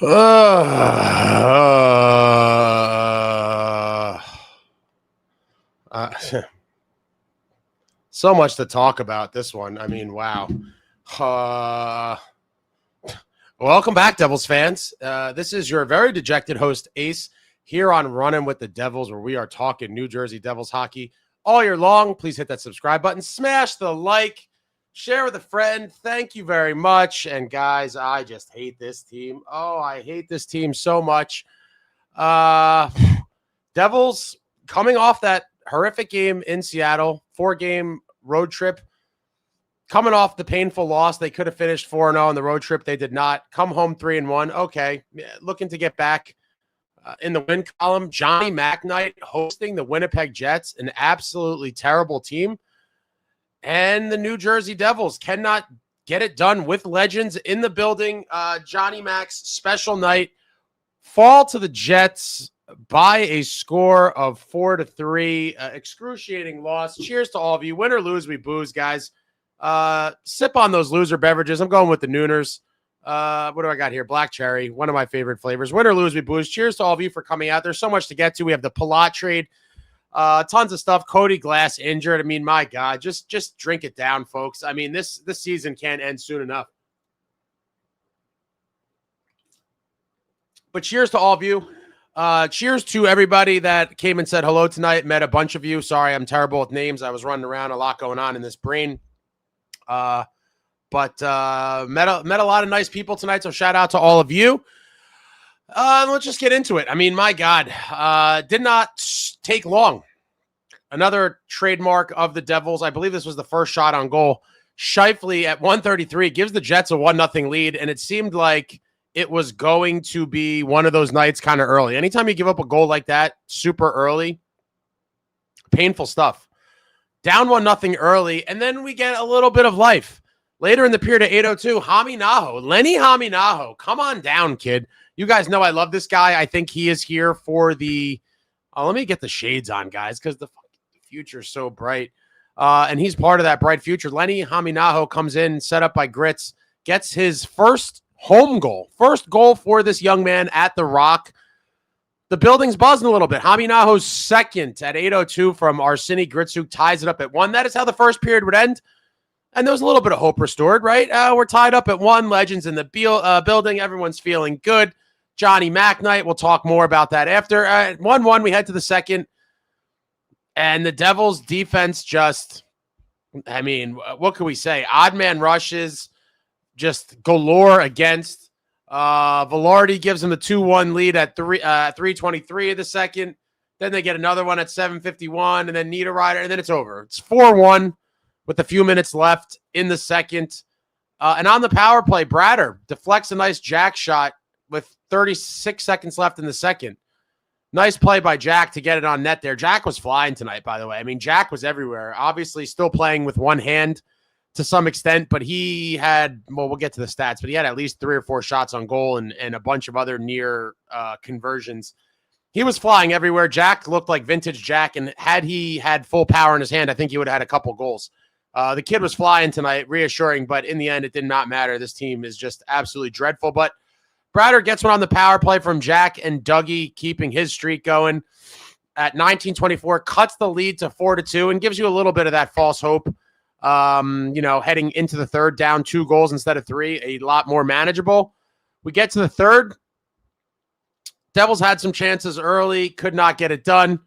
So much to talk about this one. I mean, wow. Welcome back, Devils fans. This is your very dejected host, Ace, here on Running with the Devils, where we are talking New Jersey Devils hockey all year long. Please hit that subscribe button, smash the like, share with a friend. Thank you very much. And guys, I just hate this team. Oh, I hate this team so much. Devils coming off that horrific game in Seattle, 4-game road trip. Coming off the painful loss, they could have finished 4-0 on the road trip. They did not. Come home 3-1. Okay, looking to get back in the win column. Johnny MacLean hosting the Winnipeg Jets, an absolutely terrible team. And the New Jersey Devils cannot get it done with legends in the building. Johnny Mac's special night. Fall to the Jets by a score of 4-3. Excruciating loss. Cheers to all of you. Win or lose, we booze, guys. Sip on those loser beverages. I'm going with the Nooners. What do I got here? Black cherry, one of my favorite flavors. Win or lose, we booze. Cheers to all of you for coming out. There's so much to get to. We have the Palat trade, tons of stuff. Cody Glass injured. I mean, my God, just drink it down, folks. I mean, this season can't end soon enough. But cheers to all of you. Cheers to everybody that came and said hello tonight. Met a bunch of you. Sorry, I'm terrible with names. I was running around, a lot going on in this brain. But met a lot of nice people tonight, so shout out to all of you. Let's just get into it. I mean, my God, did not take long. Another trademark of the Devils. I believe this was the first shot on goal. Scheifele at 1:33 gives the Jets a 1-0 lead, and it seemed like it was going to be one of those nights kind of early. Anytime you give up a goal like that super early, painful stuff. Down 1-0 early, and then we get a little bit of life. Later in the period at 8:02, Lenny Haminaho, come on down, kid. You guys know I love this guy. I think he is here for the let me get the shades on, guys, because the future is so bright. And he's part of that bright future. Lenny Haminaho comes in, set up by Grits, gets his first home goal. First goal for this young man at the Rock. The building's buzzing a little bit. Haminaho's second at 8:02 from Arseny Gritsuk ties it up at 1. That is how the first period would end. And there was a little bit of hope restored, right? We're tied up at 1. Legends in the building. Everyone's feeling good. Johnny MacLean, we'll talk more about that after. 1-1, we head to the second. And the Devils defense just, I mean, what can we say? Odd man rushes, just galore against. Velarde gives them the 2-1 lead at 3:23 of the second. Then they get another one at 7:51, and then Niederreiter, and then it's over. It's 4-1 with a few minutes left in the second. And on the power play, Bratter deflects a nice Jack shot with 36 seconds left in the second. Nice play by Jack to get it on net there. Jack was flying tonight, by the way. I mean, Jack was everywhere. Obviously still playing with one hand to some extent, but he had, well, we'll get to the stats, but he had at least 3 or 4 shots on goal and a bunch of other near conversions. He was flying everywhere. Jack looked like vintage Jack, and had he had full power in his hand, I think he would have had a couple goals. The kid was flying tonight, reassuring, but in the end, it did not matter. This team is just absolutely dreadful, but Bratter gets one on the power play from Jack and Dougie, keeping his streak going at 19:24, cuts the lead to 4-2 and gives you a little bit of that false hope. Heading into the third, down 2 goals instead of 3, a lot more manageable. We get to the third. Devils had some chances early, could not get it done.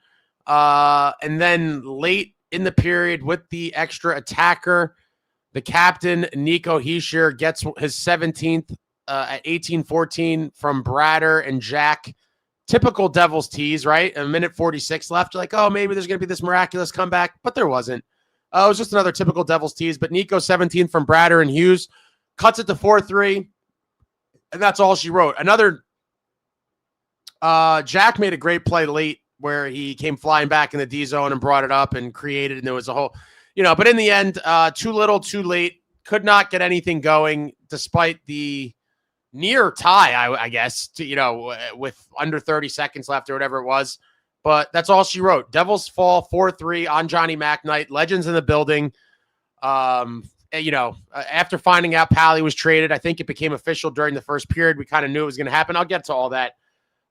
And then late in the period with the extra attacker, the captain, nicohischier, gets his 17th at 18:14 from Bratter and Jack. Typical Devils tease, right? A minute 46 left. You're like, oh, maybe there's going to be this miraculous comeback, but there wasn't. It was just another typical Devils tease, but Nico 17 from Bratter and Hughes cuts it to 4-3, and that's all she wrote. Another Jack made a great play late where he came flying back in the D zone and brought it up and created, and there was a whole, but in the end, too little, too late, could not get anything going despite the near tie, I guess, with under 30 seconds left or whatever it was. But that's all she wrote. Devils fall 4-3 on Johnny MacLean. Legends in the building. after finding out Palat was traded, I think it became official during the first period. We kind of knew it was going to happen. I'll get to all that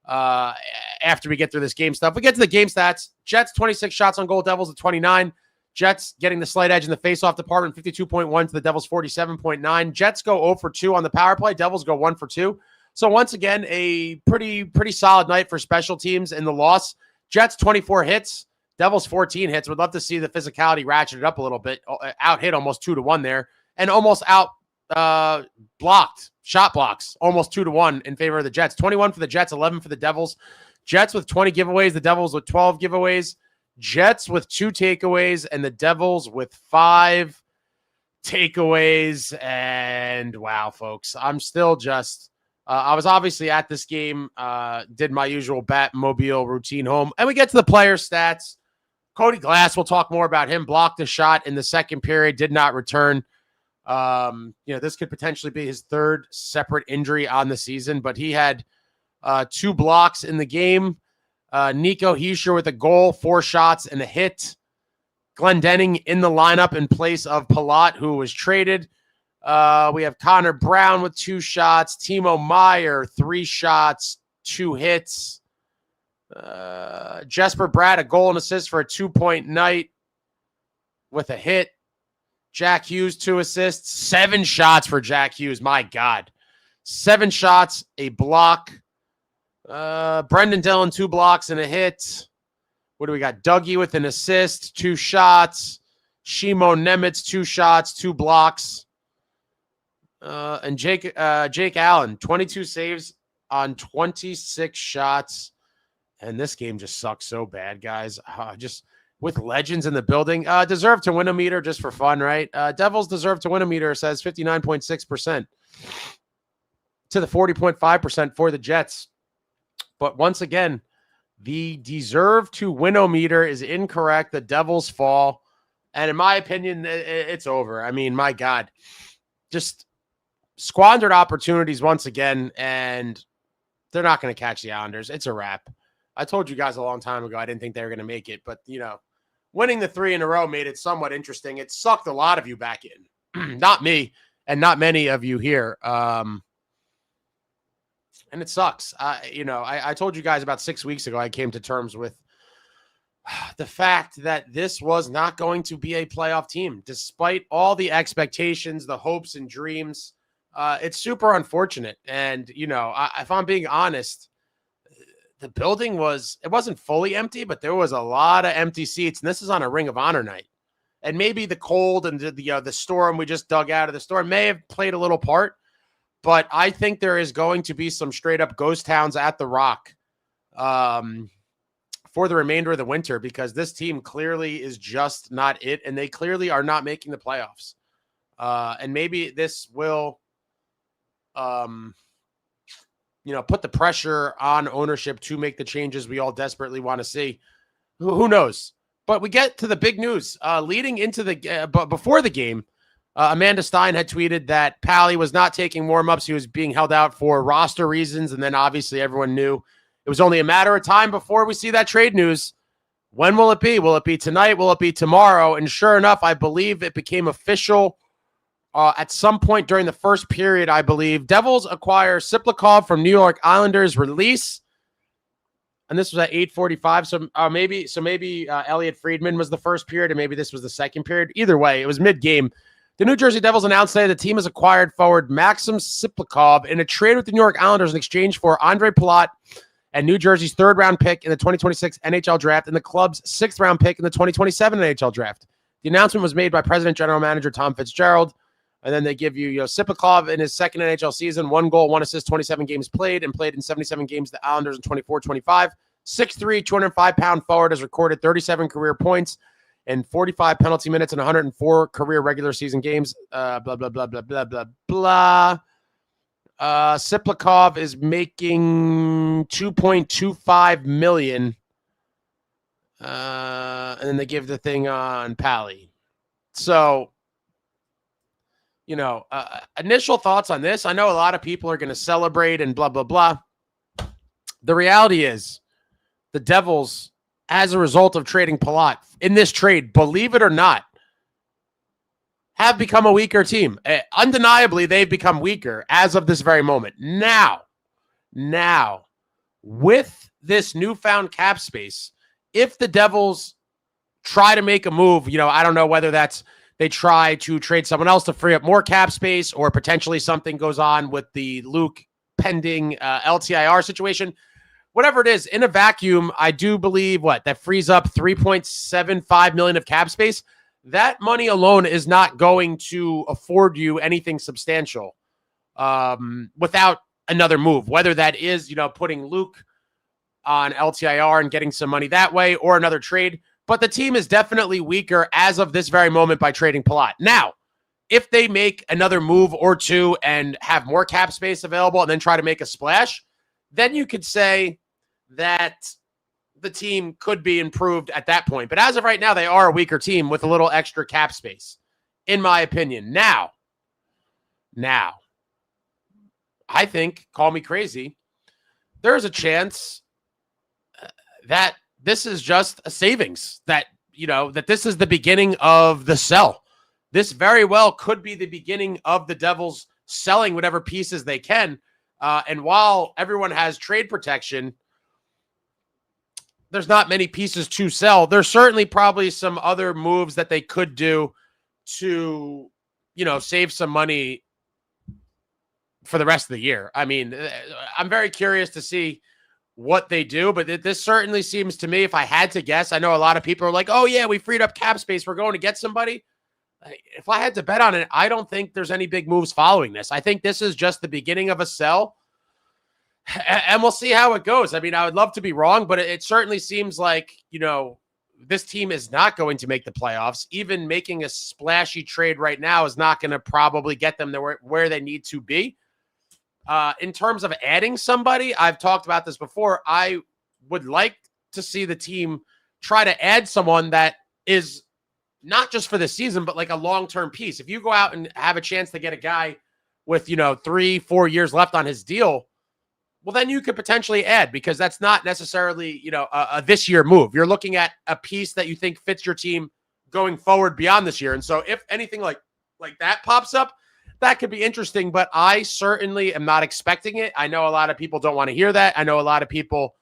after we get through this game stuff. We get to the game stats. Jets 26 shots on goal, Devils at 29. Jets getting the slight edge in the faceoff department, 52.1 to the Devils 47.9. Jets go 0 for 2 on the power play. Devils go 1 for 2. So once again, a pretty solid night for special teams in the loss. Jets 24 hits, Devils 14 hits. Would love to see the physicality ratcheted up a little bit. Out hit almost 2-1 there, and almost out blocked, shot blocks, almost 2-1 in favor of the Jets. 21 for the Jets, 11 for the Devils. Jets with 20 giveaways, the Devils with 12 giveaways. Jets with 2 takeaways, and the Devils with 5 takeaways. And wow, folks, I'm still just I was obviously at this game, did my usual Batmobile routine home, and we get to the player stats. Cody Glass, we'll talk more about him, blocked a shot in the second period, did not return. This could potentially be his 3rd separate injury on the season, but he had 2 blocks in the game. Nicohischier with a goal, 4 shots and a hit. Glendening in the lineup in place of Palat, who was traded. We have Connor Brown with 2 shots. Timo Meyer, 3 shots, 2 hits. Jesper Bratt, a goal and assist for a 2-point night with a hit. Jack Hughes, 2 assists. 7 shots for Jack Hughes. My God. 7 shots, a block. Brendan Dillon, 2 blocks and a hit. What do we got? Dougie with an assist, 2 shots. Shimo Nemitz, 2 shots, 2 blocks. And Jake Allen, 22 saves on 26 shots. And this game just sucks so bad, guys. Just with legends in the building. Deserve to win a meter just for fun, right? Devils deserve to win a meter, says 59.6% to the 40.5% for the Jets. But once again, the deserve to win-o-meter is incorrect. The Devils fall. And in my opinion, it's over. I mean, my God. Just squandered opportunities once again, and they're not going to catch the Islanders. It's a wrap. I told you guys a long time ago I didn't think they were going to make it. But, winning the 3 in a row made it somewhat interesting. It sucked a lot of you back in. Not me, and not many of you here. And it sucks. I told you guys about 6 weeks ago I came to terms with the fact that this was not going to be a playoff team, despite all the expectations, the hopes and dreams. It's super unfortunate. And, if I'm being honest, the building it wasn't fully empty, but there was a lot of empty seats. And this is on a Ring of Honor night. And maybe the cold and the storm we just dug out of the storm may have played a little part. But I think there is going to be some straight up ghost towns at the Rock for the remainder of the winter, because this team clearly is just not it. And they clearly are not making the playoffs. And maybe this will, put the pressure on ownership to make the changes we all desperately want to see. Who knows? But we get to the big news. Leading into but before the game, Amanda Stein had tweeted that Palat was not taking warm-ups. He was being held out for roster reasons. And then obviously everyone knew it was only a matter of time before we see that trade news. When will it be? Will it be tonight? Will it be tomorrow? And sure enough, I believe it became official at some point during the first period, I believe. Devils acquire Siplikov from New York Islanders release. And this was at 8:45. So maybe Elliot Friedman was the first period, and maybe this was the second period. Either way, it was mid-game. The New Jersey Devils announced today the team has acquired forward Maxim Siplikov in a trade with the New York Islanders in exchange for Ondrej Palat and New Jersey's 3rd-round pick in the 2026 NHL draft and the club's 6th-round pick in the 2027 NHL draft. The announcement was made by President General Manager Tom Fitzgerald. And then they give you, Siplikov in his 2nd NHL season, 1 goal, 1 assist, 27 games played, and played in 77 games. The Islanders in 24-25. 6'3", 205-pound forward has recorded 37 career points and 45 penalty minutes in 104 career regular season games. Blah, blah, blah, blah, blah, blah, blah. Siplikov is making $2.25 million. And then they give the thing on Palat. So, initial thoughts on this. I know a lot of people are going to celebrate and blah, blah, blah. The reality is the Devils, as a result of trading Palat in this trade, believe it or not, have become a weaker team. Undeniably, they've become weaker as of this very moment. Now, with this newfound cap space, if the Devils try to make a move, I don't know whether that's they try to trade someone else to free up more cap space, or potentially something goes on with the Luke pending LTIR situation. Whatever it is, in a vacuum, I do believe that frees up $3.75 million of cap space. That money alone is not going to afford you anything substantial without another move, whether that is, putting Luke on LTIR and getting some money that way, or another trade. But the team is definitely weaker as of this very moment by trading Palat. Now, if they make another move or two and have more cap space available and then try to make a splash, then you could say that the team could be improved at that point. But as of right now, they are a weaker team with a little extra cap space, in my opinion. Now, I think, call me crazy, there's a chance that this is just a savings, that this is the beginning of the sell. This very well could be the beginning of the Devils selling whatever pieces they can. And while everyone has trade protection, there's not many pieces to sell. There's certainly probably some other moves that they could do to, save some money for the rest of the year. I mean, I'm very curious to see what they do, but this certainly seems to me, if I had to guess, I know a lot of people are like, oh yeah, we freed up cap space, we're going to get somebody. If I had to bet on it, I don't think there's any big moves following this. I think this is just the beginning of a sell, and we'll see how it goes. I mean, I would love to be wrong, but it certainly seems like, this team is not going to make the playoffs. Even making a splashy trade right now is not going to probably get them where they need to be. In terms of adding somebody, I've talked about this before. I would like to see the team try to add someone that is not just for the season, but like a long-term piece. If you go out and have a chance to get a guy with, 3-4 years left on his deal, well, then you could potentially add, because that's not necessarily, a this year move. You're looking at a piece that you think fits your team going forward beyond this year. And so if anything like that pops up, that could be interesting, but I certainly am not expecting it. I know a lot of people don't want to hear that. I know a lot of people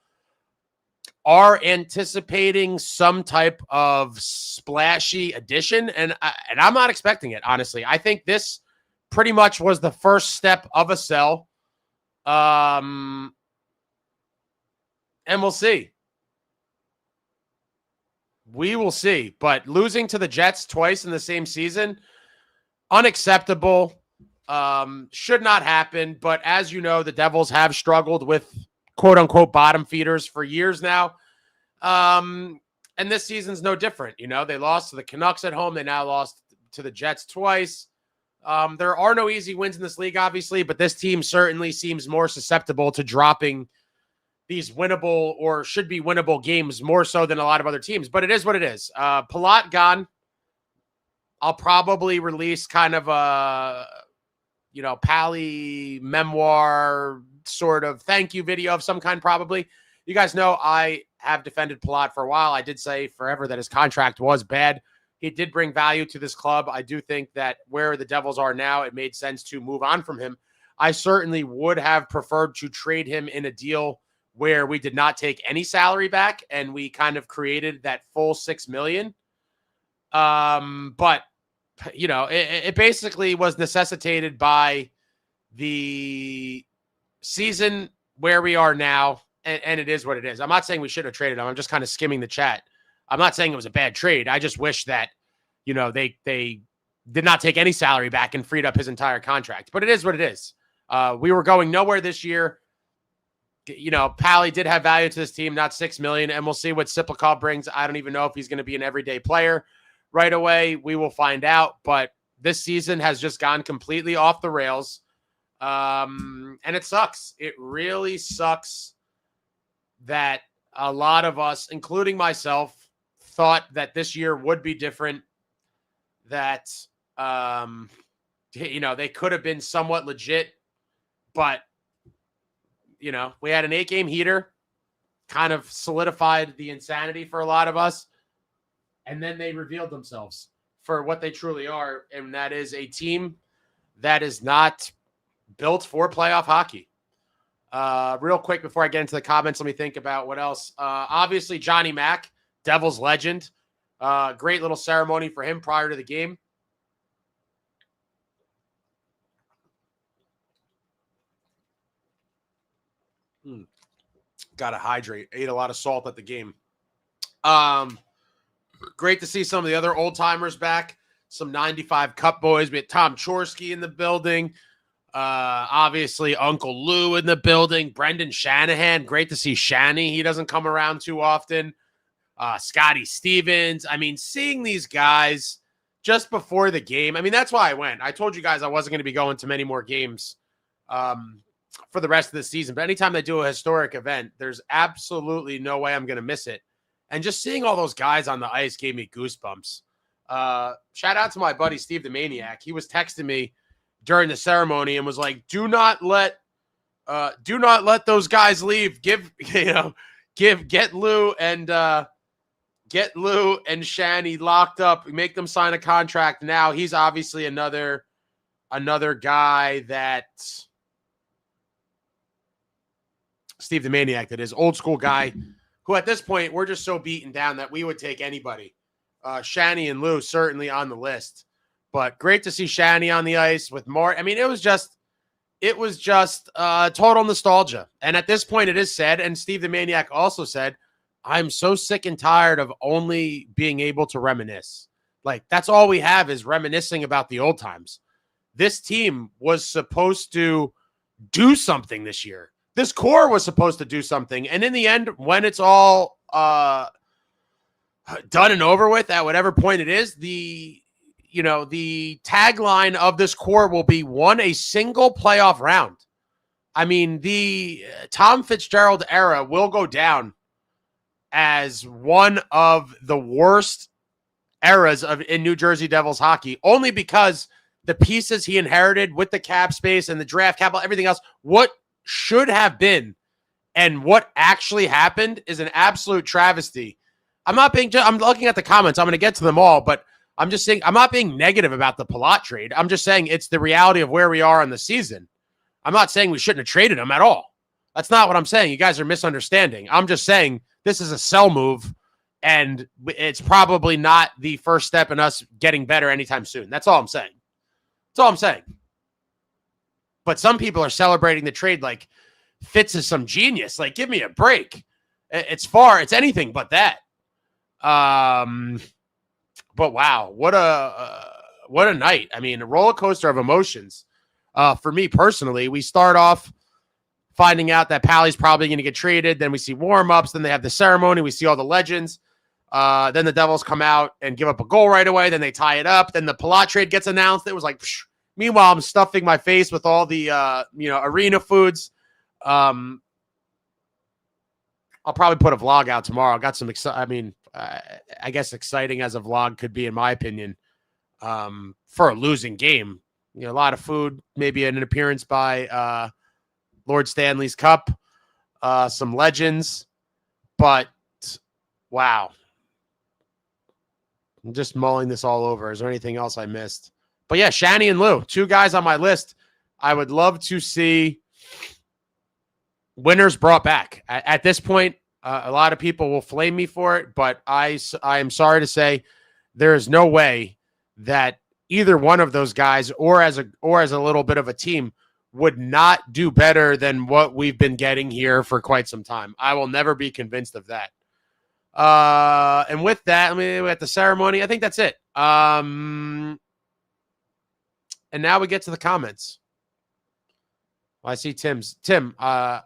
are anticipating some type of splashy addition, and I'm not expecting it, honestly. I think this pretty much was the first step of a sell. And we'll see. We will see. But losing to the Jets twice in the same season, unacceptable. Should not happen. But as you know, the Devils have struggled with quote unquote bottom feeders for years now. And this season's no different. They lost to the Canucks at home. They now lost to the Jets twice. There are no easy wins in this league, obviously, but this team certainly seems more susceptible to dropping these winnable or should be winnable games more so than a lot of other teams. But it is what it is. Palat gone. I'll probably release kind of a Pally memoir sort of thank you video of some kind, probably. You guys know I have defended Palat for a while. I did say forever that his contract was bad. He did bring value to this club. I do think that where the Devils are now, it made sense to move on from him. I certainly would have preferred to trade him in a deal where we did not take any salary back and we kind of created that full $6 million. But it basically was necessitated by the season where we are now, and it is what it is. I'm not saying we should have traded him. I'm just kind of skimming the chat. I'm not saying it was a bad trade. I just wish that, they did not take any salary back and freed up his entire contract. But it is what it is. We were going nowhere this year. Pally did have value to this team, not $6 million, and we'll see what Siplikov brings. I don't even know if he's going to be an everyday player right away. We will find out. But this season has just gone completely off the rails. And it sucks. It really sucks that a lot of us, including myself, thought that this year would be different, that, they could have been somewhat legit, but, we had an 8-game heater, kind of solidified the insanity for a lot of us, and then they revealed themselves. for what they truly are, and that is a team that is not built for playoff hockey. Real quick before I get into the comments, let me think about what else. Obviously, Johnny Mac, Devils legend. Great little ceremony for him prior to the game. Got to hydrate. Ate a lot of salt at the game. Great to see some of the other old timers back. Some 95 Cup boys. We had Tom Chorsky in the building. Obviously, Uncle Lou in the building. Brendan Shanahan. Great to see Shanny. He doesn't come around too often. Scotty Stevens. I mean, seeing these guys just before the game. I mean, that's why I went. I told you guys I wasn't going to be going to many more games for the rest of the season. But anytime they do a historic event, there's absolutely no way I'm going to miss it. And just seeing all those guys on the ice gave me goosebumps. Shout out to my buddy Steve the Maniac. He was texting me during the ceremony and was like, do not let those guys leave. Get Lou and Shanny locked up, make them sign a contract now. He's obviously another guy that Steve the Maniac, that is, old school guy who at this point we're just so beaten down that we would take anybody. Shanny and Lou certainly on the list, but great to see Shanny on the ice with more. I mean, it was just total nostalgia. And at this point it is said, and Steve the Maniac also said, I'm so sick and tired of only being able to reminisce. Like, that's all we have is reminiscing about the old times. This team was supposed to do something this year. This core was supposed to do something. And in the end, when it's all done and over with, at whatever point it is, the tagline of this core will be won a single playoff round. I mean, the Tom Fitzgerald era will go down as one of the worst eras in New Jersey Devils hockey, only because the pieces he inherited with the cap space and the draft capital, everything else, what should have been and what actually happened is an absolute travesty. I'm looking at the comments. I'm going to get to them all, but I'm just saying, I'm not being negative about the Palat trade. I'm just saying it's the reality of where we are in the season. I'm not saying we shouldn't have traded him at all. That's not what I'm saying. You guys are misunderstanding. I'm just saying this is a sell move, and it's probably not the first step in us getting better anytime soon. That's all I'm saying. That's all I'm saying. But some people are celebrating the trade like Fitz is some genius. Like, give me a break. It's anything but that. But wow, what a night. I mean, a roller coaster of emotions. For me personally, we start off finding out that Pally's probably going to get traded. Then we see warm-ups. Then they have the ceremony. We see all the legends. Then the Devils come out and give up a goal right away. Then they tie it up. Then the Palat trade gets announced. It was like, psh. Meanwhile, I'm stuffing my face with all the, arena foods. I'll probably put a vlog out tomorrow. I got some, I guess exciting as a vlog could be, in my opinion, for a losing game. A lot of food, maybe an appearance by Lord Stanley's Cup, some legends, but wow. I'm just mulling this all over. Is there anything else I missed? But yeah, Shanny and Lou, two guys on my list. I would love to see winners brought back. At this point, a lot of people will flame me for it, but I am sorry to say there is no way that either one of those guys or as a little bit of a team would not do better than what we've been getting here for quite some time. I will never be convinced of that. And with that, we at the ceremony, I think that's it. And now we get to the comments. Well, I see Tim's. Tim, I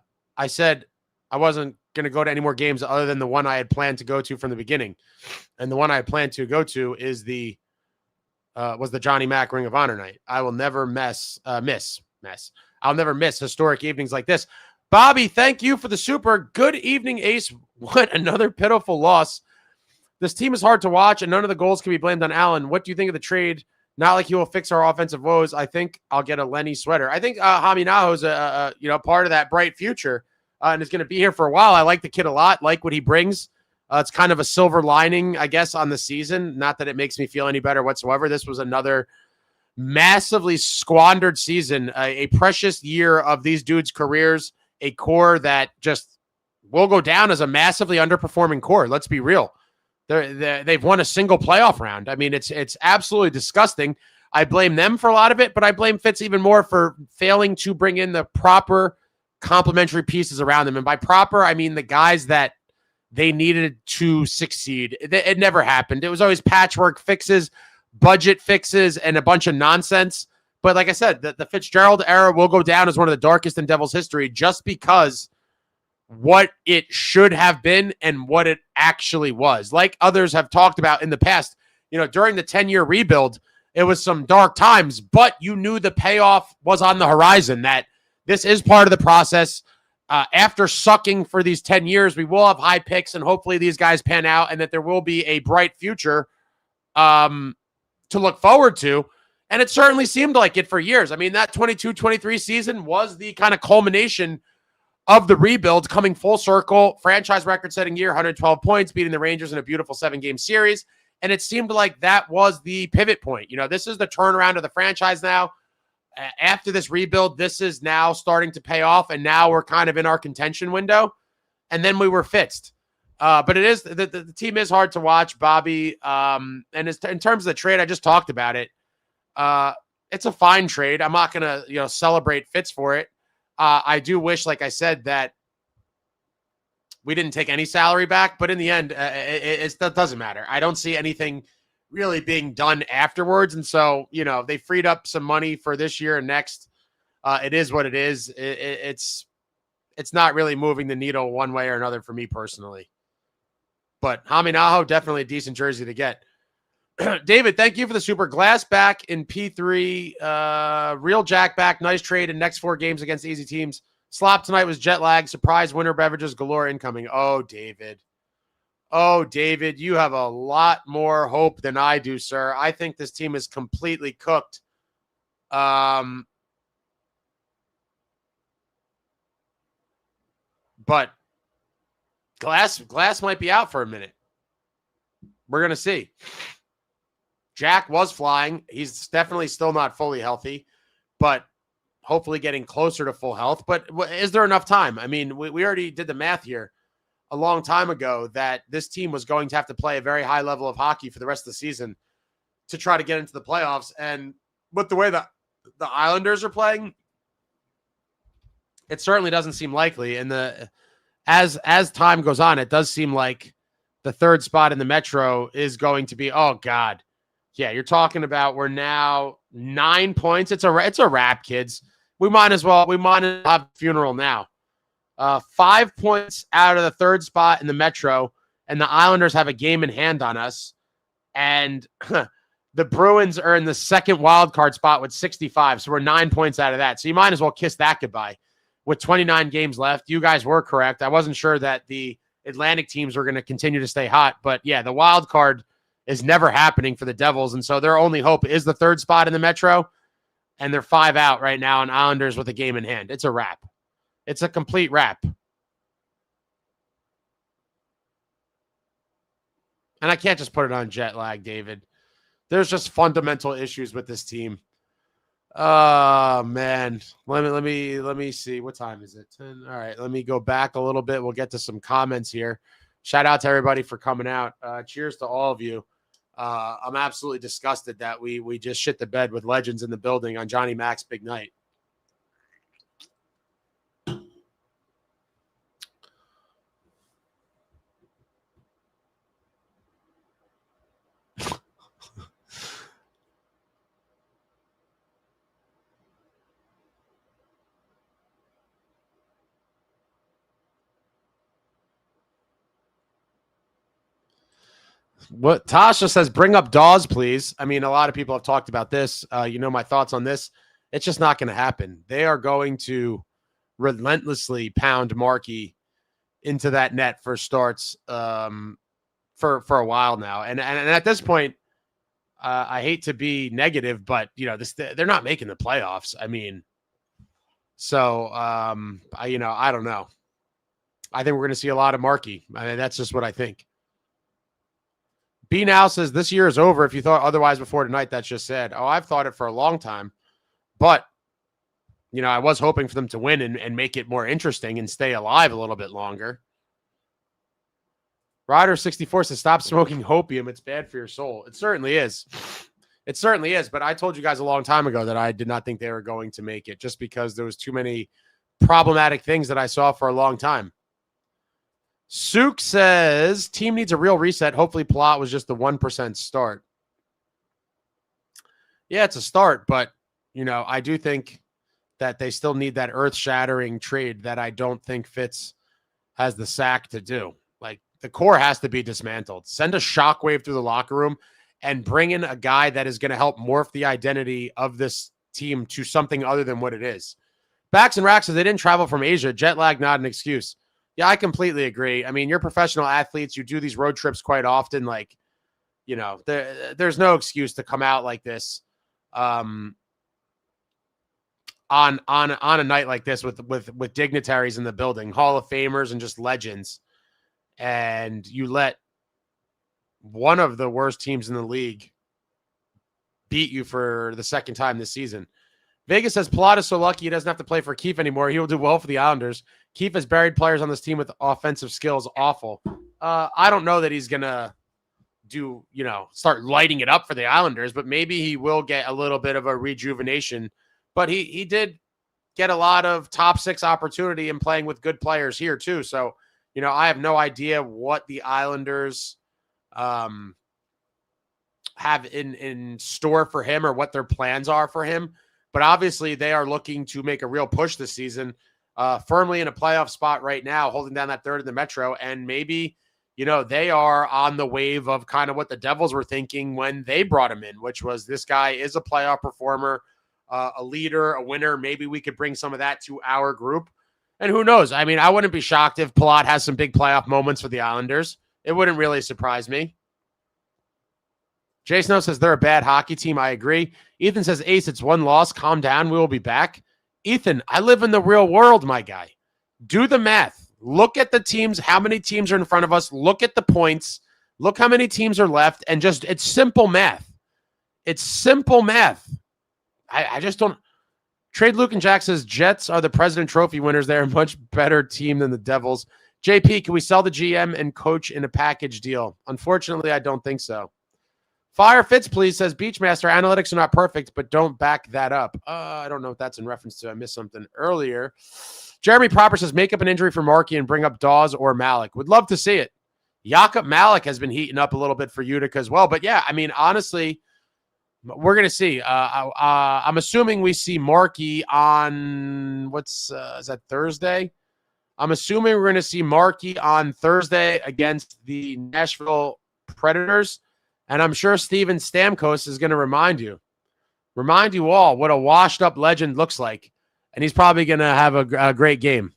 said I wasn't going to go to any more games other than the one I had planned to go to from the beginning. And the one I had planned to go to is was the Johnny Mac Ring of Honor night. I will never miss. I'll never miss historic evenings like this. Bobby, thank you for the super. Good evening, Ace. What another pitiful loss. This team is hard to watch, and none of the goals can be blamed on Allen. What do you think of the trade? Not like he will fix our offensive woes. I think I'll get a Lenny sweater. I think Haminaho is a part of that bright future and is going to be here for a while. I like the kid a lot, like what he brings. It's kind of a silver lining, I guess, on the season. Not that it makes me feel any better whatsoever. This was another massively squandered season, a precious year of these dudes' careers, a core that just will go down as a massively underperforming core. Let's be real. They've won a single playoff round. I mean, it's absolutely disgusting. I blame them for a lot of it, but I blame Fitz even more for failing to bring in the proper complementary pieces around them. And by proper, I mean the guys that they needed to succeed. It never happened. It was always patchwork fixes, budget fixes, and a bunch of nonsense. But like I said, the Fitzgerald era will go down as one of the darkest in Devils history just because what it should have been and what it actually was. Like others have talked about in the past, during the 10-year rebuild, it was some dark times, but you knew the payoff was on the horizon, that this is part of the process. After sucking for these 10 years, we will have high picks, and hopefully these guys pan out, and that there will be a bright future to look forward to. And it certainly seemed like it for years. I mean, that 22-23 season was the kind of culmination of the rebuild, coming full circle, franchise record-setting year, 112 points, beating the Rangers in a beautiful 7-game series. And it seemed like that was the pivot point. This is the turnaround of the franchise now. After this rebuild, this is now starting to pay off, and now we're kind of in our contention window. And then we were fixed. But it is the team is hard to watch, Bobby. And in terms of the trade, I just talked about it. It's a fine trade. I'm not going to celebrate Fitz for it. I do wish, like I said, that we didn't take any salary back. But in the end, that doesn't matter. I don't see anything really being done afterwards. And so, they freed up some money for this year and next. It is what it is. It's not really moving the needle one way or another for me personally. But Haminaho, definitely a decent jersey to get. David, thank you for the super. Glass back in P3. Real Jack back. Nice trade in next 4 games against easy teams. Slop tonight was jet lag. Surprise winter beverages galore incoming. Oh, David, you have a lot more hope than I do, sir. I think this team is completely cooked. But Glass might be out for a minute. We're going to see. Jack was flying. He's definitely still not fully healthy, but hopefully getting closer to full health. But is there enough time? I mean, we already did the math here a long time ago that this team was going to have to play a very high level of hockey for the rest of the season to try to get into the playoffs. And with the way that the Islanders are playing, it certainly doesn't seem likely. And as time goes on, it does seem like the 3rd spot in the Metro is going to be, oh God. Yeah, you're talking about we're now 9 points. It's a wrap, kids. We might as well have a funeral now. 5 points out of the 3rd spot in the Metro, and the Islanders have a game in hand on us. And the Bruins are in the 2nd wild card spot with 65. So we're 9 points out of that. So you might as well kiss that goodbye. With 29 games left, you guys were correct. I wasn't sure that the Atlantic teams were going to continue to stay hot. But yeah, the wild card is never happening for the Devils. And so their only hope is the 3rd spot in the Metro. And they're 5 out right now on Islanders with a game in hand. It's a wrap. It's a complete wrap. And I can't just put it on jet lag, David. There's just fundamental issues with this team. Oh, man. Let me see. What time is it? 10. All right. Let me go back a little bit. We'll get to some comments here. Shout out to everybody for coming out. Cheers to all of you. I'm absolutely disgusted that we just shit the bed with legends in the building on Johnny Mac's big night. What Tasha says, bring up Dawes, please. I mean, a lot of people have talked about this. My thoughts on this. It's just not going to happen. They are going to relentlessly pound Markey into that net for starts for a while now. And at this point, I hate to be negative, but they're not making the playoffs. I mean, so I don't know. I think we're going to see a lot of Markey. I mean, that's just what I think. B now says this year is over. If you thought otherwise before tonight, that's just said. Oh, I've thought it for a long time. But, I was hoping for them to win and make it more interesting and stay alive a little bit longer. Ryder64 says, stop smoking opium. It's bad for your soul. It certainly is. It certainly is. But I told you guys a long time ago that I did not think they were going to make it just because there was too many problematic things that I saw for a long time. Sook says, team needs a real reset. Hopefully Palat was just the 1% start. Yeah, it's a start, but, I do think that they still need that earth-shattering trade that I don't think Fitz has the sack to do. Like, the core has to be dismantled. Send a shockwave through the locker room and bring in a guy that is going to help morph the identity of this team to something other than what it is. Backs and Racks says they didn't travel from Asia. Jet lag, not an excuse. Yeah, I completely agree. I mean, you're professional athletes. You do these road trips quite often. Like, there's no excuse to come out like this on a night like this with dignitaries in the building, Hall of Famers and just legends. And you let one of the worst teams in the league beat you for the second time this season. Vegas says Palat is so lucky he doesn't have to play for Keefe anymore. He will do well for the Islanders. Keefe has buried players on this team with offensive skills. Awful. I don't know that he's going to start lighting it up for the Islanders, but maybe he will get a little bit of a rejuvenation. But he did get a lot of top six opportunity in playing with good players here too. So, I have no idea what the Islanders have in store for him or what their plans are for him. But obviously they are looking to make a real push this season, firmly in a playoff spot right now, holding down that third in the Metro. And maybe, they are on the wave of kind of what the Devils were thinking when they brought him in, which was this guy is a playoff performer, a leader, a winner. Maybe we could bring some of that to our group. And who knows? I mean, I wouldn't be shocked if Palat has some big playoff moments for the Islanders. It wouldn't really surprise me. Jay Snow says they're a bad hockey team. I agree. Ethan says, Ace, it's one loss. Calm down. We will be back. Ethan, I live in the real world, my guy. Do the math. Look at the teams. How many teams are in front of us? Look at the points. Look how many teams are left. And it's simple math. It's simple math. I just don't. Trade Luke and Jack says Jets are the President Trophy winners. They're a much better team than the Devils. JP, can we sell the GM and coach in a package deal? Unfortunately, I don't think so. Fire Fitz, please, says Beachmaster. Analytics are not perfect, but don't back that up. I don't know if that's in reference to. I missed something earlier. Jeremy Proper says make up an injury for Markey and bring up Dawes or Malik. Would love to see it. Jakob Malik has been heating up a little bit for Utica as well. But yeah, I mean, honestly, we're going to see. I'm assuming we see Markey on is that Thursday? I'm assuming we're going to see Markey on Thursday against the Nashville Predators. And I'm sure Steven Stamkos is going to remind you all what a washed-up legend looks like. And he's probably going to have a great game.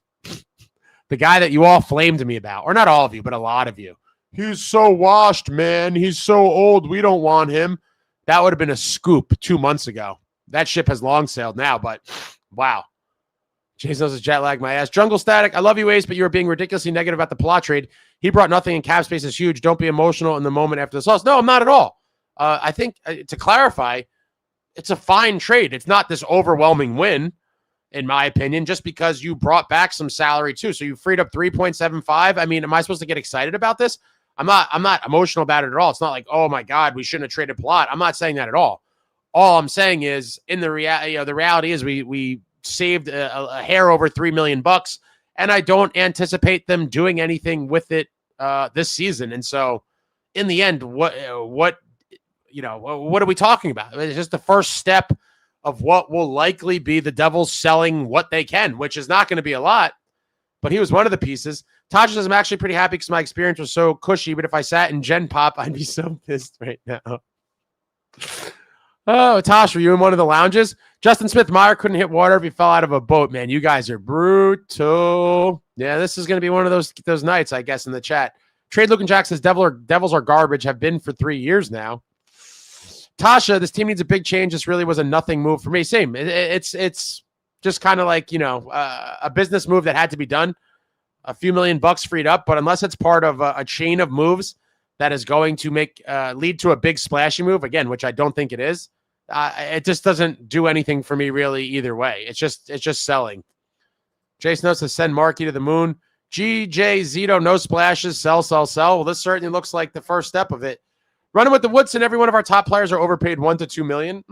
The guy that you all flamed me about, or not all of you, but a lot of you. He's so washed, man. He's so old. We don't want him. That would have been a scoop 2 months ago. That ship has long sailed now, but wow. Jason knows his jet lag my ass. Jungle Static, I love you, Ace, but you were being ridiculously negative about the Palat trade. He brought nothing, and cap space is huge. Don't be emotional in the moment after this loss. No, I'm not at all. I think, to clarify, it's a fine trade. It's not this overwhelming win, in my opinion, just because you brought back some salary too. So you freed up 3.75. I mean, am I supposed to get excited about this? I'm not emotional about it at all. It's not like, oh my God, we shouldn't have traded Palat. I'm not saying that at all. All I'm saying is, in the reality is we saved a hair over $3 million, and I don't anticipate them doing anything with it this season. And so, in the end, what are we talking about? It's just the first step of what will likely be the Devils selling what they can, which is not going to be a lot. But he was one of the pieces. Tasha says, I'm actually pretty happy because my experience was so cushy, but if I sat in Gen Pop, I'd be so pissed right now. Oh, Tosh, were you in one of the lounges? Justin Smith-Meyer couldn't hit water if he fell out of a boat, man. You guys are brutal. Yeah, this is going to be one of those nights, I guess, in the chat. Trade Luke and Jack says Devils are garbage, have been for 3 years now. Tasha, this team needs a big change. This really was a nothing move for me. Same. It's just kind of like, a business move that had to be done. A few $1 million freed up, but unless it's part of a chain of moves that is going to lead to a big splashy move, again, which I don't think it is, it just doesn't do anything for me really either way. It's just selling. Jason notes to send Markey to the moon. GJ Zito, no splashes, sell. Well, this certainly looks like the first step of it. Running with the Woodson, every one of our top players are overpaid $1 to $2 million.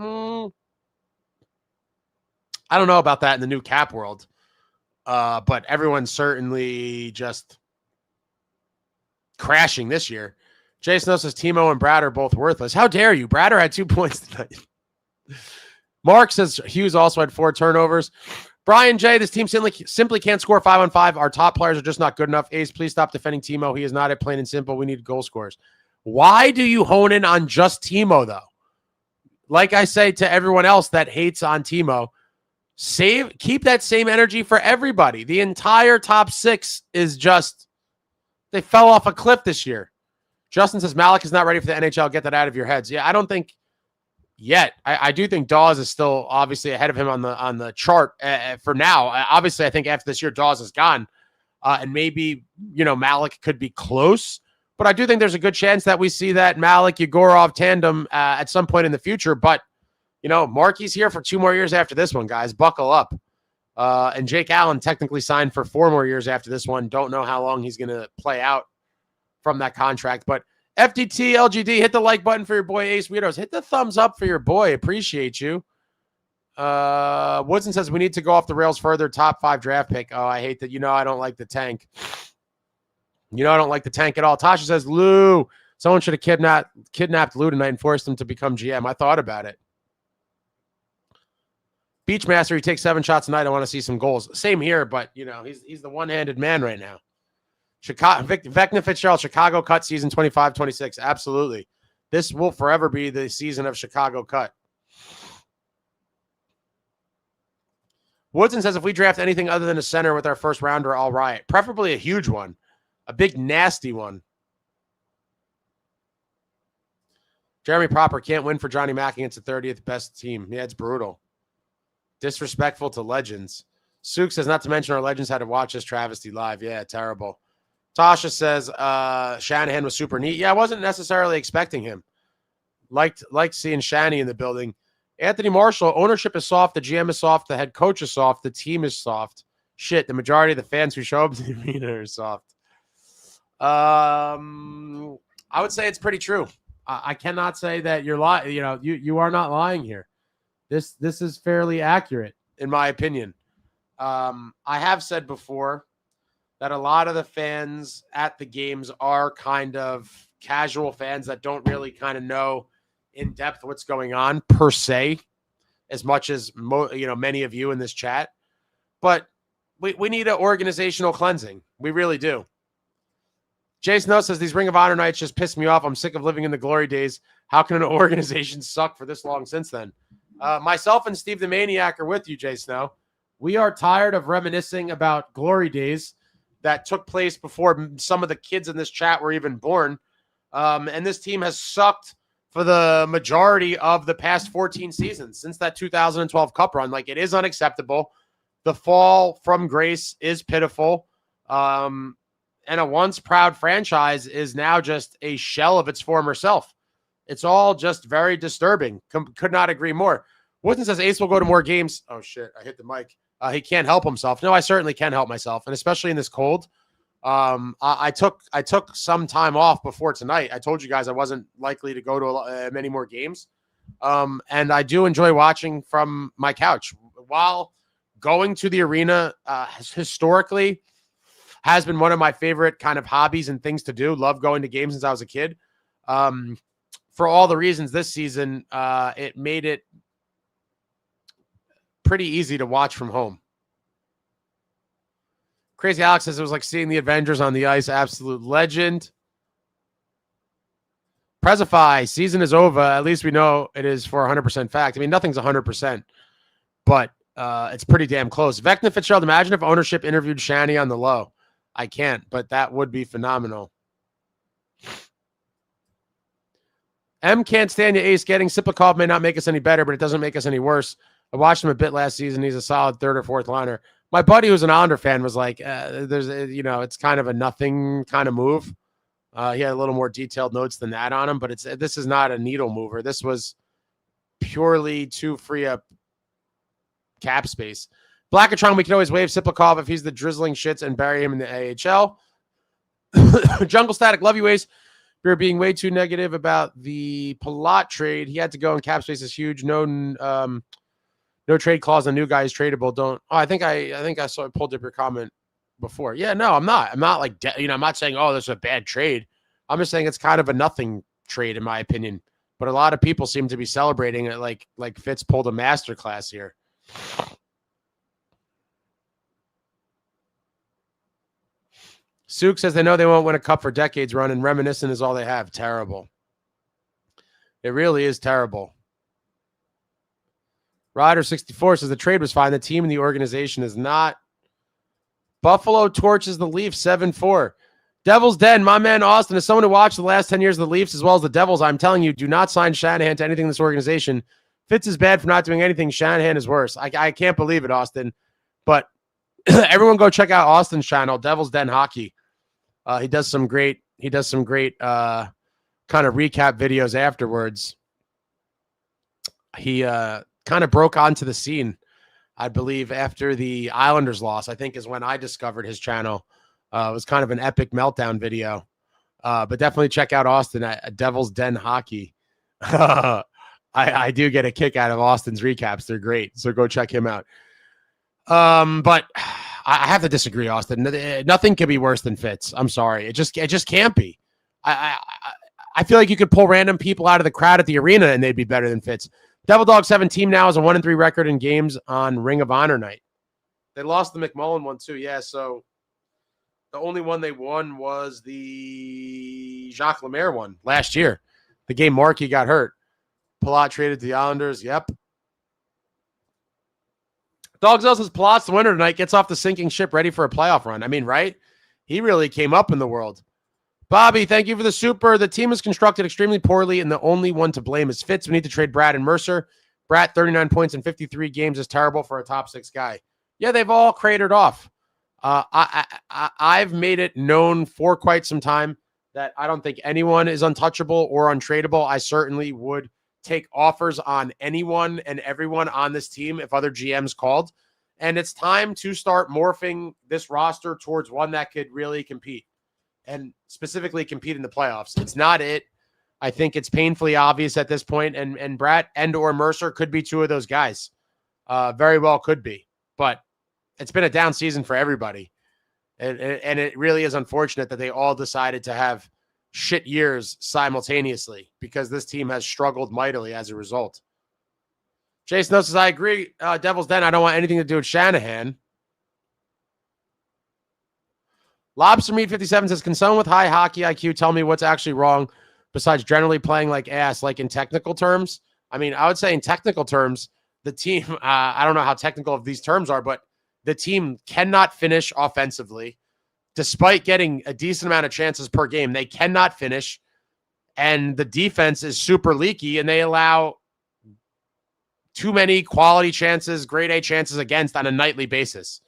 I don't know about that in the new cap world, but everyone's certainly just crashing this year. Jason says Timo and Brad are both worthless. How dare you? Bradder had 2 points tonight. Mark says Hughes also had 4 turnovers. Brian J, this team simply can't score 5-on-5. Our top players are just not good enough. Ace, please stop defending Timo. He is not it, plain and simple. We need goal scorers. Why do you hone in on just Timo, though? Like I say to everyone else that hates on Timo, keep that same energy for everybody. The entire top 6 is just, they fell off a cliff this year. Justin says Malik is not ready for the NHL. Get that out of your heads. Yeah, I don't think yet. I do think Dawes is still obviously ahead of him on the chart for now. Obviously, I think after this year, Dawes is gone. And maybe, Malik could be close. But I do think there's a good chance that we see that Malik-Yegorov tandem at some point in the future. But, Markey's here for 2 more years after this one, guys. Buckle up. And Jake Allen technically signed for 4 more years after this one. Don't know how long he's going to play out from that contract. But FDT, LGD, hit the like button for your boy Ace Weirdos. Hit the thumbs up for your boy. Appreciate you. Woodson says we need to go off the rails further. Top 5 draft pick. Oh, I hate that. I don't like the tank. I don't like the tank at all. Tasha says, Lou, someone should have kidnapped Lou tonight and forced him to become GM. I thought about it. Beachmaster, he takes 7 shots tonight. I want to see some goals. Same here, but, he's the one-handed man right now. Vecna Fitzgerald, Chicago cut season 25-26. Absolutely. This will forever be the season of Chicago cut. Woodson says if we draft anything other than a center with our first rounder, I'll riot. Preferably a huge one. A big, nasty one. Jeremy Proper can't win for Johnny Mack against the 30th best team. Yeah, it's brutal. Disrespectful to legends. Sook says, not to mention our legends had to watch this travesty live. Yeah, terrible. Tasha says Shanahan was super neat. Yeah, I wasn't necessarily expecting him. Liked seeing Shanny in the building. Anthony Marshall, ownership is soft. The GM is soft. The head coach is soft. The team is soft. Shit, the majority of the fans who show up to the arena are soft. I would say it's pretty true. I cannot say that you're lying. You are not lying here. This is fairly accurate, in my opinion. I have said before that a lot of the fans at the games are kind of casual fans that don't really kind of know in depth what's going on per se, as much as many of you in this chat. But we need an organizational cleansing. We really do. Jason O says these Ring of Honor nights just piss me off. I'm sick of living in the glory days. How can an organization suck for this long since then? Myself and Steve the Maniac are with you, Jason O. We are tired of reminiscing about glory days that took place before some of the kids in this chat were even born. And this team has sucked for the majority of the past 14 seasons since that 2012 Cup run. Like, it is unacceptable. The fall from grace is pitiful. And a once proud franchise is now just a shell of its former self. It's all just very disturbing. Could not agree more. Woodson says Ace will go to more games. Oh, shit. I hit the mic. He can't help himself. No, I certainly can help myself. And especially in this cold. I took some time off before tonight. I told you guys I wasn't likely to go to many more games. And I do enjoy watching from my couch. While going to the arena historically has been one of my favorite kind of hobbies and things to do. Love going to games since I was a kid. For all the reasons this season, it made it pretty easy to watch from home. Crazy Alex says it was like seeing the Avengers on the ice. Absolute legend. Prezify, season is over. At least we know it is for 100% fact. I mean, nothing's 100%, but it's pretty damn close. Vecna Fitzgerald, imagine if ownership interviewed Shanny on the low. I can't, but that would be phenomenal. M can't stand you, Ace. Getting Siplikov may not make us any better, but it doesn't make us any worse. I watched him a bit last season. He's a solid 3rd or 4th liner. My buddy who's an Islander fan was like, it's kind of a nothing kind of move. He had a little more detailed notes than that on him, but this is not a needle mover. This was purely to free up cap space. Blackatron, we can always waive Siplikov if he's the drizzling shits and bury him in the AHL. Jungle Static, love you, Ace. You're being way too negative about the Palat trade. He had to go, and cap space is huge. No trade clause on new guy is tradable. Don't. Oh, I think I pulled up your comment before. Yeah, no, I'm not. I'm not like I'm not saying this is a bad trade. I'm just saying it's kind of a nothing trade in my opinion. But a lot of people seem to be celebrating it like Fitz pulled a masterclass here. Sook says they know they won't win a cup for decades run, and reminiscent is all they have. Terrible. It really is terrible. Ryder64 says the trade was fine. The team and the organization is not. Buffalo torches the Leafs 7-4. Devils Den, my man Austin, as someone who watched the last 10 years of the Leafs as well as the Devils, I'm telling you, do not sign Shanahan to anything in this organization. Fitz is bad for not doing anything. Shanahan is worse. I can't believe it, Austin. But everyone go check out Austin's channel, Devils Den Hockey. He does some great kind of recap videos afterwards. He kind of broke onto the scene, I believe, after the Islanders loss, I think is when I discovered his channel. It was kind of an epic meltdown video. But definitely check out Austin at Devils Den Hockey. I do get a kick out of Austin's recaps. They're great. So go check him out. But I have to disagree, Austin. Nothing can be worse than Fitz. I'm sorry. It just can't be. I feel like you could pull random people out of the crowd at the arena and they'd be better than Fitz. Devil Dog 7 team now has a 1-3 record in games on Ring of Honor night. They lost the McMullen one too. Yeah, so the only one they won was the Jacques Lemaire one last year. The game Markey got hurt. Palat traded to the Islanders. Yep. Dogs says Palat's the winner tonight. Gets off the sinking ship, ready for a playoff run. I mean, right? He really came up in the world. Bobby, thank you for the super. The team is constructed extremely poorly, and the only one to blame is Fitz. We need to trade Brad and Mercer. Brad, 39 points in 53 games is terrible for a top 6 guy. Yeah, they've all cratered off. I've made it known for quite some time that I don't think anyone is untouchable or untradeable. I certainly would take offers on anyone and everyone on this team if other GMs called. And it's time to start morphing this roster towards one that could really compete and specifically compete in the playoffs. It's not it. I think it's painfully obvious at this point, and Brett and or Mercer could be two of those guys. Very well could be. But it's been a down season for everybody. And it really is unfortunate that they all decided to have shit years simultaneously because this team has struggled mightily as a result. Jason says, I agree. Devils Den, I don't want anything to do with Shanahan. Lobster Meat 57 says, can someone with high hockey IQ tell me what's actually wrong besides generally playing like ass, like in technical terms? I mean, I would say in technical terms, the team, I don't know how technical of these terms are, but the team cannot finish offensively. Despite getting a decent amount of chances per game, they cannot finish. And the defense is super leaky, and they allow too many quality chances, grade A chances against on a nightly basis.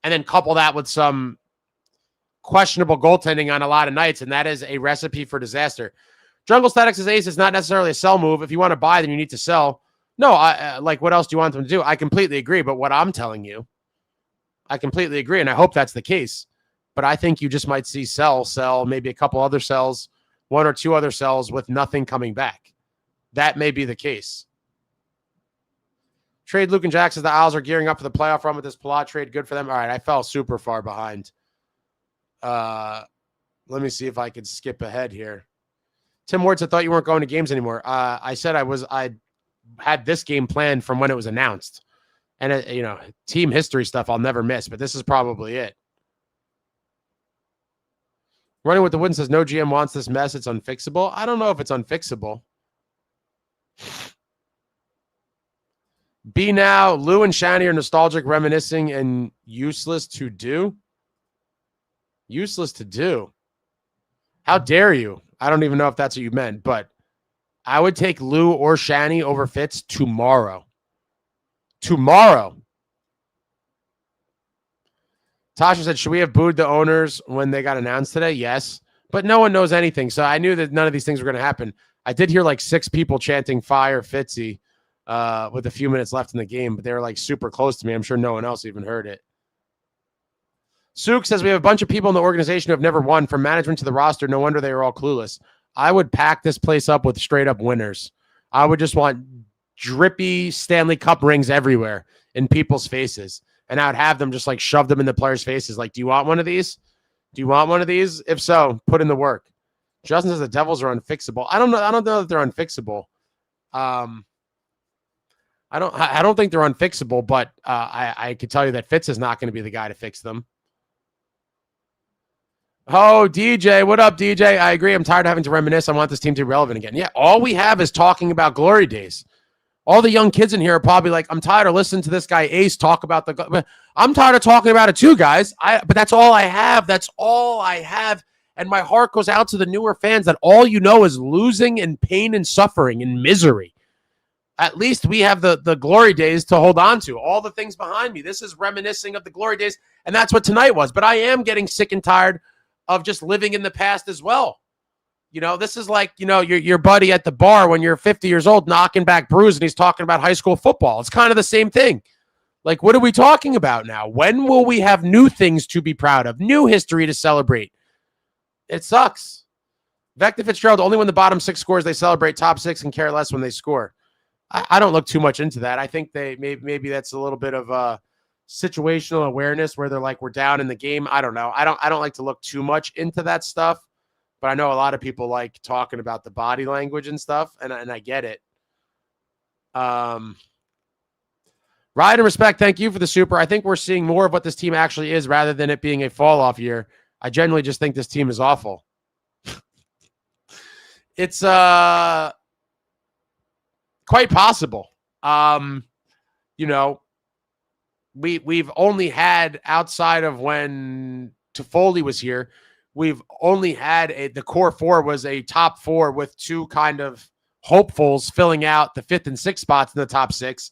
And then couple that with some questionable goaltending on a lot of nights, and that is a recipe for disaster. Jungle Statics' ace is not necessarily a sell move. If you want to buy, then you need to sell. No, like, what else do you want them to do? I completely agree, but what I'm telling you, I completely agree, and I hope that's the case. But I think you just might see sell, maybe a couple other sells, one or two other sells with nothing coming back. That may be the case. Trade Luke and Jack says the Isles are gearing up for the playoff run with this Palat trade. Good for them. All right, I fell super far behind. Let me see if I could skip ahead here. Tim Ward said, thought you weren't going to games anymore. I said I had this game planned from when it was announced. And, team history stuff I'll never miss, but this is probably it. Running with the Wooden says, no GM wants this mess. It's unfixable. I don't know if it's unfixable. B now, Lou and Shani are nostalgic, reminiscing, and useless to do. Useless to do. How dare you? I don't even know if that's what you meant, but I would take Lou or Shani over Fitz tomorrow. Tomorrow. Tasha said, should we have booed the owners when they got announced today? Yes. But no one knows anything, so I knew that none of these things were going to happen. I did hear like 6 people chanting "Fire Fitzy" with a few minutes left in the game, but they were like super close to me. I'm sure no one else even heard it. Sook says we have a bunch of people in the organization who have never won, from management to the roster. No wonder they are all clueless. I would pack this place up with straight up winners. I would just want drippy Stanley Cup rings everywhere in people's faces. And I would have them just like shove them in the players' faces. Like, do you want one of these? Do you want one of these? If so, put in the work. Justin says the Devils are unfixable. I don't know that they're unfixable. I don't think they're unfixable, but I could tell you that Fitz is not going to be the guy to fix them. Oh, DJ, what up, DJ? I agree. I'm tired of having to reminisce. I want this team to be relevant again. Yeah, all we have is talking about glory days. All the young kids in here are probably like, I'm tired of listening to this guy Ace talk about the. I'm tired of talking about it too, guys. But that's all I have. That's all I have. And my heart goes out to the newer fans that all you know is losing and pain and suffering and misery. At least we have the glory days to hold on to. All the things behind me. This is reminiscing of the glory days, and that's what tonight was. But I am getting sick and tired of just living in the past as well. You know, this is like, you know, your buddy at the bar when you're 50 years old knocking back brews and he's talking about high school football. It's kind of the same thing. Like, what are we talking about now? When will we have new things to be proud of? New history to celebrate? It sucks. Vector Fitzgerald, only when the bottom 6 scores, they celebrate. Top 6 and care less when they score. I don't look too much into that. I think maybe that's a little bit of situational awareness where they're like, we're down in the game. I don't know. I don't like to look too much into that stuff, but I know a lot of people like talking about the body language and stuff, and I get it. Ride and Respect, thank you for the super. I think we're seeing more of what this team actually is rather than it being a fall-off year. I generally just think this team is awful. It's quite possible. You know, we've only had, outside of when Toffoli was here, we've only had the core 4 was a top 4 with 2 kind of hopefuls filling out the 5th and 6th spots in the top 6.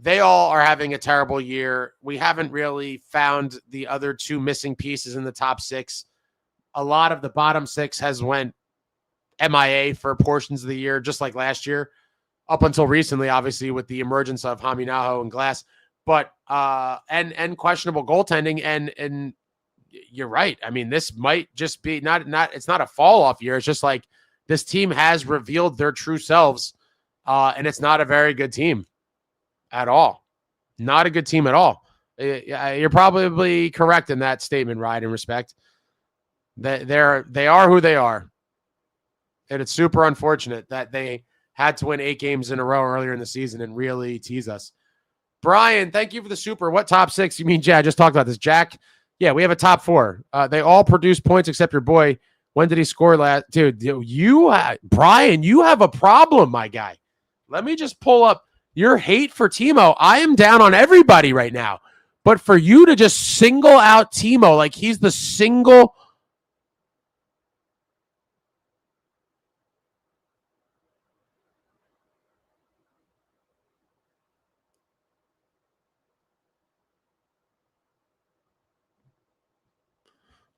They all are having a terrible year. We haven't really found the other 2 missing pieces in the top 6. A lot of the bottom 6 has went MIA for portions of the year, just like last year, up until recently, obviously, with the emergence of Haminaho and Glass. But and questionable goaltending, and you're right. I mean, this might just be not it's not a fall off year. It's just like this team has revealed their true selves, and it's not a very good team at all. Not a good team at all. You're probably correct in that statement, Ride and Respect. They are who they are, and it's super unfortunate that they had to win 8 games in a row earlier in the season and really tease us. Brian, thank you for the super. What top 6? You mean, I just talked about this. Jack, yeah, we have a top 4. They all produce points except your boy. When did he score last? Dude, Brian, you have a problem, my guy. Let me just pull up your hate for Timo. I am down on everybody right now. But for you to just single out Timo like he's the single...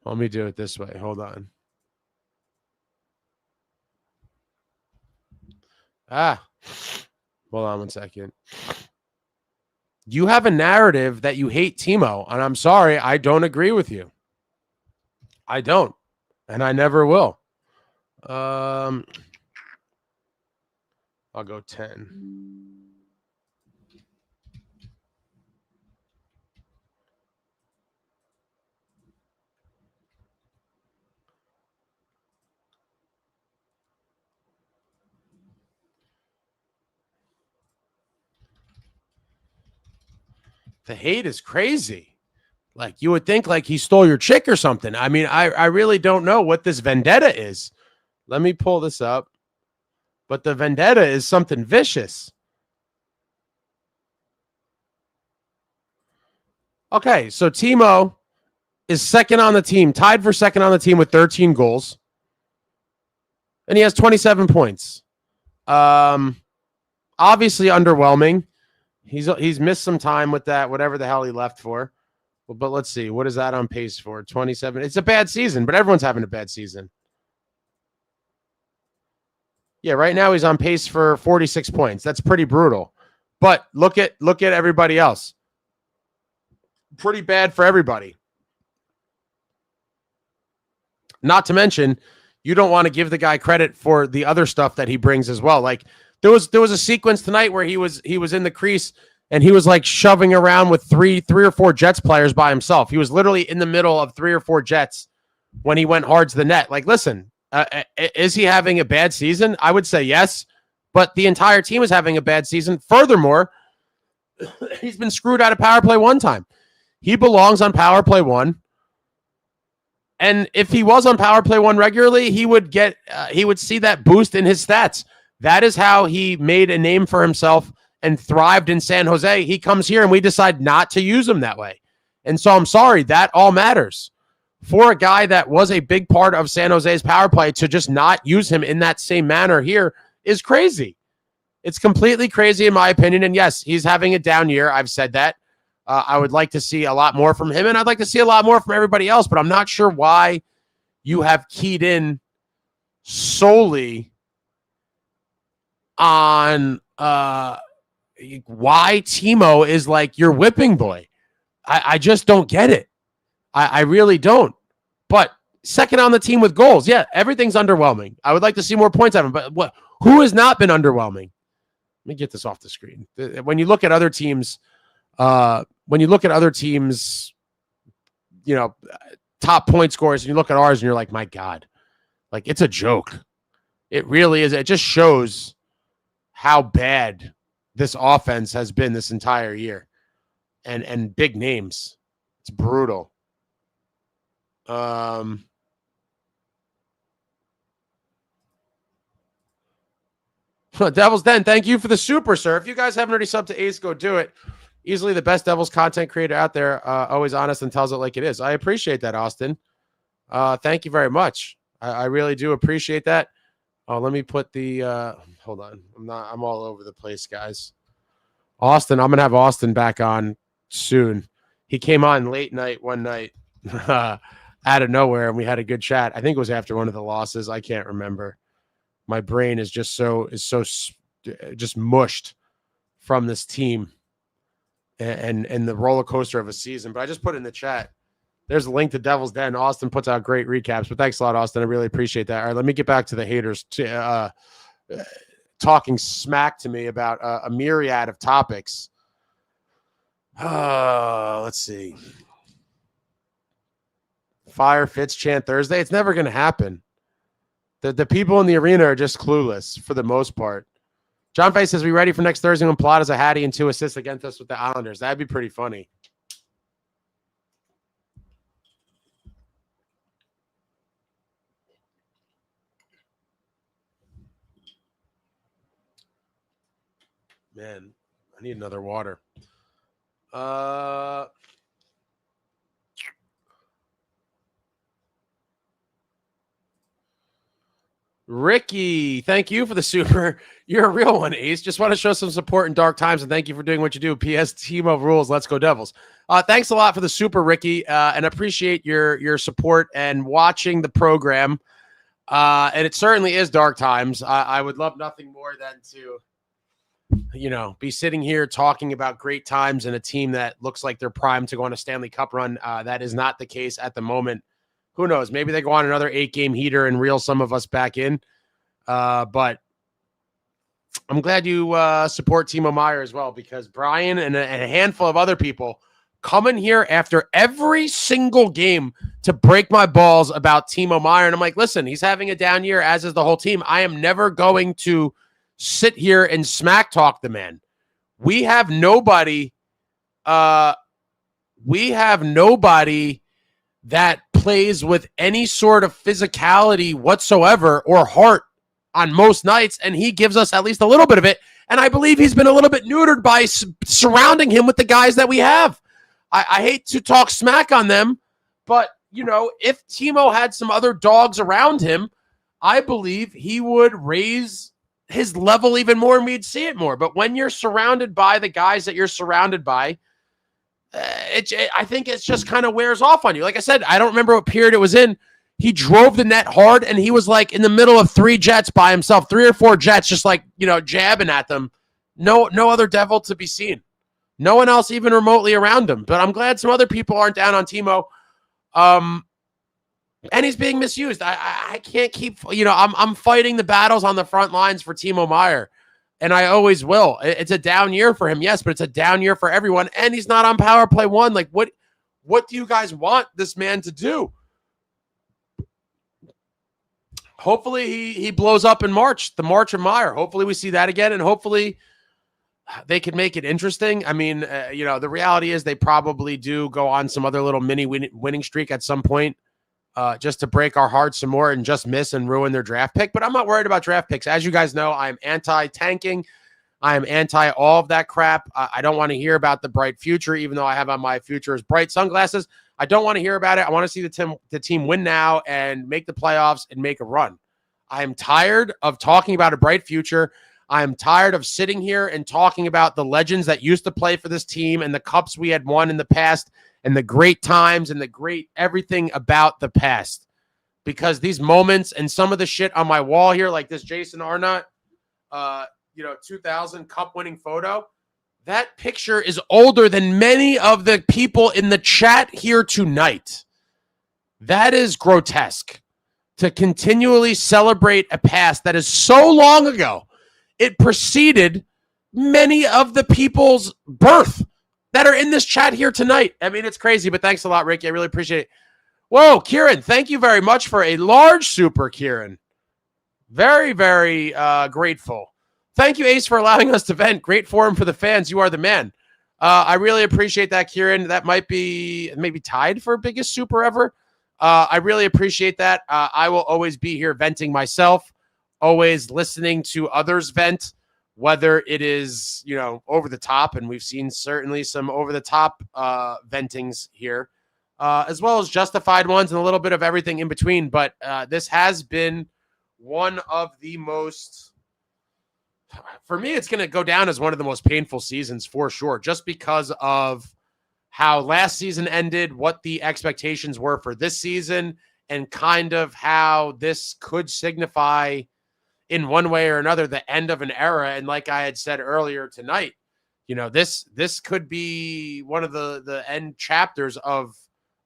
Let me do it this way. Hold on. Hold on one second. You have a narrative that you hate Timo, and I'm sorry, I don't agree with you. I don't, and I never will. I'll go 10. The hate is crazy. Like, you would think like he stole your chick or something. I mean, I really don't know what this vendetta is. Let me pull this up. But the vendetta is something vicious. Okay, so Timo is second on the team, tied for second on the team with 13 goals. And he has 27 points. Obviously underwhelming. He's missed some time with that, whatever the hell he left for. But let's see. What is that on pace for? 27. It's a bad season, but everyone's having a bad season. Yeah, right now he's on pace for 46 points. That's pretty brutal. But look at everybody else. Pretty bad for everybody. Not to mention, you don't want to give the guy credit for the other stuff that he brings as well. Like there was a sequence tonight where he was in the crease and he was like shoving around with three or four Jets players by himself. He was literally in the middle of 3 or 4 Jets when he went hard to the net. Like, listen, is he having a bad season? I would say yes, but the entire team is having a bad season. Furthermore, he's been screwed out of power play 1 time. He belongs on power play 1. And if he was on power play 1 regularly, he would see that boost in his stats. That is how he made a name for himself and thrived in San Jose. He comes here and we decide not to use him that way. And so I'm sorry, that all matters. For a guy that was a big part of San Jose's power play, to just not use him in that same manner here is crazy. It's completely crazy in my opinion. And yes, he's having a down year. I've said that. I would like to see a lot more from him, and I'd like to see a lot more from everybody else, but I'm not sure why you have keyed in solely on why Timo is like your whipping boy. I just don't get it. I really don't. But second on the team with goals, yeah, everything's underwhelming. I would like to see more points out of him, but who has not been underwhelming? Let me get this off the screen. When you look at other teams, top point scorers, and you look at ours and you're like, my God, like it's a joke. It really is. It just shows how bad this offense has been this entire year, and big names. It's brutal. Devils Den, thank you for the super, sir. If you guys haven't already subbed to Ace, go do it. Easily the best Devils content creator out there, always honest and tells it like it is. I appreciate that, Austin. Thank you very much. I really do appreciate that. Oh, let me put the hold on. I'm all over the place, guys. Austin, I'm gonna have Austin back on soon. He came on late night one night out of nowhere, and we had a good chat. I think it was after one of the losses. I can't remember. My brain is just just mushed from this team and the roller coaster of a season. But I just put in the chat. There's a link to Devil's Den. Austin puts out great recaps, but thanks a lot, Austin. I really appreciate that. All right, let me get back to the haters talking smack to me about a myriad of topics. Let's see. Fire Fitz chant Thursday. It's never going to happen. The people in the arena are just clueless for the most part. John Fay says, we ready for next Thursday when Palat has a Hattie and 2 assists against us with the Islanders? That'd be pretty funny. Man, I need another water. Ricky, thank you for the super. You're a real one, Ace. Just want to show some support in dark times, and thank you for doing what you do. P.S. Timo rules. Let's go Devils. Thanks a lot for the super, Ricky, and appreciate your support and watching the program. And it certainly is dark times. I would love nothing more than to, be sitting here talking about great times and a team that looks like they're primed to go on a Stanley Cup run. That is not the case at the moment. Who knows? Maybe they go on another 8-game heater and reel some of us back in. But I'm glad you support Timo Meier as well, because Brian and a handful of other people come in here after every single game to break my balls about Timo Meier. And I'm like, listen, he's having a down year, as is the whole team. I am never going to sit here and smack talk the man. We have nobody that plays with any sort of physicality whatsoever or heart on most nights, and he gives us at least a little bit of it. And I believe he's been a little bit neutered by surrounding him with the guys that we have. I hate to talk smack on them, but, if Timo had some other dogs around him, I believe he would raise his level even more and we'd see it more. But when you're surrounded by the guys that you're surrounded by, I think it's just kind of wears off on you. Like I said, I don't remember what period it was in. He drove the net hard, and he was like in the middle of 3 Jets by himself, 3 or 4 Jets, just like, jabbing at them. No other Devil to be seen. No one else even remotely around him. But I'm glad some other people aren't down on Timo. And he's being misused. I can't keep, I'm fighting the battles on the front lines for Timo Meier. And I always will. It's a down year for him, yes, but it's a down year for everyone. And he's not on power play 1. Like, what do you guys want this man to do? Hopefully he blows up in March, the March of Meier. Hopefully we see that again, and hopefully they can make it interesting. I mean, the reality is they probably do go on some other little mini winning streak at some point, just to break our hearts some more and just miss and ruin their draft pick. But I'm not worried about draft picks. As you guys know, I'm anti-tanking. I am anti all of that crap. I don't want to hear about the bright future, even though I have on my future as bright sunglasses. I don't want to hear about it. I want to see the team win now and make the playoffs and make a run. I am tired of talking about a bright future. I am tired of sitting here and talking about the legends that used to play for this team and the cups we had won in the past and the great times and the great everything about the past. Because these moments and some of the shit on my wall here, like this Jason Arnott, 2000 cup winning photo, that picture is older than many of the people in the chat here tonight. That is grotesque. To continually celebrate a past that is so long ago, it preceded many of the people's birth that are in this chat here tonight. I mean, it's crazy, but thanks a lot, Ricky. I really appreciate it. Whoa, Kieran, thank you very much for a large super, Kieran. Very, very grateful. Thank you, Ace, for allowing us to vent. Great forum for the fans. You are the man. I really appreciate that, Kieran. That might be maybe tied for biggest super ever. I really appreciate that. I will always be here venting myself, always listening to others vent, whether it is, over the top, and we've seen certainly some over the top ventings here, as well as justified ones and a little bit of everything in between. But this has been one of the most, for me, it's going to go down as one of the most painful seasons for sure, just because of how last season ended, what the expectations were for this season, and kind of how this could signify in one way or another the end of an era. And like I had said earlier tonight, this could be one of the end chapters of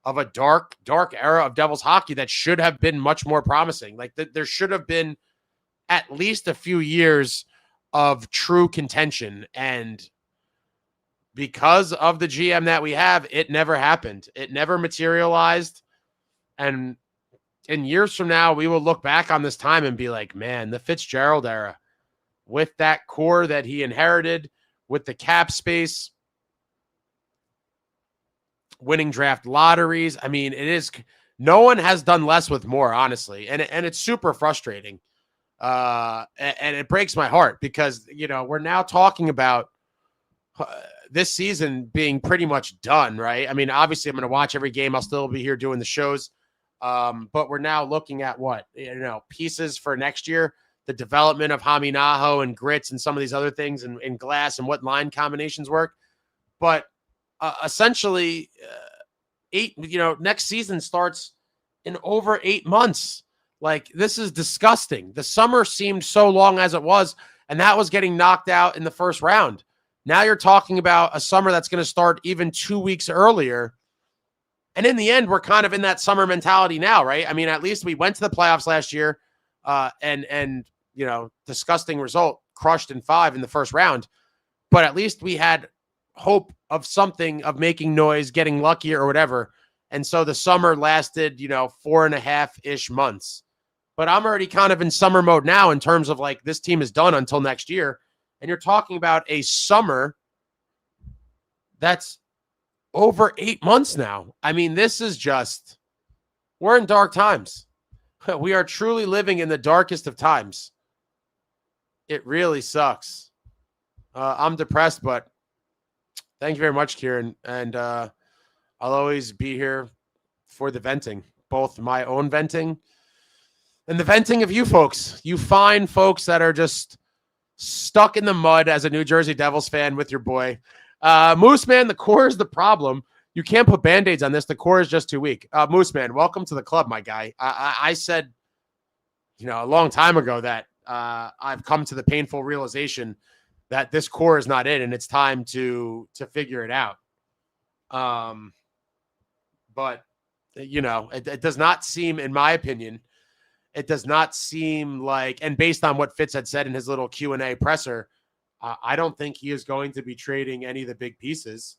a dark era of Devils hockey that should have been much more promising. Like there should have been at least a few years of true contention, and because of the GM that we have, it never happened. It never materialized. And in years from now, we will look back on this time and be like, man, the Fitzgerald era, with that core that he inherited, with the cap space, winning draft lotteries. I mean, no one has done less with more, honestly. And it's super frustrating. And it breaks my heart because, we're now talking about this season being pretty much done, right? I mean, obviously I'm going to watch every game. I'll still be here doing the shows. But we're now looking at pieces for next year, the development of Haminaho and Grits and some of these other things and Glass and what line combinations work. But essentially next season starts in over 8 months. Like, this is disgusting. The summer seemed so long as it was, and that was getting knocked out in the first round. Now you're talking about a summer that's going to start even 2 weeks earlier. And in the end, we're kind of in that summer mentality now, right? I mean, at least we went to the playoffs last year and disgusting result, crushed in 5 in the first round. But at least we had hope of something, of making noise, getting lucky or whatever. And so the summer lasted, 4.5-ish months. But I'm already kind of in summer mode now in terms of like this team is done until next year. And you're talking about a summer that's over 8 months now. I mean, this is just, we're in dark times. We are truly living in the darkest of times. It really sucks. I'm depressed, but thank you very much, Kieran. And I'll always be here for the venting, both my own venting and the venting of you folks. You fine folks that are just stuck in the mud as a New Jersey Devils fan with your boy. Moose Man, the core is the problem. You can't put Band-Aids on this. The core is just too weak. Moose Man, welcome to the club, my guy. I said, a long time ago that I've come to the painful realization that this core is not it, and it's time to figure it out. But it does not seem, in my opinion, it does not seem like, and based on what Fitz had said in his little Q&A presser, I don't think he is going to be trading any of the big pieces.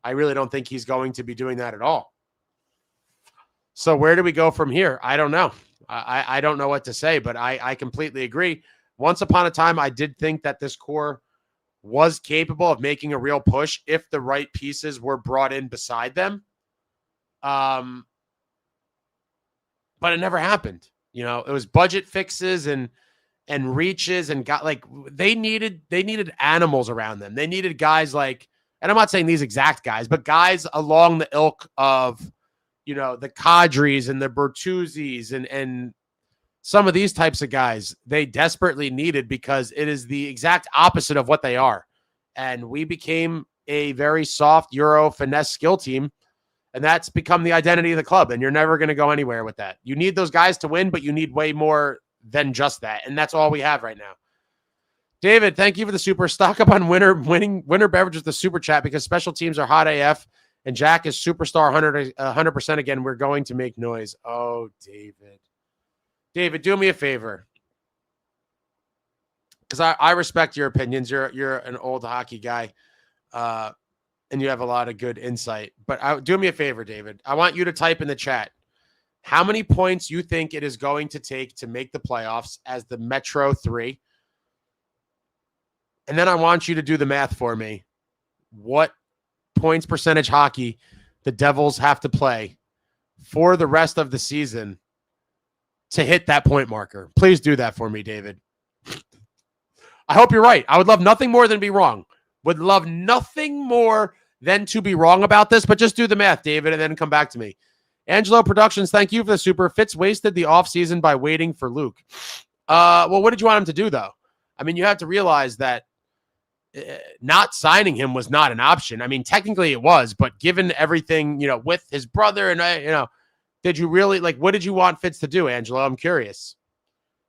I really don't think he's going to be doing that at all. So where do we go from here? I don't know. I don't know what to say, but I completely agree. Once upon a time, I did think that this core was capable of making a real push if the right pieces were brought in beside them. But it never happened. It was budget fixes and reaches and they needed animals around them. They needed guys like, and I'm not saying these exact guys, but guys along the ilk of, the Kadris and the Bertuzzis and some of these types of guys they desperately needed, because it is the exact opposite of what they are. And we became a very soft Euro finesse skill team. And that's become the identity of the club. And you're never going to go anywhere with that. You need those guys to win, but you need way more than just that. And that's all we have right now. David, thank you for the super. Stock up on winner beverage with the super chat, because special teams are hot AF and Jack is superstar 100% again. We're going to make noise. Oh, David. David, do me a favor. Because I respect your opinions. You're an old hockey guy. And you have a lot of good insight. But do me a favor, David. I want you to type in the chat how many points you think it is going to take to make the playoffs as the Metro 3. And then I want you to do the math for me. What points percentage hockey the Devils have to play for the rest of the season to hit that point marker? Please do that for me, David. I hope you're right. I would love nothing more than be wrong. Would love nothing more than to be wrong about this, but just do the math, David, and then come back to me. Angelo Productions, thank you for the super. Fitz wasted the offseason by waiting for Luke. Well, what did you want him to do, though? I mean, you have to realize that not signing him was not an option. I mean, technically it was, but given everything, with his brother and, did you really, what did you want Fitz to do, Angelo? I'm curious.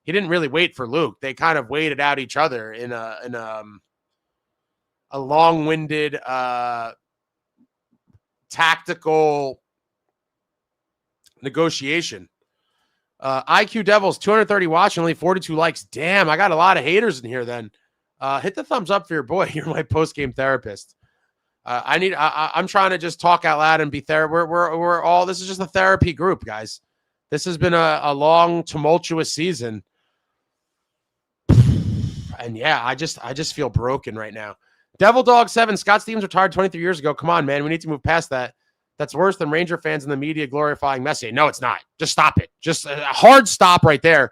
He didn't really wait for Luke. They kind of waited out each other in a long-winded, tactical negotiation. IQ Devils, 230 watching, only 42 likes. Damn, I got a lot of haters in here then. Hit the thumbs up for your boy. You're my post-game therapist. I'm trying to just talk out loud and be we're all, this is just a therapy group, guys. This has been a long, tumultuous season. And yeah, I just feel broken right now. Devil Dog 7, Scott Stevens retired 23 years ago. Come on, man. We need to move past that. That's worse than Ranger fans and the media glorifying Messier. No, it's not. Just stop it. Just a hard stop right there.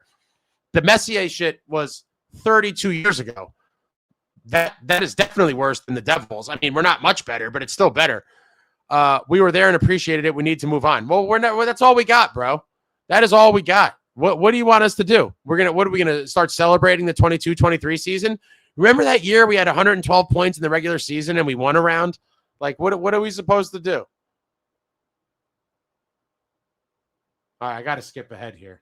The Messier shit was 32 years ago. That is definitely worse than the Devils. I mean, we're not much better, but it's still better. We were there and appreciated it. We need to move on. Well, we're not. Well, that's all we got, bro. That is all we got. What do you want us to do? What are we gonna start celebrating the 22-23 season? Remember that year we had 112 points in the regular season and we won a round? What are we supposed to do? All right, I got to skip ahead here.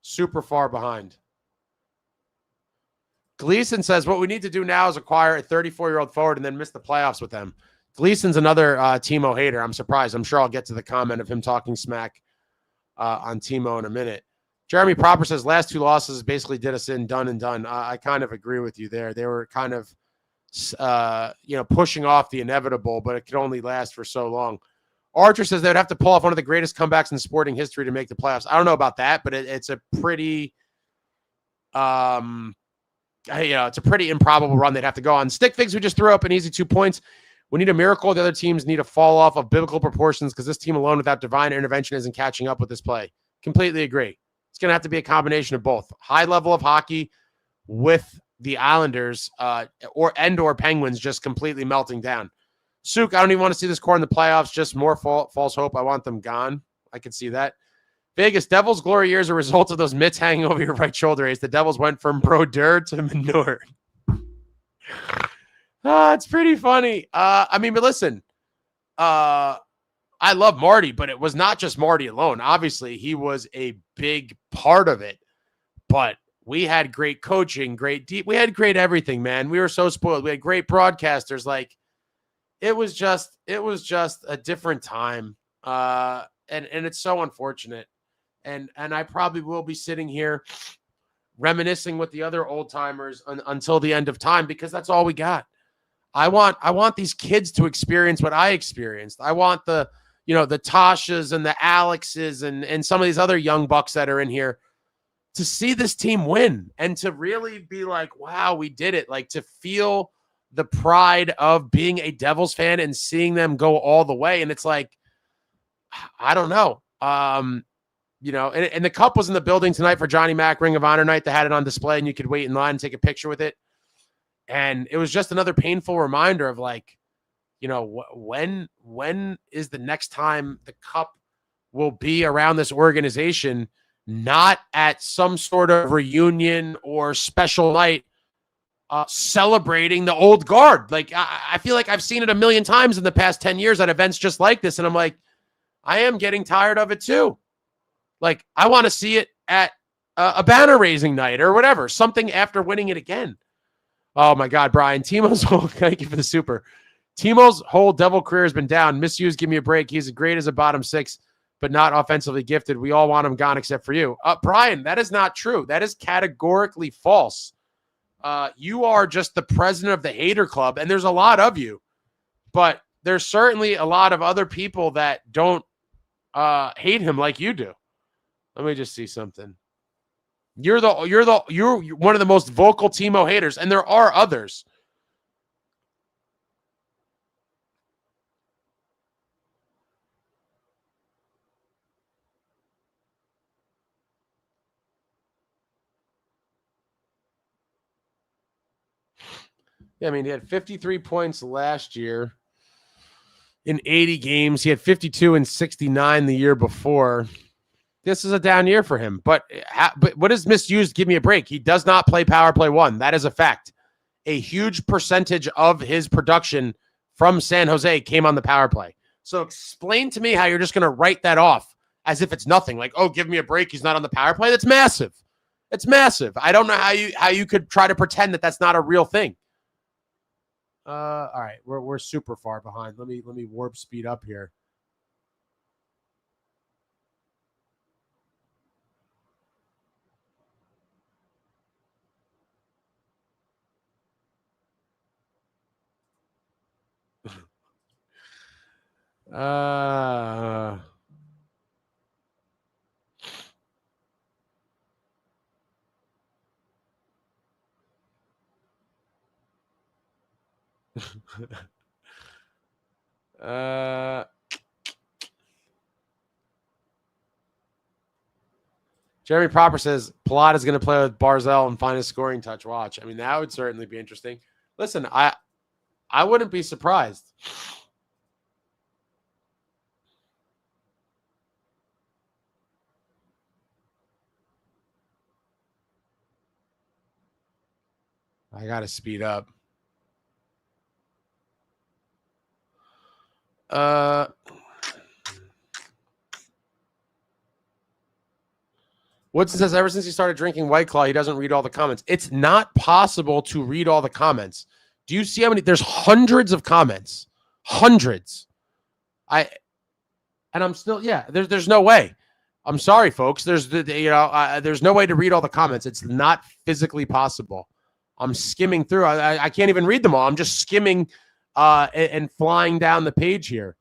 Super far behind. Gleason says, what we need to do now is acquire a 34-year-old forward and then miss the playoffs with them. Gleason's another Timo hater. I'm surprised. I'm sure I'll get to the comment of him talking smack on Timo in a minute. Jeremy Proper says, last two losses basically did us in, done and done. I kind of agree with you there. They were kind of, pushing off the inevitable, but it could only last for so long. Archer says they would have to pull off one of the greatest comebacks in sporting history to make the playoffs. I don't know about that, but it's a pretty, it's a pretty improbable run they'd have to go on. Stick Figs, we just threw up an easy 2 points. We need a miracle. The other teams need to fall off of biblical proportions because this team alone without divine intervention isn't catching up with this play. Completely agree. It's going to have to be a combination of both. High level of hockey with the Islanders or Penguins just completely melting down. Suk, I don't even want to see this core in the playoffs. Just more false hope. I want them gone. I can see that. Vegas, Devils' glory years are a result of those mitts hanging over your right shoulder as the Devils went from Brodeur to Manure. It's pretty funny. I mean, but listen, I love Marty, but it was not just Marty alone. Obviously, he was a big part of it, but we had great coaching, we had great everything, man. We were so spoiled. We had great broadcasters. Like, it was just a different time. And it's so unfortunate. And I probably will be sitting here reminiscing with the other old timers until the end of time, because that's all we got. I want these kids to experience what I experienced. I want the Tashas and the Alexes and some of these other young bucks that are in here to see this team win and to really be like, wow, we did it. Like, to feel the pride of being a Devils fan and seeing them go all the way. And it's like, I don't know. And the cup was in the building tonight for Johnny Mac Ring of Honor night. They had it on display and you could wait in line and take a picture with it. And it was just another painful reminder of, like, when is the next time the cup will be around this organization, not at some sort of reunion or special night celebrating the old guard. Like, I feel like I've seen it a million times in the past 10 years at events just like this. And I'm like, I am getting tired of it too. Like, I want to see it at a banner raising night or whatever, something after winning it again. Oh my God, Brian. Thank you for the super. Timo's whole Devil career has been down. Misused, give me a break. He's great as a bottom six, but not offensively gifted. We all want him gone except for you. Brian, that is not true. That is categorically false. You are just the president of the hater club, and there's a lot of you. But there's certainly a lot of other people that don't hate him like you do. Let me just see something. You're one of the most vocal Timo haters, and there are others. Yeah, I mean, he had 53 points last year in 80 games. He had 52 and 69 the year before. This is a down year for him. But what is misused? Give me a break. He does not play power play one. That is a fact. A huge percentage of his production from San Jose came on the power play. So explain to me how you're just going to write that off as if it's nothing. Like, oh, give me a break. He's not on the power play. That's massive. It's massive. I don't know how you could try to pretend that that's not a real thing. All right, we're super far behind. Let me warp speed up here. Jeremy Proper says Palat is going to play with Barzell and find a scoring touch. Watch. I mean, that would certainly be interesting. Listen, I wouldn't be surprised. I got to speed up. Woodson says ever since he started drinking White Claw, he doesn't read all the comments. It's not possible to read all the comments. Do you see how many? There's hundreds of comments. Hundreds. I'm still, there's no way. I'm sorry, folks. There's no way to read all the comments. It's not physically possible. I'm skimming through. I can't even read them all. I'm just skimming and flying down the page here.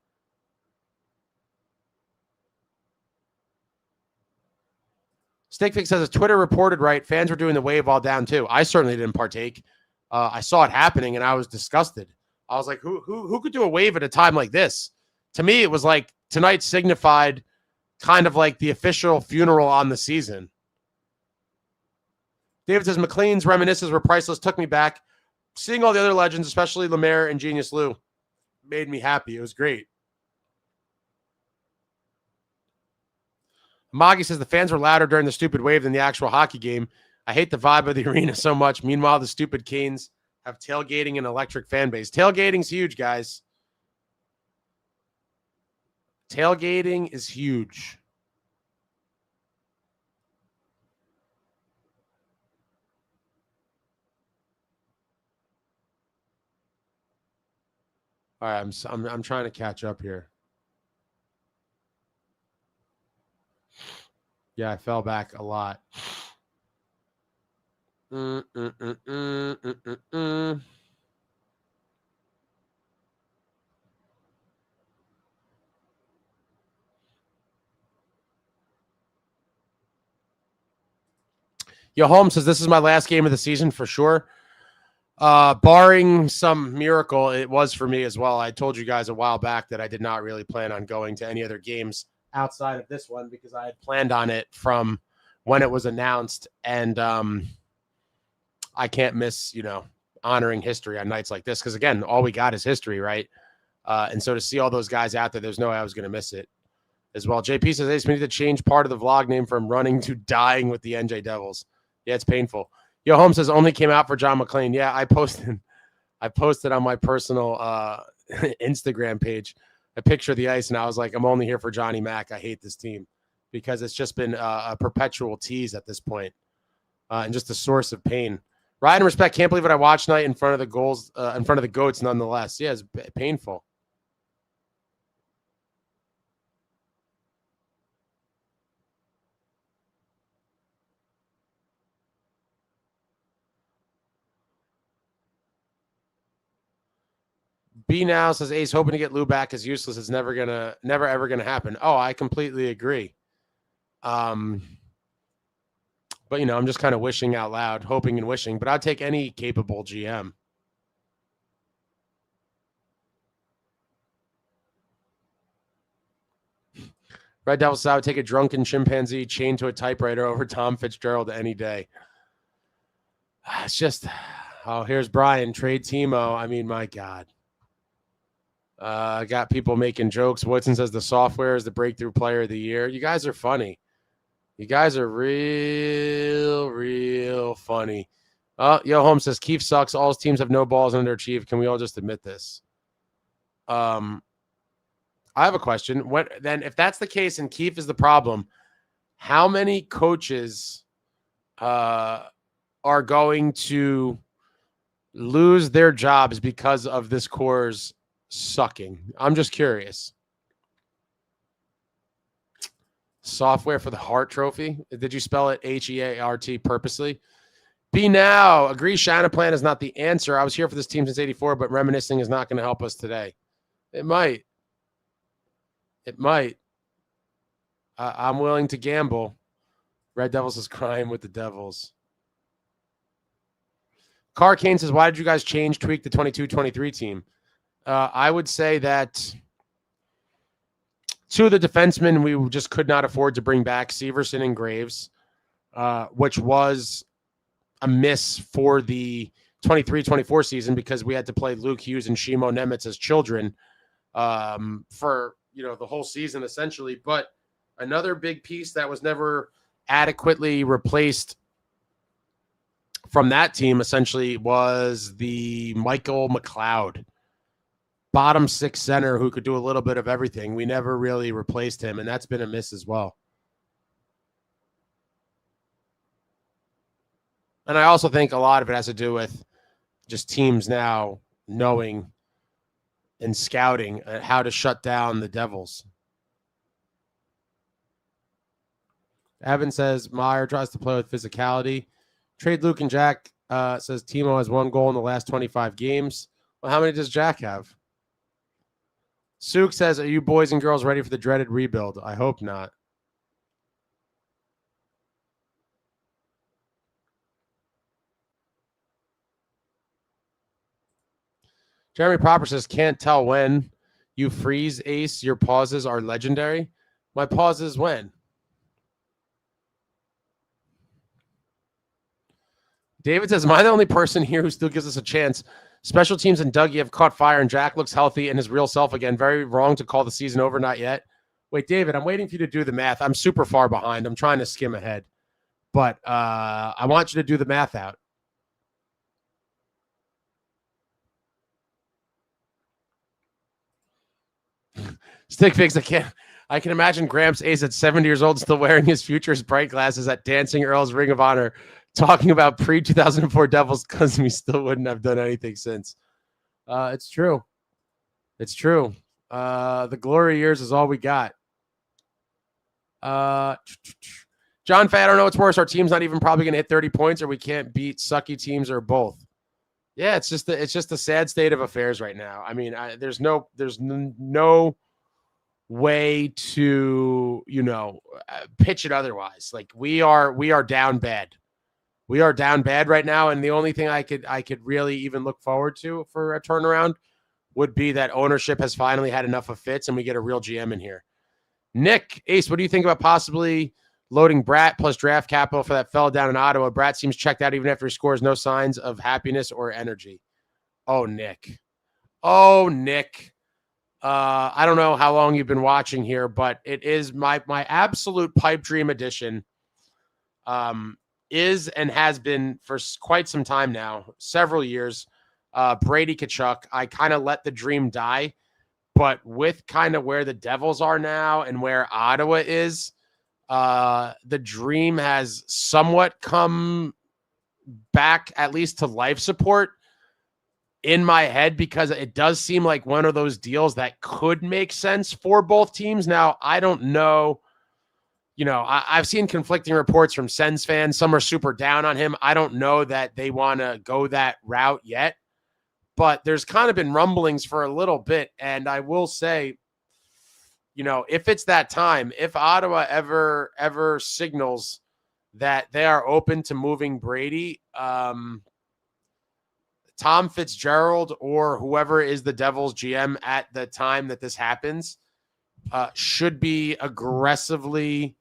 Steakfix says, Twitter reported right, fans were doing the wave all down too. I certainly didn't partake. I saw it happening and I was disgusted. I was like, who could do a wave at a time like this? To me, it was like tonight signified kind of like the official funeral on the season. David says, MacLean's reminiscences were priceless, took me back. Seeing all the other legends, especially Lemaire and Genius Lou, made me happy. It was great. Moggy says the fans were louder during the stupid wave than the actual hockey game. I hate the vibe of the arena so much. Meanwhile, the stupid Canes Have tailgating and electric fan base. Tailgating's huge, guys. Tailgating is huge. All right, I'm trying to catch up here. Yeah, I fell back a lot. Yo, Holmes says this is my last game of the season for sure. Barring some miracle, it was for me as well. I told you guys a while back that I did not really plan on going to any other games outside of this one because I had planned on it from when it was announced. And I can't miss, honoring history on nights like this. Because, again, all we got is history, right? And so to see all those guys out there, there's no way I was going to miss it as well. JP says, Ace, we need to change part of the vlog name from running to dying with the NJ Devils. Yeah, it's painful. Yo, Holmes says only came out for John MacLean. Yeah, I posted on my personal Instagram page a picture of the ice, and I was like, I'm only here for Johnny Mac. I hate this team because it's just been a perpetual tease at this point, and just a source of pain. Ride and respect. Can't believe what I watched tonight in front of the goals, in front of the goats. Nonetheless, yeah, it's painful. B now says Ace hoping to get Lou back is useless. It's never ever gonna happen. Oh, I completely agree. But I'm just kind of wishing out loud, hoping and wishing. But I'd take any capable GM. Red Devils I would take a drunken chimpanzee chained to a typewriter over Tom Fitzgerald any day. It's just, here's Brian, trade Timo. I mean, my God. I got people making jokes. Woodson says the software is the breakthrough player of the year. You guys are funny. You guys are real funny. Yo, Holmes says Keefe sucks. All his teams have no balls and underachieved. Can we all just admit this? I have a question. If that's the case and Keefe is the problem, how many coaches are going to lose their jobs because of this core's sucking? I'm just curious. Software for the Hart Trophy. Did you spell it Heart purposely? B now. Agree Shanaplan is not the answer. I was here for this team since 84, but reminiscing is not going to help us today. It might. I'm willing to gamble. Red Devils is crying with the Devils. Car Kane says, why did you guys tweak the 22-23 team? I would say that two of the defensemen we just could not afford to bring back, Severson and Graves, which was a miss for the 23-24 season because we had to play Luke Hughes and Shimo Nemitz as children for the whole season essentially. But another big piece that was never adequately replaced from that team essentially was the Michael McLeod, bottom six center who could do a little bit of everything. We never really replaced him, and that's been a miss as well. And I also think a lot of it has to do with just teams now knowing and scouting how to shut down the Devils. Evan says Meyer tries to play with physicality. Trade Luke and Jack says Timo has 1 goal in the last 25 games. Well, how many does Jack have? Suk says, are you boys and girls ready for the dreaded rebuild? I hope not. Jeremy Popper says, can't tell when you freeze, Ace. Your pauses are legendary. My pauses when? David says, am I the only person here who still gives us a chance? Special teams and Dougie have caught fire, and Jack looks healthy and his real self again. Very wrong to call the season over, not yet. Wait, David, I'm waiting for you to do the math. I'm super far behind. I'm trying to skim ahead. But I want you to do the math out. Stick fix. I can imagine Gramps Ace at 70 years old still wearing his Futures Bright glasses at Dancing Earl's Ring of Honor, talking about pre-2004 Devils because we still wouldn't have done anything since. It's true. It's true. The glory years is all we got. John Fay, I don't know what's worse. Our team's not even probably going to hit 30 points, or we can't beat sucky teams, or both. Yeah, it's just a sad state of affairs right now. I mean, there's no way to pitch it otherwise. Like we are down bad. We are down bad right now, and the only thing I could really even look forward to for a turnaround would be that ownership has finally had enough of Fitz, and we get a real GM in here. Nick Ace, what do you think about possibly loading Bratt plus draft capital for that fella down in Ottawa? Bratt seems checked out even after he scores. No signs of happiness or energy. Oh, Nick. I don't know how long you've been watching here, but it is my absolute pipe dream edition. Is and has been for quite some time now, several years. Brady Tkachuk. I kind of let the dream die, but with kind of where the Devils are now and where Ottawa is, the dream has somewhat come back, at least to life support in my head, because it does seem like one of those deals that could make sense for both teams. Now, I don't know. I've seen conflicting reports from Sens fans. Some are super down on him. I don't know that they want to go that route yet, but there's kind of been rumblings for a little bit. And I will say, if it's that time, if Ottawa ever signals that they are open to moving Brady, Tom Fitzgerald or whoever is the Devils GM at the time that this happens should be aggressively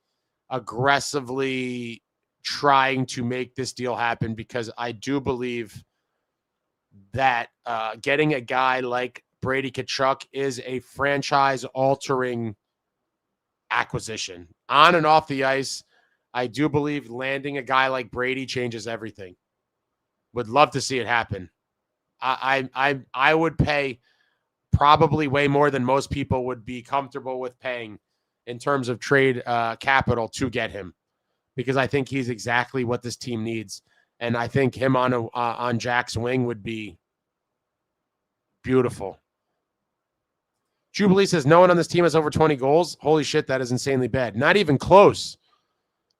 trying to make this deal happen, because I do believe that getting a guy like Brady Tkachuk is a franchise-altering acquisition. On and off the ice, I do believe landing a guy like Brady changes everything. Would love to see it happen. I would pay probably way more than most people would be comfortable with paying in terms of trade capital to get him, because I think he's exactly what this team needs, and I think him on Jack's wing would be beautiful. Jubilee says no one on this team has over 20 goals. Holy shit, that is insanely bad. Not even close.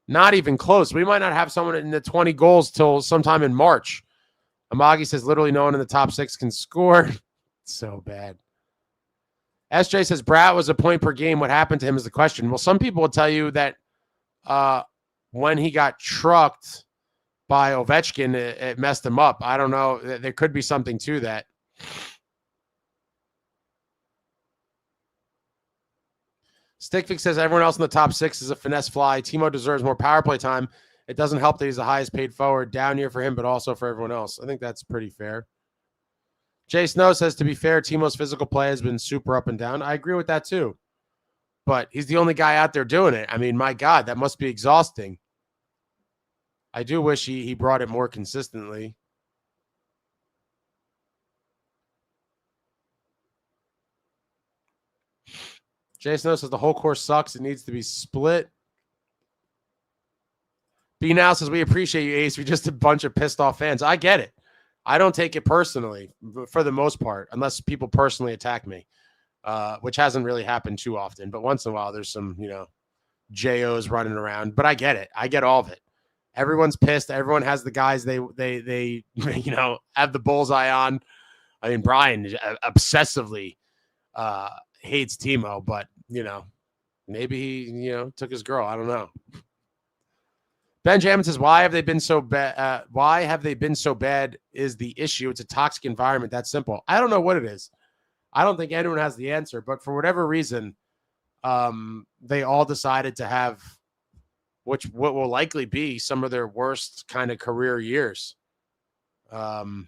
Not even close. We might not have someone in the 20 goals till sometime in March. Amagi says literally no one in the top 6 can score. So bad. SJ says Bratt was a point per game. What happened to him is the question. Well, some people will tell you that when he got trucked by Ovechkin, it messed him up. I don't know. There could be something to that. Stickfix says everyone else in the top 6 is a finesse fly. Timo deserves more power play time. It doesn't help that he's the highest paid forward. Down year for him, but also for everyone else. I think that's pretty fair. Jay Snow says, to be fair, Timo's physical play has been super up and down. I agree with that too. But he's the only guy out there doing it. I mean, my God, that must be exhausting. I do wish he brought it more consistently. Jason says the whole course sucks. It needs to be split. B now says, we appreciate you, Ace. We're just a bunch of pissed off fans. I get it. I don't take it personally for the most part, unless people personally attack me, which hasn't really happened too often. But once in a while, there's some, JOs running around. But I get it. I get all of it. Everyone's pissed. Everyone has the guys they have the bullseye on. I mean, Brian obsessively hates Timo, but maybe he took his girl. I don't know. Benjamin says, why have they been so bad? Why have they been so bad is the issue. It's a toxic environment. That's simple. I don't know what it is. I don't think anyone has the answer, but for whatever reason, they all decided to have what will likely be some of their worst kind of career years. And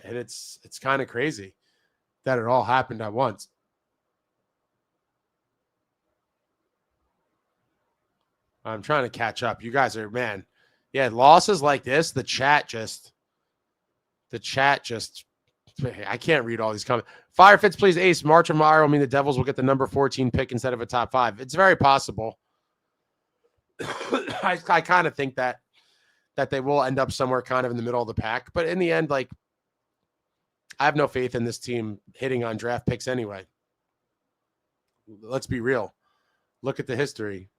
it's kind of crazy that it all happened at once. I'm trying to catch up. You guys are, man. Yeah, losses like this, the chat just I can't read all these comments. Fire Fitz, please, Ace. March and Meyer will mean the Devils will get the number 14 pick instead of a top 5. It's very possible. I kind of think that they will end up somewhere kind of in the middle of the pack. But in the end, like, I have no faith in this team hitting on draft picks anyway. Let's be real. Look at the history.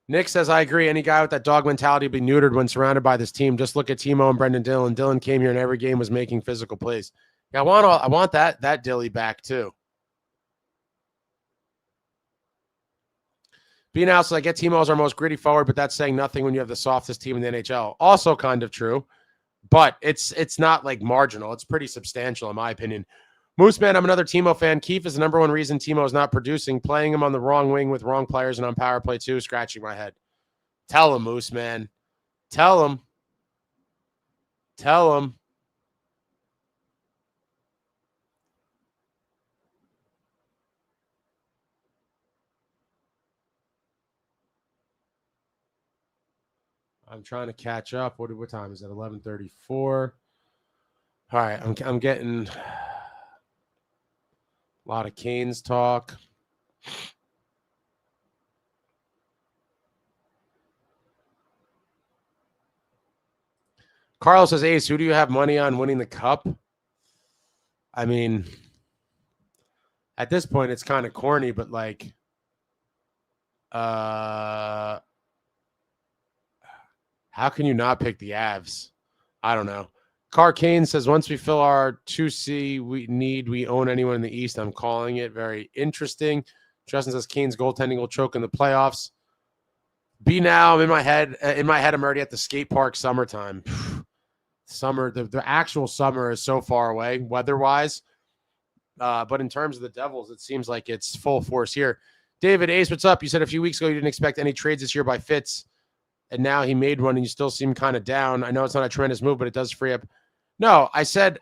Nick says, I agree. Any guy with that dog mentality will be neutered when surrounded by this team. Just look at Timo and Brendan Dillon. Dillon came here and every game was making physical plays. Yeah, I want that Dilly back too. Being out, so I get Timo as our most gritty forward, but that's saying nothing when you have the softest team in the NHL. Also kind of true, but it's not like marginal. It's pretty substantial in my opinion. Moose Man, I'm another Timo fan. Keefe is the number one reason Timo is not producing. Playing him on the wrong wing with wrong players and on power play too, scratching my head. Tell him, Moose Man. Tell him. Tell him. I'm trying to catch up. What time is it? 11:34. All right, I'm getting a lot of Canes talk. Carlos says, Ace, who do you have money on winning the cup? I mean, at this point, it's kind of corny, but like, how can you not pick the Avs? I don't know. Car Kane says, once we fill our 2C, we own anyone in the East. I'm calling it. Very interesting. Justin says, Kane's goaltending will choke in the playoffs. I'm in my head. I'm already at the skate park summertime. Summer, the actual summer is so far away weather-wise. But in terms of the Devils, it seems like it's full force here. David Ace, what's up? You said a few weeks ago you didn't expect any trades this year by Fitz, and now he made one and you still seem kind of down. I know it's not a tremendous move, but it does free up. No, I said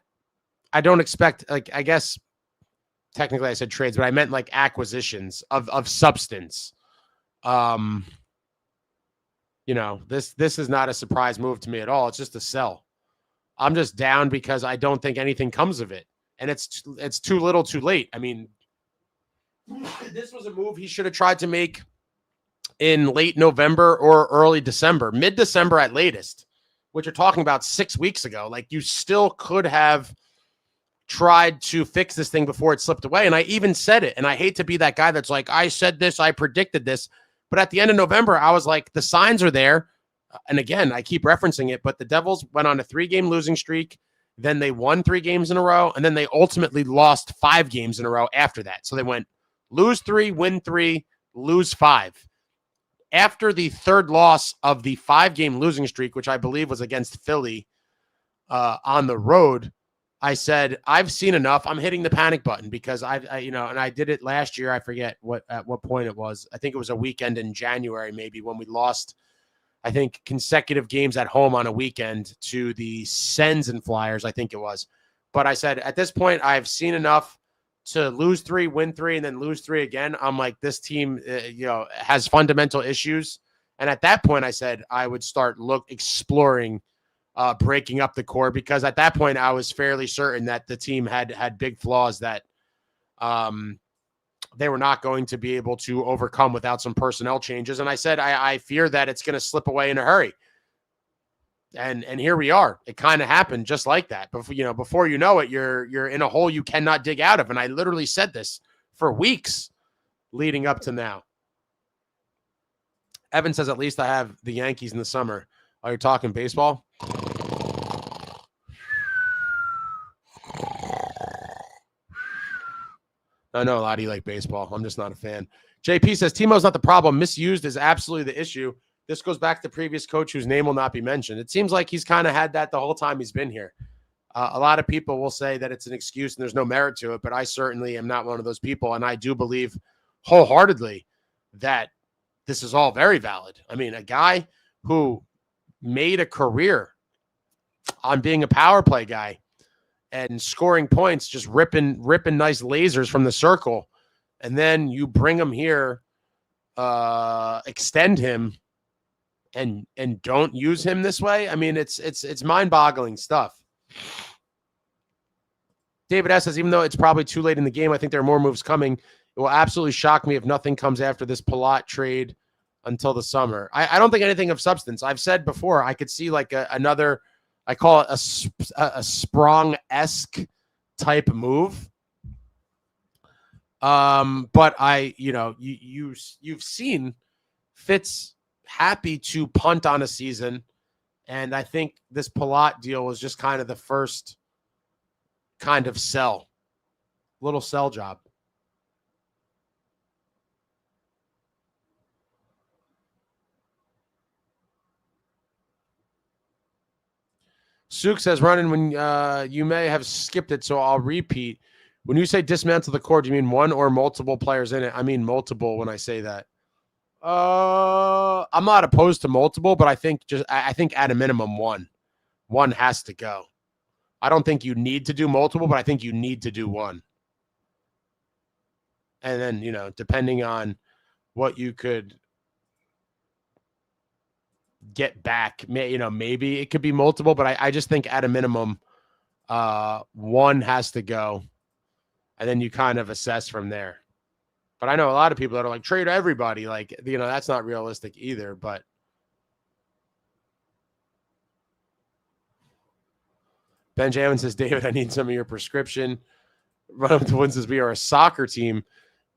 I don't expect, like, I guess technically I said trades, but I meant like acquisitions of substance. You know, this is not a surprise move to me at all. It's just a sell. I'm just down because I don't think anything comes of it. And it's too little too late. I mean, this was a move he should have tried to make in late November or early December, mid-December at latest, which you're talking about 6 weeks ago. Like, you still could have tried to fix this thing before it slipped away. And I even said it. And I hate to be that guy that's like, I said this, I predicted this. But at the end of November, I was like, the signs are there. And again, I keep referencing it, but the Devils went on a 3-game losing streak. Then they won 3 games in a row. And then they ultimately lost 5 games in a row after that. So they went lose 3, win 3, lose 5. After the third loss of the 5-game losing streak, which I believe was against Philly on the road, I said, I've seen enough. I'm hitting the panic button because and I did it last year. I forget at what point it was. I think it was a weekend in January, maybe, when we lost, I think, consecutive games at home on a weekend to the Sens and Flyers, I think it was. But I said, at this point, I've seen enough to lose 3, win 3, and then lose 3 again. I'm like, this team, has fundamental issues. And at that point, I said I would start exploring breaking up the core, because at that point, I was fairly certain that the team had big flaws that they were not going to be able to overcome without some personnel changes. And I said, I fear that it's going to slip away in a hurry. And here we are. It kind of happened just like that. But before you know it, you're in a hole you cannot dig out of. And I literally said this for weeks leading up to now. Evan says, at least I have the Yankees in the summer. Are you talking baseball? I know a lot of you like baseball. I'm just not a fan. JP says, Timo's not the problem. Misused is absolutely the issue. This goes back to the previous coach whose name will not be mentioned. It seems like he's kind of had that the whole time he's been here. A lot of people will say that it's an excuse and there's no merit to it, but I certainly am not one of those people. And I do believe wholeheartedly that this is all very valid. I mean, a guy who made a career on being a power play guy and scoring points, just ripping nice lasers from the circle. And then you bring him here, extend him and don't use him this way. I mean, it's mind-boggling stuff. David S says, even though it's probably too late in the game, I think there are more moves coming. It will absolutely shock me if nothing comes after this Palat trade until the summer. I don't think anything of substance. I've said before, I could see like another, I call it a Sprong-esque type move. But you've seen Fitz happy to punt on a season, and I think this Palat deal was just kind of the first kind of little sell job. Suk says, Running, when you may have skipped it, so I'll repeat. When you say dismantle the core, do you mean one or multiple players in it? I mean multiple when I say that. I'm not opposed to multiple, but I think at a minimum one. One has to go. I don't think you need to do multiple, but I think you need to do one. And then, depending on what you could get back, maybe it could be multiple, but I just think at a minimum, one has to go. And then you kind of assess from there. But I know a lot of people that are like, trade everybody. Like, that's not realistic either. But Benjamin says, David, I need some of your prescription. Run up to win says, we are a soccer team.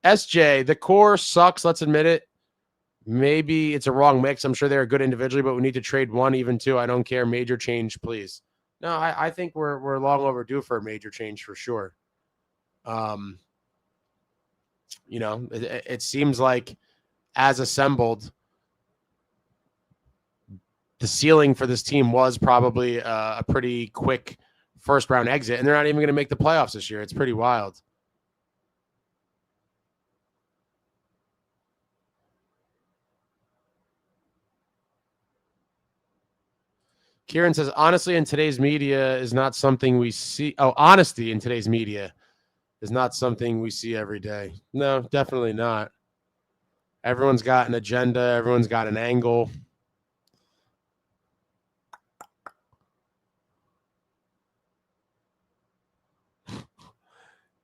SJ, the core sucks. Let's admit it. Maybe it's a wrong mix. I'm sure they're good individually, but we need to trade one, even two. I don't care. Major change, please. No, I think we're long overdue for a major change for sure. It seems like as assembled, the ceiling for this team was probably a pretty quick first round exit, and they're not even going to make the playoffs this year. It's pretty wild. Kieran says, honestly, in today's media is not something we see. Oh, honesty in today's media is not something we see every day. No, definitely not. Everyone's got an agenda. Everyone's got an angle.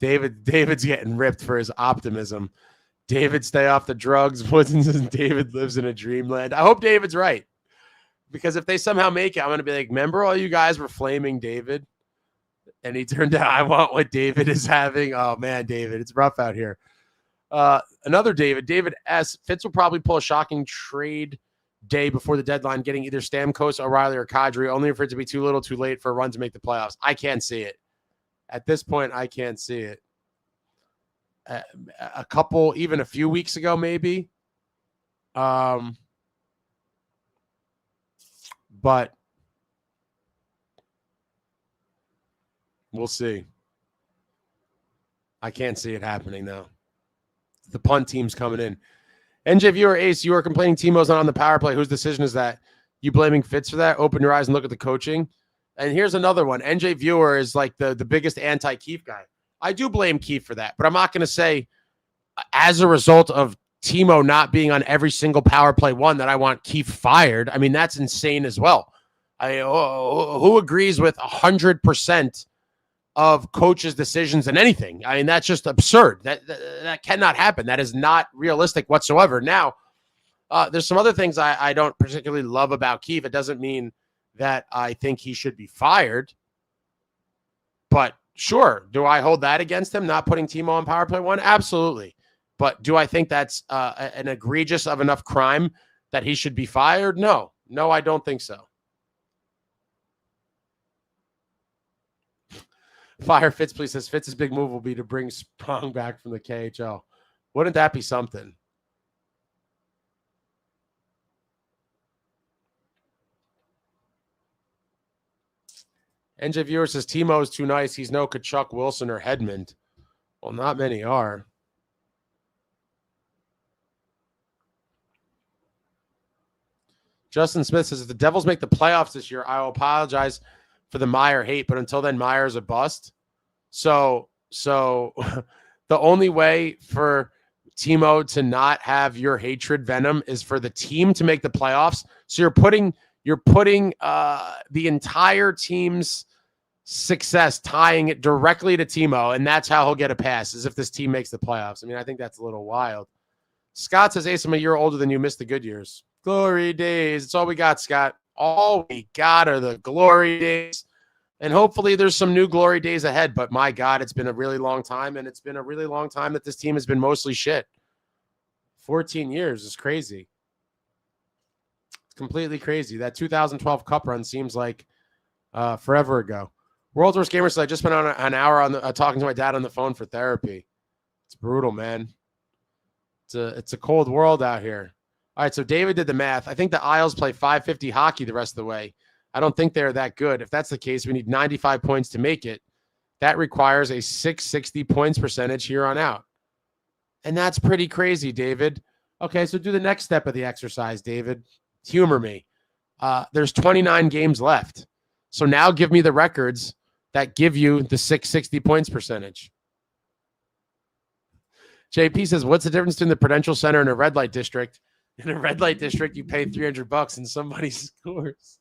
David's getting ripped for his optimism. David, stay off the drugs. Woodson says David lives in a dreamland. I hope David's right. Because if they somehow make it, I'm going to be like, remember all you guys were flaming David? And he turned out, I want what David is having. Oh, man, David, it's rough out here. Another David S. Fitz will probably pull a shocking trade day before the deadline, getting either Stamkos, O'Reilly, or Kadri, only for it to be too little too late for a run to make the playoffs. I can't see it. At this point, I can't see it. A couple, even a few weeks ago, maybe. But we'll see. I can't see it happening, though. The punt team's coming in. NJ Viewer Ace, you are complaining Timo's not on the power play. Whose decision is that? You blaming Fitz for that? Open your eyes and look at the coaching. And here's another one. NJ Viewer is like the biggest anti-Keefe guy. I do blame Keefe for that, but I'm not going to say as a result of Timo not being on every single power play one that I want Keefe fired. I mean, that's insane as well. Who agrees with 100% of coaches' decisions and anything? I mean, that's just absurd. That cannot happen. That is not realistic whatsoever. Now, there's some other things I don't particularly love about Keefe. It doesn't mean that I think he should be fired. But sure, do I hold that against him, not putting Timo on power play one? Absolutely. But do I think that's an egregious of enough crime that he should be fired? No. No, I don't think so. Fire Fitz, please, says Fitz's big move will be to bring Sprong back from the KHL. Wouldn't that be something? NJ Viewer says Timo is too nice. He's no Kachuk, Wilson, or Hedman. Well, not many are. Justin Smith says, if the Devils make the playoffs this year, I will apologize for the Meyer hate, but until then, Meyer's a bust. So the only way for Timo, to not have your hatred venom is for the team to make the playoffs. So you're putting the entire team's success, tying it directly to Timo, and that's how he'll get a pass, is if this team makes the playoffs. I mean, I think that's a little wild. Scott says, Ace, I'm a year older than you. Missed the good years. Glory days. It's all we got, Scott. All we got are the glory days. And hopefully there's some new glory days ahead. But my God, it's been a really long time. And it's been a really long time that this team has been mostly shit. 14 years is crazy. It's completely crazy. That 2012 Cup run seems like forever ago. World's Worst Gamer said, I just spent an hour on talking to my dad on the phone for therapy. It's brutal, man. It's a cold world out here. All right, so David did the math. I think the Isles play 550 hockey the rest of the way. I don't think they're that good. If that's the case, we need 95 points to make it. That requires a 660 points percentage here on out. And that's pretty crazy, David. Okay, so do the next step of the exercise, David. Humor me. There's 29 games left. So now give me the records that give you the 660 points percentage. JP says, what's the difference between the Prudential Center and a red light district? In a red light district, you pay $300 and somebody scores.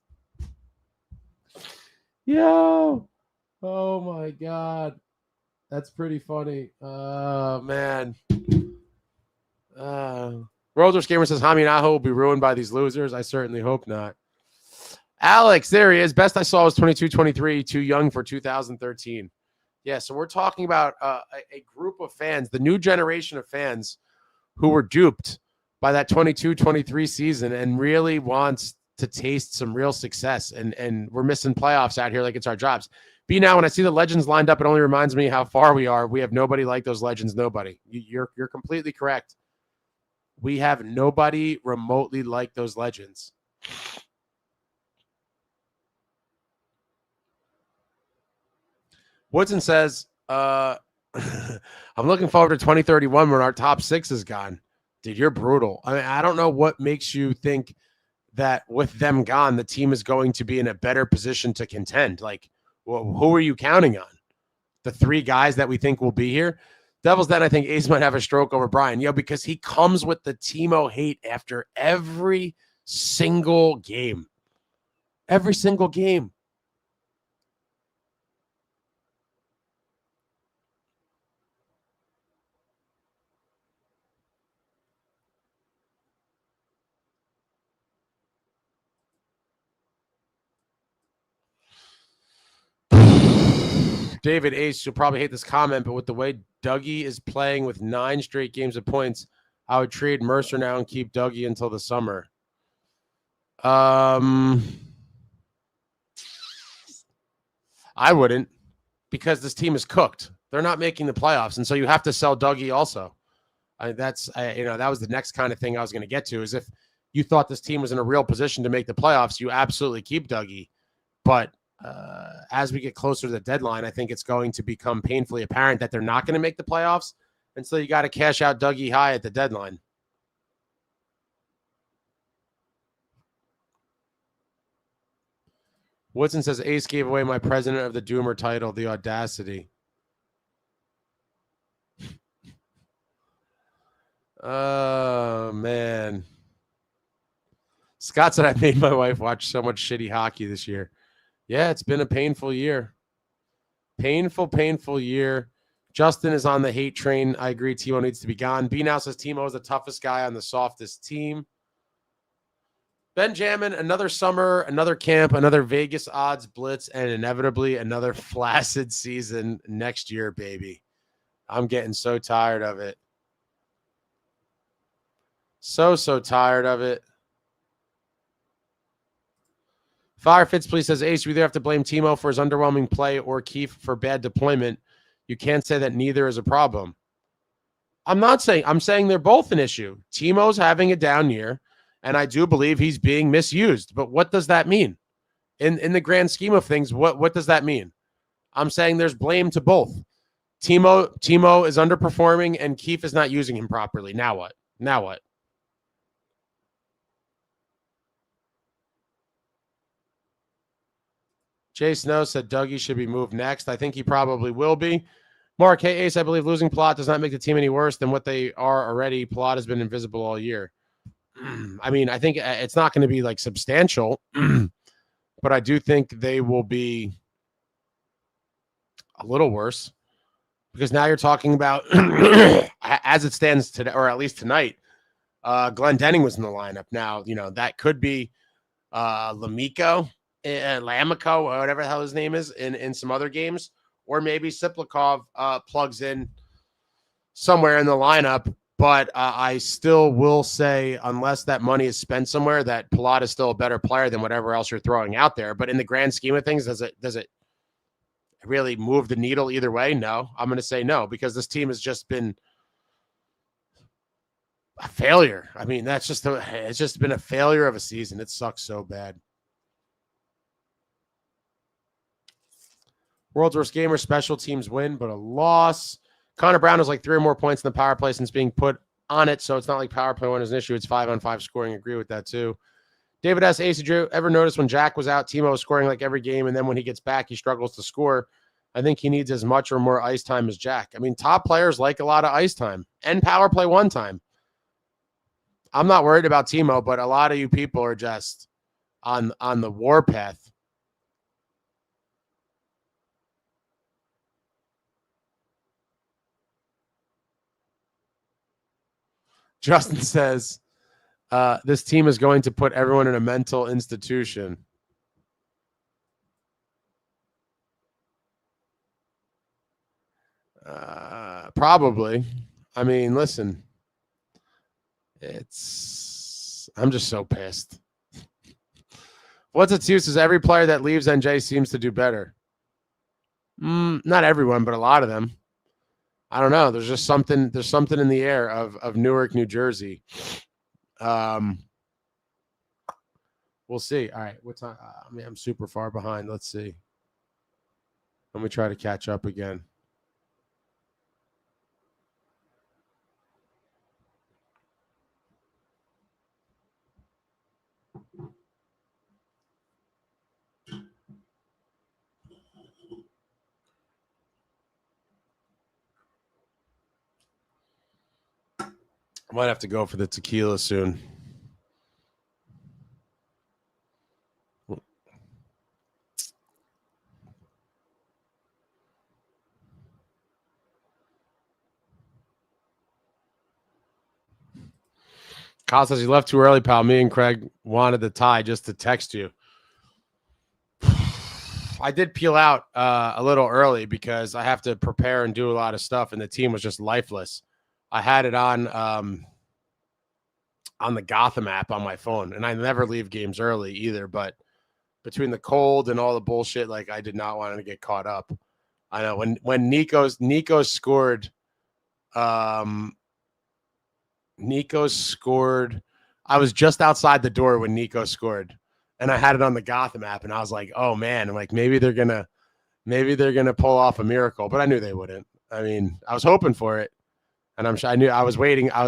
Yo. Oh, my God. That's pretty funny. Oh, man. World's Gamer says, Hami and Aho will be ruined by these losers. I certainly hope not. Alex, there he is. Best I saw was 22-23, too young for 2013. Yeah, so we're talking about a group of fans, the new generation of fans who were duped by that 22-23 season and really wants to taste some real success. And we're missing playoffs out here like it's our jobs. B, now when I see the legends lined up, it only reminds me how far we are. We have nobody like those legends, nobody. You're completely correct. We have nobody remotely like those legends. Woodson says, I'm looking forward to 2031 when our top six is gone. Dude, you're brutal. I mean, I don't know what makes you think that with them gone, the team is going to be in a better position to contend. Like, well, who are you counting on? The three guys that we think will be here? Devils, then I think Ace might have a stroke over Brian. Because he comes with the Timo hate after every single game. Every single game. David Ace, you'll probably hate this comment, but with the way Dougie is playing with 9 straight games of points, I would trade Mercer now and keep Dougie until the summer. I wouldn't, because this team is cooked. They're not making the playoffs, and so you have to sell Dougie also. That was the next kind of thing I was going to get to, is if you thought this team was in a real position to make the playoffs, you absolutely keep Dougie. But as we get closer to the deadline, I think it's going to become painfully apparent that they're not going to make the playoffs. And so you got to cash out Dougie high at the deadline. Woodson says, Ace gave away my President of the Doomer title, the audacity. Oh, man. Scott said, I made my wife watch so much shitty hockey this year. Yeah, it's been a painful year. Painful year. Justin is on the hate train. I agree. Timo needs to be gone. B now says Timo is the toughest guy on the softest team. Benjamin, another summer, another camp, another Vegas odds blitz, and inevitably another flaccid season next year, baby. I'm getting so tired of it. So tired of it. Fire Fitz, please, says, Ace, you either have to blame Timo for his underwhelming play or Keefe for bad deployment. You can't say that neither is a problem. I'm saying they're both an issue. Timo's having a down year, and I do believe he's being misused. But what does that mean? In the grand scheme of things, what does that mean? I'm saying there's blame to both. Timo is underperforming, and Keefe is not using him properly. Now what? Jay Snow said Dougie should be moved next. I think he probably will be. Mark, hey, Ace, I believe losing Palat does not make the team any worse than what they are already. Palat has been invisible all year. I mean, I think it's not going to be like substantial, but I do think they will be a little worse because now you're talking about, as it stands today, or at least tonight, Glenn Denning was in the lineup. Now, that could be Lamico, Lamico, or whatever the hell his name is in some other games, or maybe Siplikov plugs in somewhere in the lineup. But I still will say, unless that money is spent somewhere, that Palat is still a better player than whatever else you're throwing out there. But in the grand scheme of things, does it really move the needle either way? No, I'm going to say no, because this team has just been a failure. I mean, it's just been a failure of a season. It sucks so bad. World's worst gamer, special teams win, but a loss. Connor Brown has like 3 or more points in the power play since being put on it, so it's not like power play one is an issue. It's 5-on-5 scoring. Agree with that too. David S. Ace, did you ever notice when Jack was out, Timo was scoring like every game, and then when he gets back, he struggles to score? I think he needs as much or more ice time as Jack. I mean, top players like a lot of ice time and power play one time. I'm not worried about Timo, but a lot of you people are just on the warpath. Justin says, this team is going to put everyone in a mental institution. Probably. I mean, listen, I'm just so pissed. What's its use is every player that leaves NJ seems to do better. Not everyone, but a lot of them. I don't know. There's something in the air of Newark, New Jersey. We'll see. All right. What time? I mean, I'm super far behind. Let's see. Let me try to catch up again. I might have to go for the tequila soon. Kyle says he left too early, pal. Me and Craig wanted the tie just to text you. I did peel out a little early because I have to prepare and do a lot of stuff, and the team was just lifeless. I had it on the Gotham app on my phone, and I never leave games early either. But between the cold and all the bullshit, like I did not want to get caught up. I know when Nico scored, Nico scored. I was just outside the door when Nico scored, and I had it on the Gotham app, and I was like, "Oh man!" I'm like, maybe they're gonna pull off a miracle, but I knew they wouldn't. I mean, I was hoping for it, and I knew I was waiting for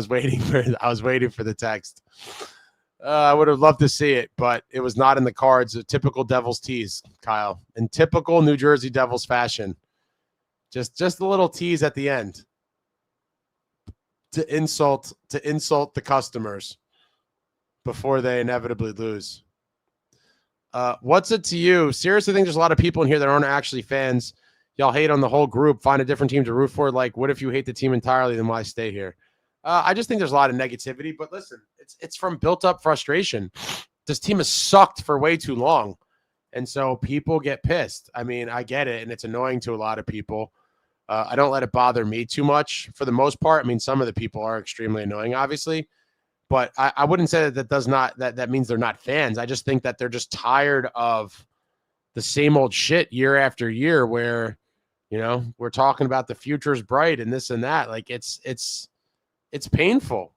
the text. I would have loved to see it, but it was not in the cards. A typical Devils tease, Kyle, in typical New Jersey Devils fashion. Just a little tease at the end to insult the customers before they inevitably lose. What's it to you? Seriously, think there's a lot of people in here that aren't actually fans. Y'all hate on the whole group. Find a different team to root for. Like, what if you hate the team entirely? Then why stay here? I just think there's a lot of negativity. But listen, it's from built-up frustration. This team has sucked for way too long, and so people get pissed. I mean, I get it, and it's annoying to a lot of people. I don't let it bother me too much for the most part. I mean, some of the people are extremely annoying, obviously. But I wouldn't say that means they're not fans. I just think that they're just tired of the same old shit year after year where, we're talking about the future's bright and this and that. Like it's painful.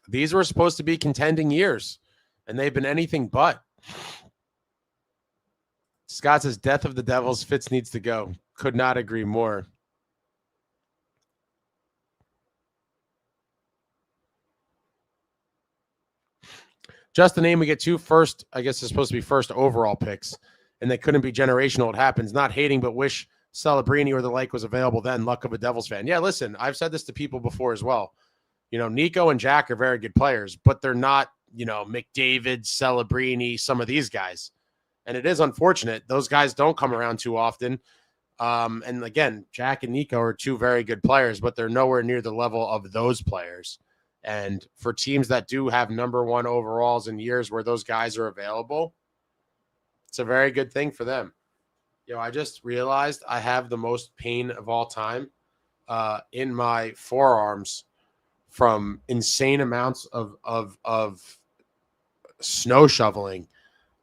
These were supposed to be contending years, and they've been anything but. Scott says, death of the Devils. Fitz needs to go. Could not agree more. Just the name, we get 2 first, I guess it's supposed to be first overall picks, and they couldn't be generational. It happens. Not hating, but wish Celebrini or the like was available then, luck of a Devils fan. Yeah, listen, I've said this to people before as well. Nico and Jack are very good players, but they're not, McDavid, Celebrini, some of these guys. And it is unfortunate. Those guys don't come around too often. And again, Jack and Nico are two very good players, but they're nowhere near the level of those players. And for teams that do have number one overalls in years where those guys are available, it's a very good thing for them. I just realized I have the most pain of all time in my forearms from insane amounts of snow shoveling.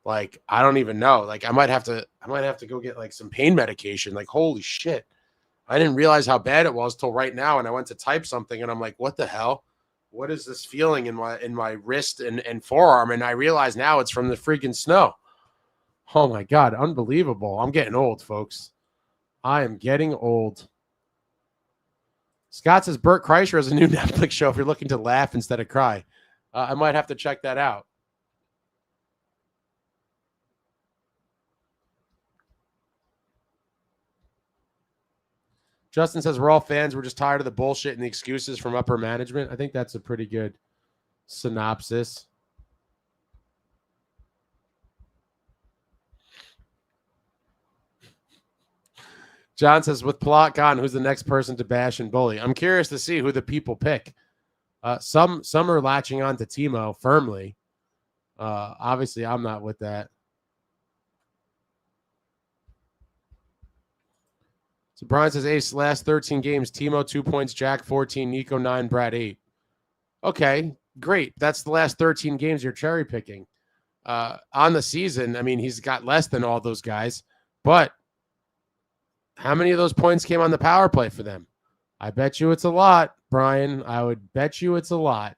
Like, I don't even know. Like, I might have to go get like some pain medication. Like, holy shit. I didn't realize how bad it was till right now. And I went to type something and I'm like, what the hell? What is this feeling in my wrist and forearm? And I realize now it's from the freaking snow. Oh my God. Unbelievable. I'm getting old, folks. I am getting old. Scott says Bert Kreischer has a new Netflix show if you're looking to laugh instead of cry. I might have to check that out. Justin says we're all fans. We're just tired of the bullshit and the excuses from upper management. I think that's a pretty good synopsis. John says, with Palat gone, who's the next person to bash and bully? I'm curious to see who the people pick. Some are latching on to Timo firmly. Obviously, I'm not with that. So Brian says, Ace, last 13 games, Timo 2 points, Jack 14, Nico 9, Brad 8. Okay, great. That's the last 13 games you're cherry picking. On the season, I mean, he's got less than all those guys, but how many of those points came on the power play for them? I bet you it's a lot, Brian. I would bet you it's a lot.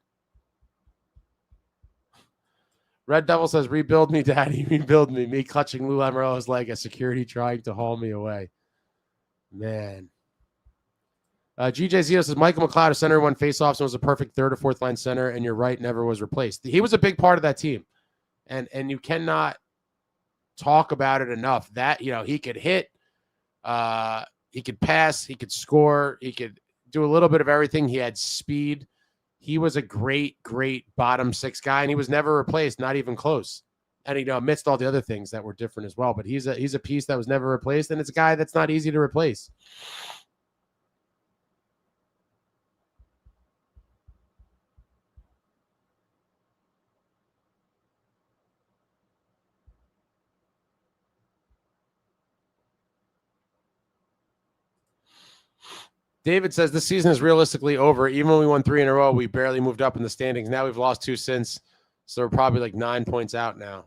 Red Devil says, rebuild me, daddy, rebuild me. Me clutching Lou Lamoriello's leg as security trying to haul me away. Man. GJ Zito says, Michael McLeod, a center, won faceoffs and was a perfect third or fourth line center, and you're right, never was replaced. He was a big part of that team. And you cannot talk about it enough. That, he could hit, he could pass, he could score, he could do a little bit of everything. He had speed. He was a great bottom six guy, and he was never replaced, not even close. And amidst all the other things that were different as well, but he's a piece that was never replaced, and it's a guy that's not easy to replace. David says this season is realistically over. Even when we won 3 in a row, we barely moved up in the standings. Now we've lost 2 since, so we're probably like 9 points out now.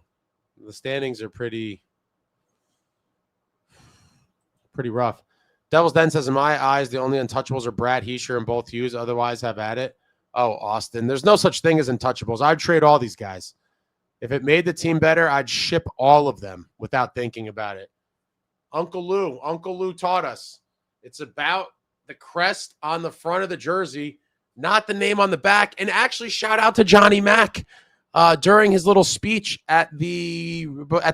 The standings are pretty rough. Devils Den says, in my eyes, the only untouchables are Brad Hischier and both Hughes. Otherwise, have at it. Oh, Austin. There's no such thing as untouchables. I'd trade all these guys. If it made the team better, I'd ship all of them without thinking about it. Uncle Lou taught us. It's about the crest on the front of the jersey, not the name on the back. And actually, shout out to Johnny Mac. During his little speech at the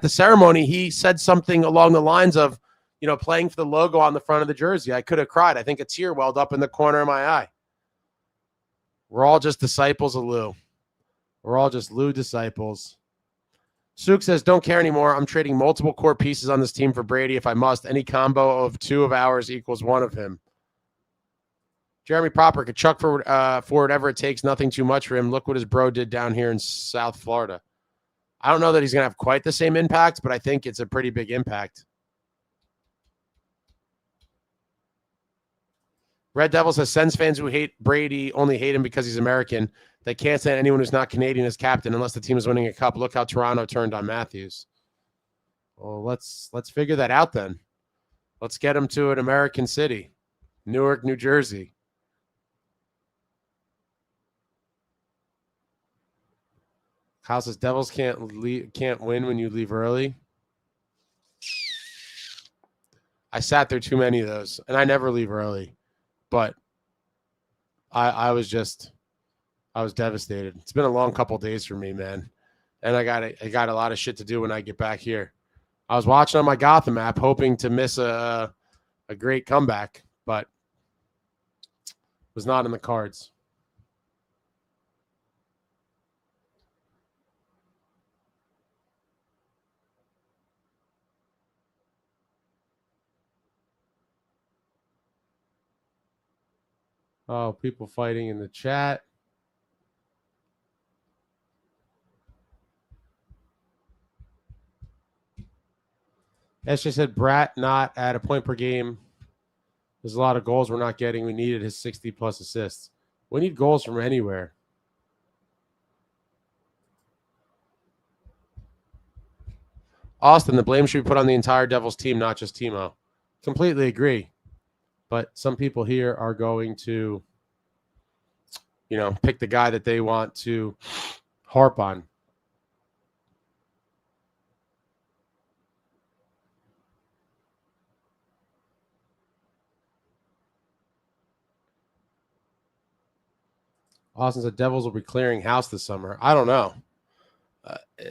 ceremony, he said something along the lines of, playing for the logo on the front of the jersey. I could have cried. I think a tear welled up in the corner of my eye. We're all just disciples of Lou. We're all just Lou disciples. Suk says, don't care anymore. I'm trading multiple core pieces on this team for Brady if I must. Any combo of 2 of ours equals 1 of him. Jeremy Proper could chuck for whatever it takes. Nothing too much for him. Look what his bro did down here in South Florida. I don't know that he's going to have quite the same impact, but I think it's a pretty big impact. Red Devil says, Sens fans who hate Brady only hate him because he's American. They can't stand anyone who's not Canadian as captain unless the team is winning a cup. Look how Toronto turned on Matthews. Well, let's figure that out then. Let's get him to an American city, Newark, New Jersey. Kyle says, Devils can't win when you leave early. I sat there too many of those, and I never leave early. But I was devastated. It's been a long couple of days for me, man. And I got a lot of shit to do when I get back here. I was watching on my Gotham app, hoping to miss a a great comeback, but was not in the cards. Oh, people fighting in the chat. SJ said, Brat not at a point per game. There's a lot of goals we're not getting. We needed his 60-plus assists. We need goals from anywhere. Austin, the blame should be put on the entire Devils team, not just Timo. Completely agree. But some people here are going to, pick the guy that they want to harp on. Austin said Devils will be clearing house this summer. I don't know.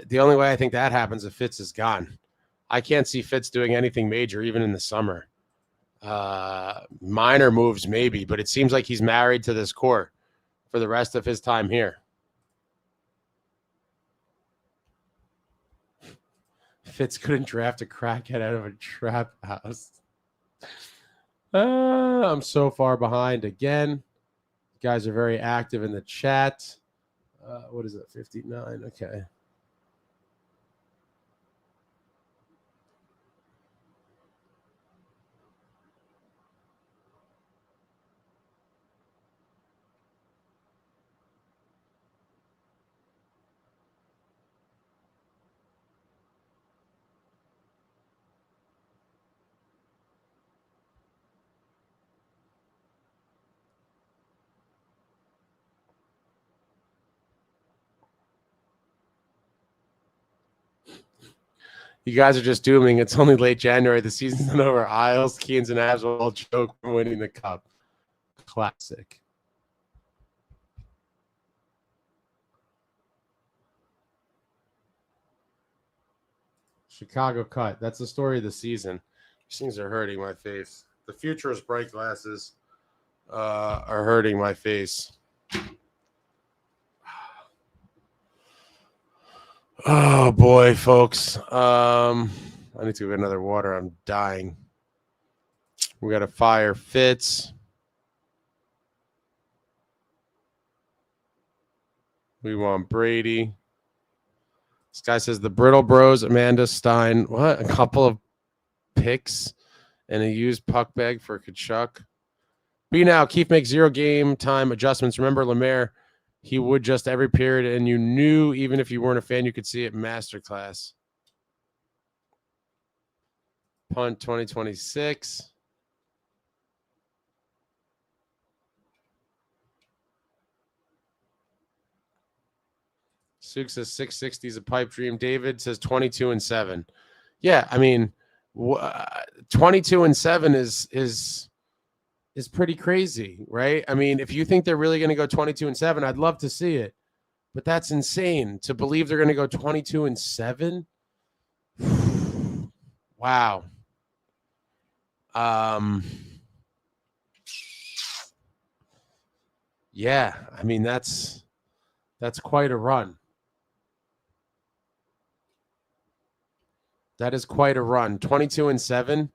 The only way I think that happens if Fitz is gone. I can't see Fitz doing anything major, even in the summer. Minor moves maybe, but it seems like he's married to this core for the rest of his time here. Fitz couldn't draft a crackhead out of a trap house. I'm so far behind again. You guys are very active in the chat. What is it? 59. Okay. You guys are just dooming. It's only late January. The season's not over. Isles, Keens, and Avs will all joke from winning the cup. Classic. Chicago cut. That's the story of the season. These things are hurting my face. The Futurist bright glasses are hurting my face. Oh, boy, folks. I need to get another water. I'm dying. We got to fire Fitz. We want Brady. This guy says the Brittle Bros, Amanda Stein. What? A couple of picks and a used puck bag for Kachuk. Be now. Keith makes 0 game time adjustments. Remember, Lemaire, he would just every period, and you knew even if you weren't a fan, you could see it masterclass. Punt 2026. Suk says 660 is a pipe dream. David says 22-7. Yeah, I mean, 22-7 is pretty crazy, right? I mean, if you think they're really going to go 22-7, I'd love to see it, but that's insane to believe they're going to go 22-7. Wow. Yeah, I mean that's quite a run. That is quite a run. 22-7.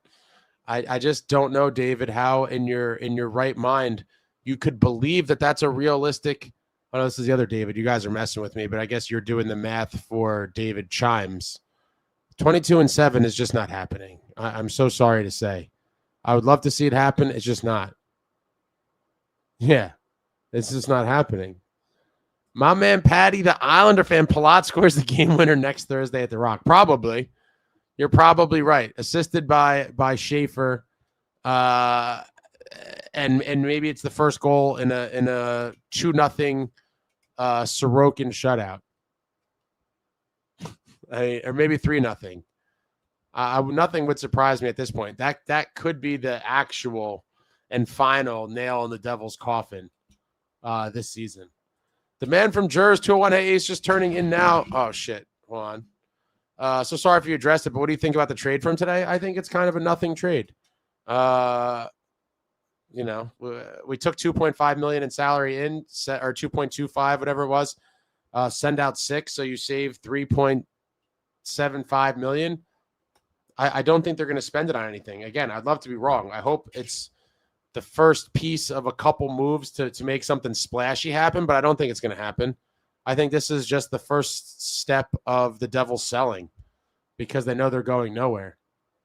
I just don't know, David, how in your right mind you could believe that that's a realistic. Oh, no, this is the other David. You guys are messing with me, but I guess you're doing the math for David Chimes. 22-7 is just not happening. I'm so sorry to say. I would love to see it happen. It's just not. Yeah, it's just not happening. My man Patty, the Islander fan, Palat scores the game winner next Thursday at the Rock. Probably. You're probably right. Assisted by Schaefer, and maybe it's the first goal in a 2-0 Sorokin shutout, or maybe 3-0. Nothing would surprise me at this point. That could be the actual and final nail in the Devils' coffin this season. The man from Jers 201 Hey is just turning in now. Oh shit! Hold on. So sorry if you addressed it, but what do you think about the trade from today? I think it's kind of a nothing trade. You know, we took 2.5 million in salary in, or 2.25, whatever it was. Send out 6, so you save 3.75 million. I don't think they're going to spend it on anything. Again, I'd love to be wrong. I hope it's the first piece of a couple moves to make something splashy happen, but I don't think it's going to happen. I think this is just the first step of the Devils selling because they know they're going nowhere.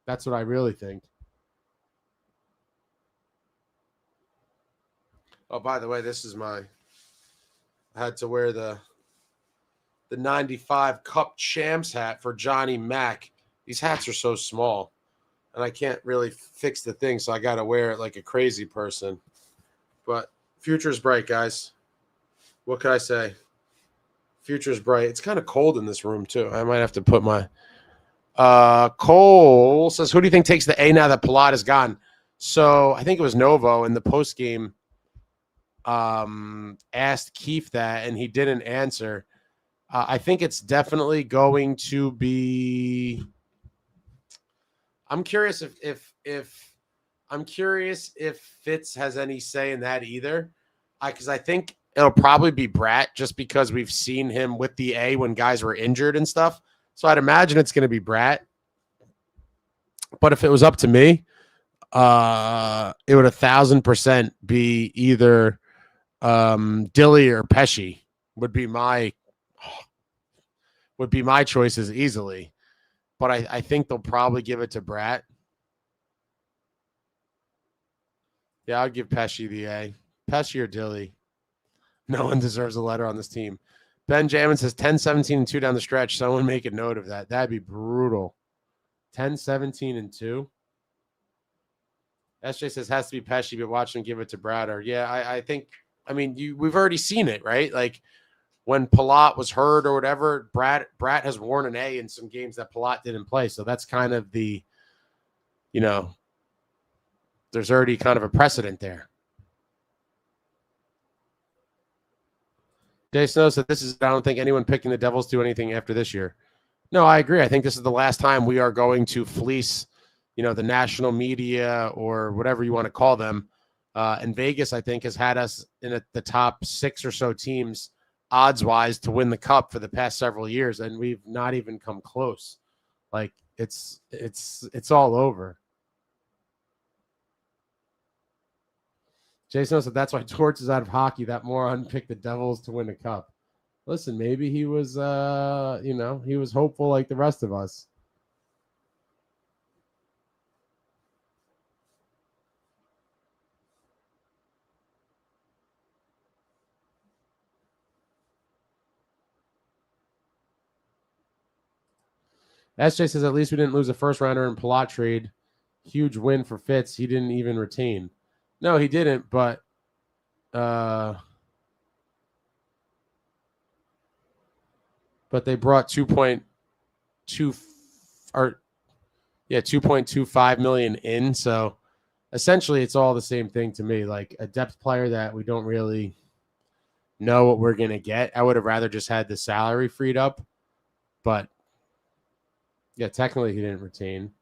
That's what I really think. Oh, by the way, this is I had to wear the 95 Cup Champs hat for Johnny Mac. These hats are so small, and I can't really fix the thing, so I got to wear it like a crazy person. But future's bright, guys. What can I say? Future's bright. It's kind of cold in this room, too. I might have to put my... Cole says, who do you think takes the A now that Palat is gone? So I think it was Novo in the postgame asked Keefe that, and he didn't answer. I think it's definitely going to be... I'm curious if Fitz has any say in that either. Because I think it'll probably be Bratt just because we've seen him with the A when guys were injured and stuff. So I'd imagine it's going to be Bratt. But if it was up to me, it would 1,000% be either Dilly or Pesci would be my choices easily. But I think they'll probably give it to Bratt. Yeah, I'll give Pesci the A. Pesci or Dilly. No one deserves a letter on this team. Ben Jamin says 10, 17, and 2 down the stretch. Someone make a note of that. That'd be brutal. 10, 17, and 2. SJ says has to be Pesci, but watch him give it to Brad. Or yeah, I think. I mean, we've already seen it, right? Like when Palat was hurt or whatever, Brad has worn an A in some games that Palat didn't play. So that's kind of the, there's already kind of a precedent there. Dave Snow said I don't think anyone picking the Devils do anything after this year. No, I agree. I think this is the last time we are going to fleece, the national media or whatever you want to call them. And Vegas, I think, has had us in the top 6 or so teams odds-wise to win the cup for the past several years, and we've not even come close. Like it's all over. Jason said that's why Torch is out of hockey. That moron picked the Devils to win a cup. Listen, maybe he was, he was hopeful like the rest of us. SJ says at least we didn't lose a first rounder in Palat trade. Huge win for Fitz. He didn't even retain. No, he didn't, but they brought 2.25 million in. So essentially it's all the same thing to me. Like a depth player that we don't really know what we're going to get. I would have rather just had the salary freed up, but yeah, technically he didn't retain.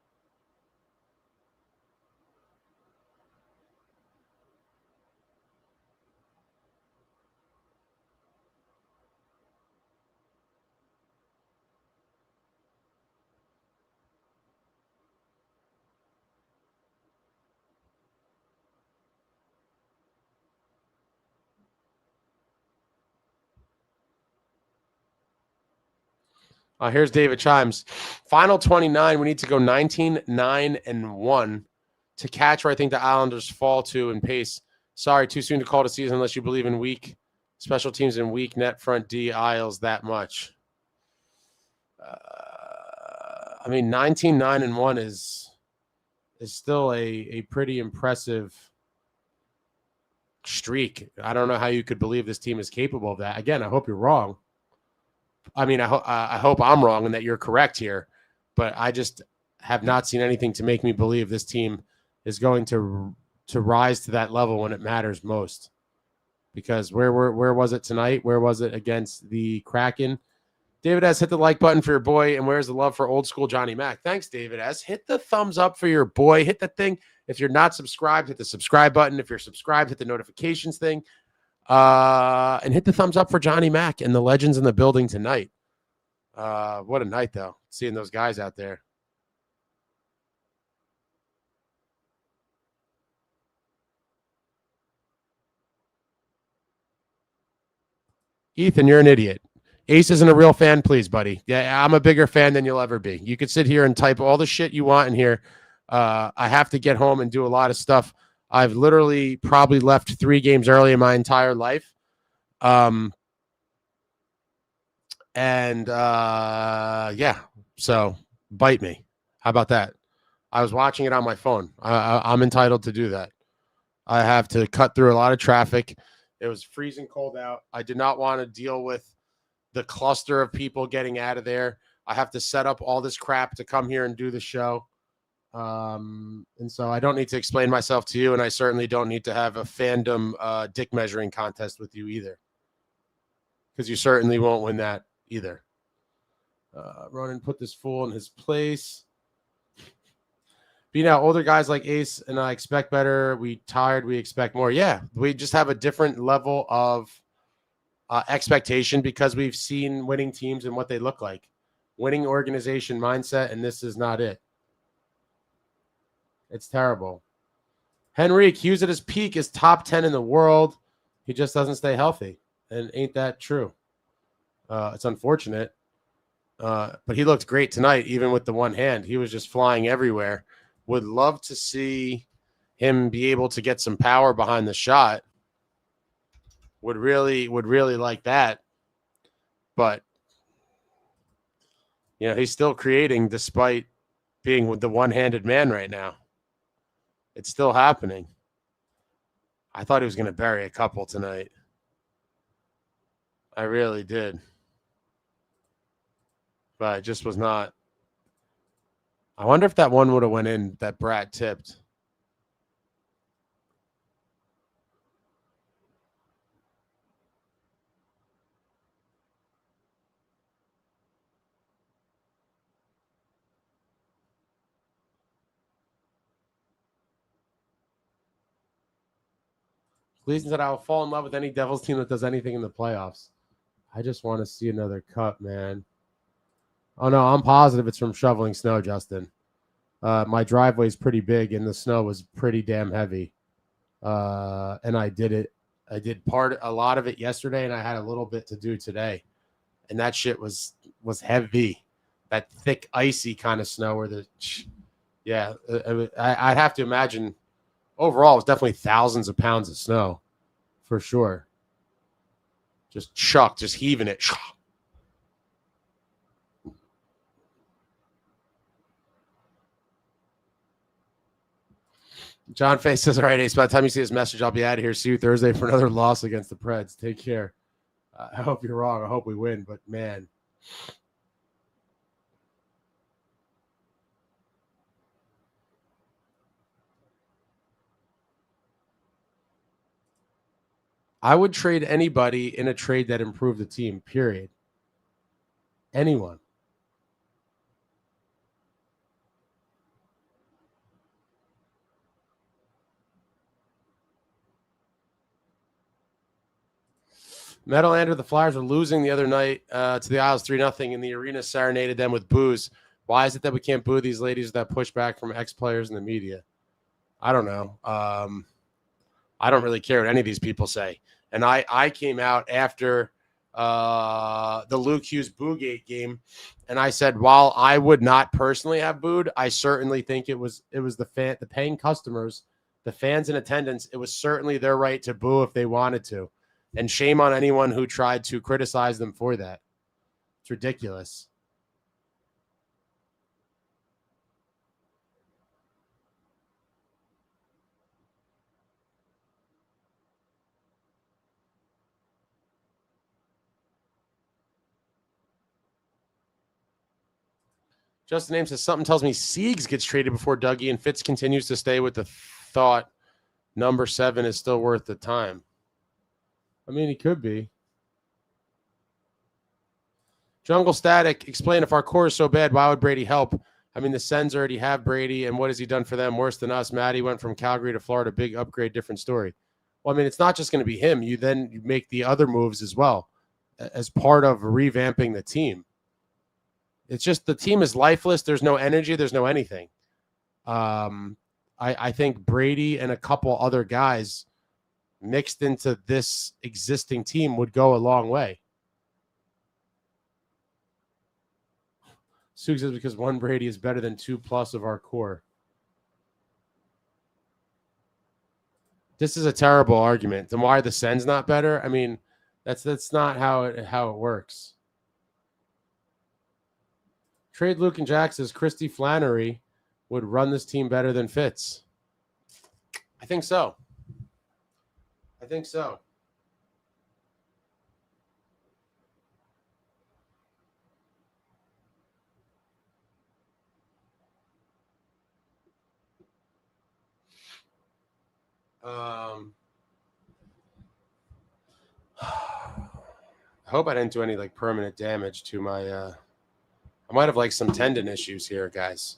Here's David Chimes. Final 29. We need to go 19, 9, and 1 to catch where I think the Islanders fall to in pace. Sorry, too soon to call the season unless you believe in weak special teams and weak net front D aisles that much. 19, 9, and 1 is still a pretty impressive streak. I don't know how you could believe this team is capable of that. Again, I hope you're wrong. I mean, I hope I'm wrong and that you're correct here, but I just have not seen anything to make me believe this team is going to rise to that level when it matters most. Because where was it tonight? Where was it against the Kraken? David S., hit the like button for your boy. And where's the love for old school Johnny Mac? Thanks, David S. Hit the thumbs up for your boy. Hit the thing. If you're not subscribed, hit the subscribe button. If you're subscribed, hit the notifications thing. And hit the thumbs up for Johnny Mac and the legends in the building tonight. What a night, though, seeing those guys out there. Ethan, you're an idiot. Ace isn't a real fan, please, buddy. Yeah, I'm a bigger fan than you'll ever be. You could sit here and type all the shit you want in here. I have to get home and do a lot of stuff. I've literally probably left 3 games early in my entire life. Yeah, so bite me. How about that? I was watching it on my phone. I'm entitled to do that. I have to cut through a lot of traffic. It was freezing cold out. I did not want to deal with the cluster of people getting out of there. I have to set up all this crap to come here and do the show. And so I don't need to explain myself to you, and I certainly don't need to have a fandom dick measuring contest with you either, because you certainly won't win that either. Ronan put this fool in his place. Being out older guys like Ace and I expect better. We tired. We expect more. Yeah, we just have a different level of expectation because we've seen winning teams and what they look like. Winning organization mindset, and this is not it. It's terrible. Henrique Hughes at his peak is top 10 in the world. He just doesn't stay healthy. And ain't that true? It's unfortunate. But he looked great tonight, even with the one hand. He was just flying everywhere. Would love to see him be able to get some power behind the shot. Would really like that. But, you know, he's still creating despite being with the one-handed man right now. It's still happening. I thought he was going to bury a couple tonight. I really did. But it just was not. I wonder if that one would have went in that Brad tipped. Gleason said, I will fall in love with any Devils team that does anything in the playoffs. I just want to see another cup, man. Oh, no, I'm positive it's from shoveling snow, Justin. My driveway is pretty big, and the snow was pretty damn heavy. And I did it. I did a lot of it yesterday, and I had a little bit to do today. And that shit was heavy. That thick, icy kind of snow where I'd have to imagine overall it was definitely thousands of pounds of snow for sure. Just heaving it. John Face says, all right, Ace, by the time you see this message, I'll be out of here. See you Thursday for another loss against the Preds. Take care. I hope you're wrong. I hope we win, but man. I would trade anybody in a trade that improved the team, period. Anyone. Metalander, the Flyers were losing the other night to the Isles 3-0, and the arena serenaded them with boos. Why is it that we can't boo these ladies that push back from ex-players in the media? I don't know. I don't really care what any of these people say. And I came out after the Luke Hughes Boogate game, and I said, while I would not personally have booed, I certainly think it was the paying customers, the fans in attendance. It was certainly their right to boo if they wanted to. And shame on anyone who tried to criticize them for that. It's ridiculous. Justin Ames says, something tells me Siegs gets traded before Dougie and Fitz continues to stay with the thought number 7 is still worth the time. I mean, he could be. Jungle Static, explain if our core is so bad, why would Brady help? I mean, the Sens already have Brady, and what has he done for them? Worse than us. Matty went from Calgary to Florida, big upgrade, different story. Well, I mean, it's not just going to be him. You make the other moves as well as part of revamping the team. It's just the team is lifeless. There's no energy. There's no anything. I think Brady and a couple other guys mixed into this existing team would go a long way. Sue says because one Brady is better than 2+ of our core. This is a terrible argument. Then why are the Sens not better? I mean, that's not how it works. Trade Luke and Jack says Christy Flannery would run this team better than Fitz. I think so. I hope I didn't do any permanent damage to my I might have some tendon issues here, guys.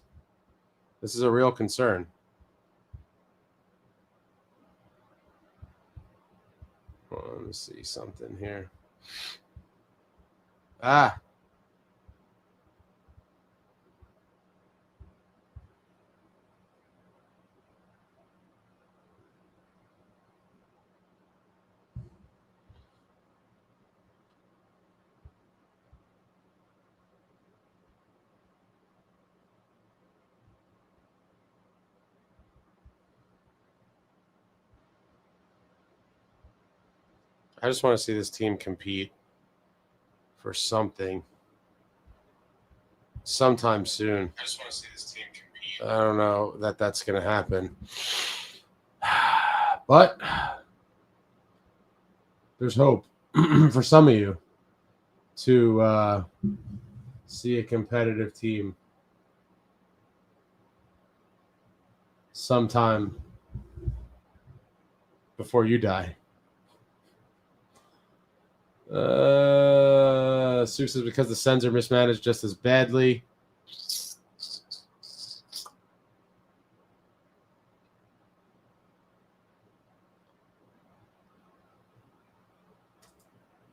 This is a real concern. Let me see something here. I just want to see this team compete for something sometime soon. I just want to see this team compete. I don't know that's going to happen. But there's hope for some of you to see a competitive team sometime before you die. Sue says because the Sens are mismanaged just as badly.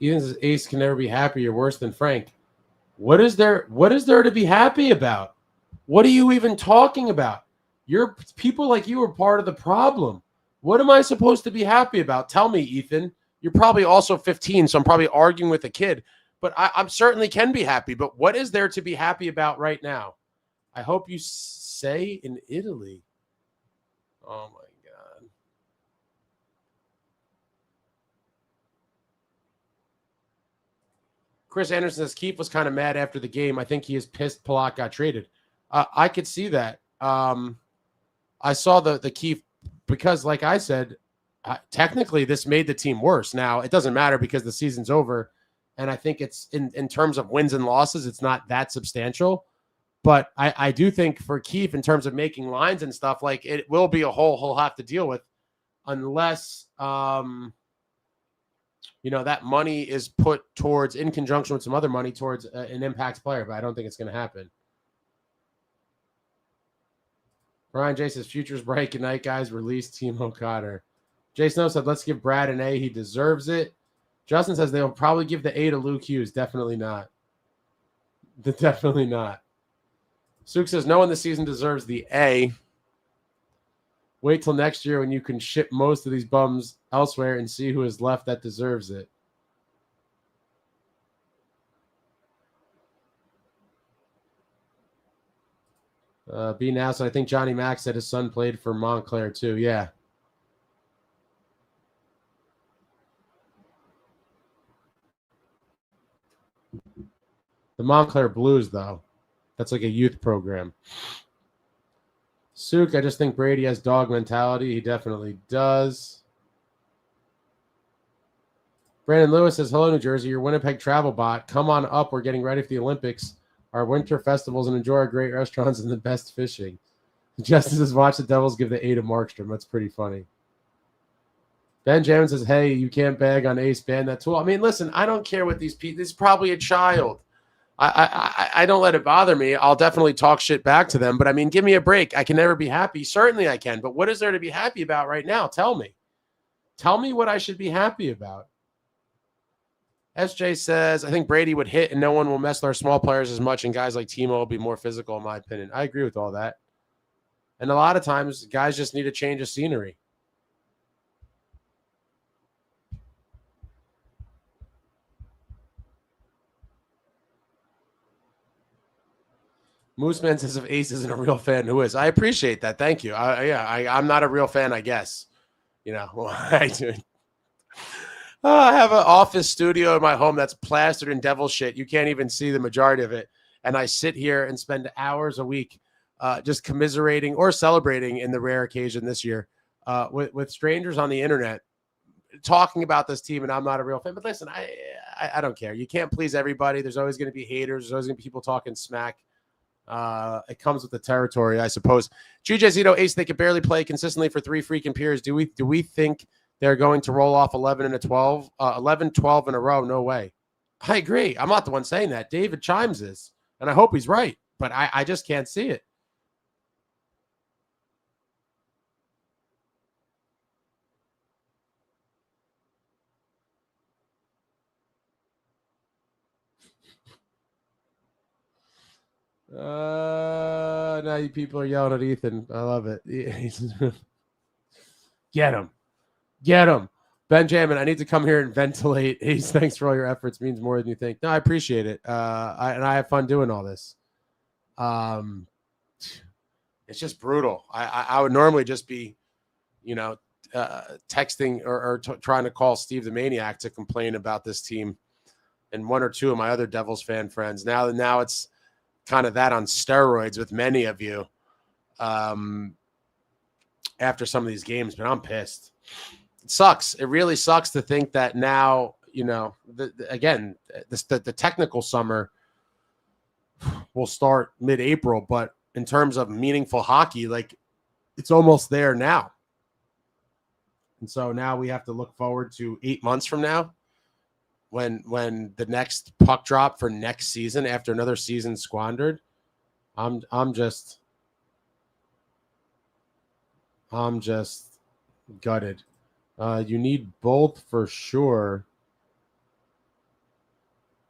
Ethan says Ace can never be happy or worse than Frank. What is there to be happy about? What are you even talking about? People like you are part of the problem. What am I supposed to be happy about? Tell me, Ethan. You're probably also 15, so I'm probably arguing with a kid. But I'm certainly can be happy. But what is there to be happy about right now? I hope you say in Italy. Oh, my God. Chris Anderson says Keefe was kind of mad after the game. I think he is pissed Palat got traded. I could see that. I saw the Keefe because, like I said, technically this made the team worse. Now, it doesn't matter because the season's over, and I think it's in terms of wins and losses, it's not that substantial. But I do think for Keefe, in terms of making lines and stuff, it will be a hole he'll have to deal with unless that money is put towards, in conjunction with some other money, towards an impact player. But I don't think it's going to happen. Brian J says, future's bright. Good night, guys. Release Timo Cotter. Jay Snow said, let's give Brad an A. He deserves it. Justin says they'll probably give the A to Luke Hughes. Definitely not. Definitely not. Suk says, no one this season deserves the A. Wait till next year when you can ship most of these bums elsewhere and see who is left that deserves it. B. Now, so I think Johnny Mack said his son played for Montclair too. Yeah. The Montclair Blues, though. That's like a youth program. Suk, I just think Brady has dog mentality. He definitely does. Brandon Lewis says, hello, New Jersey. Your Winnipeg travel bot. Come on up. We're getting ready for the Olympics, our winter festivals, and enjoy our great restaurants and the best fishing. Justin says, watch the Devils give the A to Markstrom. That's pretty funny. Ben Jamin says, hey, you can't bag on Ace, ban that tool. I mean, listen, I don't care what these people, this is probably a child. I don't let it bother me. I'll definitely talk shit back to them. But I mean, give me a break. I can never be happy. Certainly I can. But what is there to be happy about right now? Tell me. Tell me what I should be happy about. SJ says, I think Brady would hit and no one will mess with our small players as much, and guys like Timo will be more physical, in my opinion. I agree with all that. And a lot of times, guys just need a change of scenery. Mooseman says, if Ace isn't a real fan, who is? I appreciate that. Thank you. I'm not a real fan, I guess. You know, I do. I have an office studio in my home that's plastered in devil shit. You can't even see the majority of it. And I sit here and spend hours a week just commiserating or celebrating, in the rare occasion this year, with strangers on the internet talking about this team. And I'm not a real fan. But listen, I don't care. You can't please everybody. There's always going to be haters. There's always going to be people talking smack. It comes with the territory, I suppose. GJ Zito, Ace, they could barely play consistently for 3 freaking periods. Do we think they're going to roll off 11 and 12 in a row? No way. I agree. I'm not the one saying that. David Chimes is, and I hope he's right, but I just can't see it. Now you people are yelling at Ethan. I love it. Get him. Get him. Benjamin, I need to come here and ventilate. Ace, thanks for all your efforts. Means more than you think. No, I appreciate it. And I have fun doing all this. It's just brutal. I would normally just be, texting or trying to call Steve the Maniac to complain about this team and one or two of my other Devils fan friends. Now it's kind of that on steroids with many of you after some of these games, but I'm pissed. It sucks. It really sucks to think that now, the technical summer will start mid-April, but in terms of meaningful hockey, like, it's almost there now. And so now we have to look forward to 8 months from now when the next puck drop for next season after another season squandered. I'm just gutted. You need both for sure.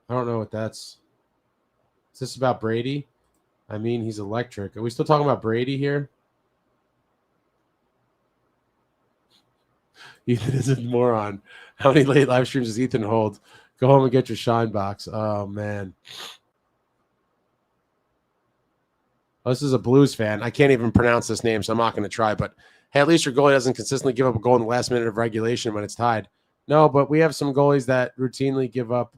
I don't know what that's. Is this about Brady? I mean, he's electric. Are we still talking about Brady here? Ethan is a moron. How many late live streams does Ethan hold? Go home and get your shine box. Oh, man. Oh, this is a Blues fan. I can't even pronounce this name, so I'm not going to try. But, hey, at least your goalie doesn't consistently give up a goal in the last minute of regulation when it's tied. No, but we have some goalies that routinely give up,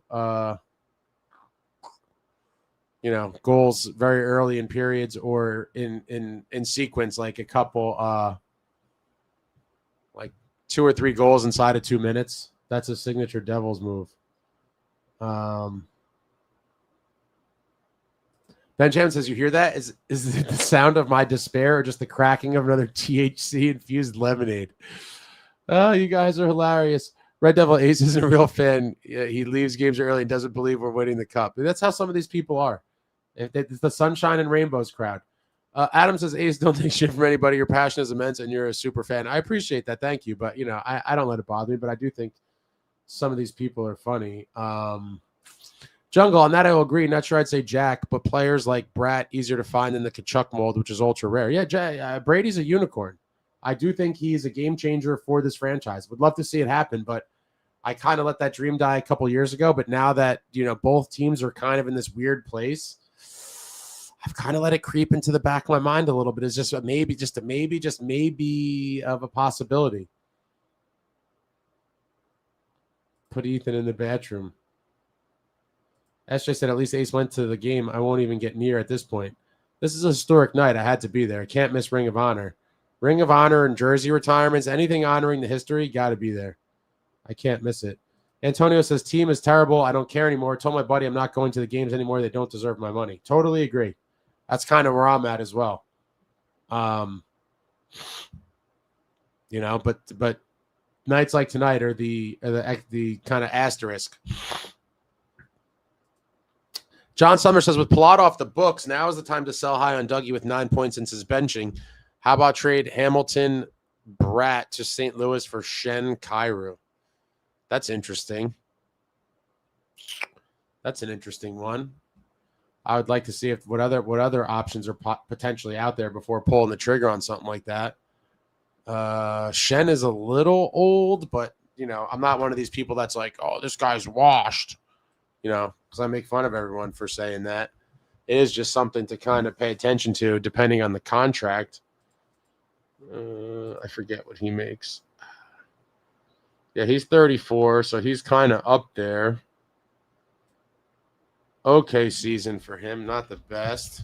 goals very early in periods or in sequence, like a couple, like 2 or 3 goals inside of 2 minutes. That's a signature Devils move. Benjamin says, you hear that? Is it the sound of my despair or just the cracking of another THC-infused lemonade? Oh, you guys are hilarious. Red Devil Ace isn't a real fan. He leaves games early and doesn't believe we're winning the cup. That's how some of these people are. It's the sunshine and rainbows crowd. Adam says, Ace, don't take shit from anybody. Your passion is immense and you're a super fan. I appreciate that. Thank you. But, I don't let it bother me, but I do think some of these people are funny. Jungle, on that I will agree. Not sure I'd say Jack, but players like Bratt, easier to find than the Kachuk mold, which is ultra rare. Yeah, Brady's a unicorn. I do think he's a game changer for this franchise. Would love to see it happen, but I kind of let that dream die a couple years ago. But now that, both teams are kind of in this weird place, I've kind of let it creep into the back of my mind a little bit. It's just a maybe of a possibility. Put Ethan in the bathroom. SJ said, at least Ace went to the game. I won't even get near at this point. This is a historic night. I had to be there. I can't miss Ring of Honor. Ring of Honor and jersey retirements, anything honoring the history, got to be there. I can't miss it. Antonio says, team is terrible. I don't care anymore. I told my buddy I'm not going to the games anymore. They don't deserve my money. Totally agree. That's kind of where I'm at as well. But nights like tonight are the kind of asterisk. John Summer says, with Palat off the books, now is the time to sell high on Dougie with 9 points since his benching. How about trade Hamilton Bratt to St. Louis for Shen Kairu? That's interesting. That's an interesting one. I would like to see what other options are potentially out there before pulling the trigger on something like that. Shen is a little old, but, I'm not one of these people that's like, oh, this guy's washed. Because I make fun of everyone for saying that. It is just something to kind of pay attention to depending on the contract. I forget what he makes. Yeah, he's 34, so he's kind of up there. Okay season for him, not the best.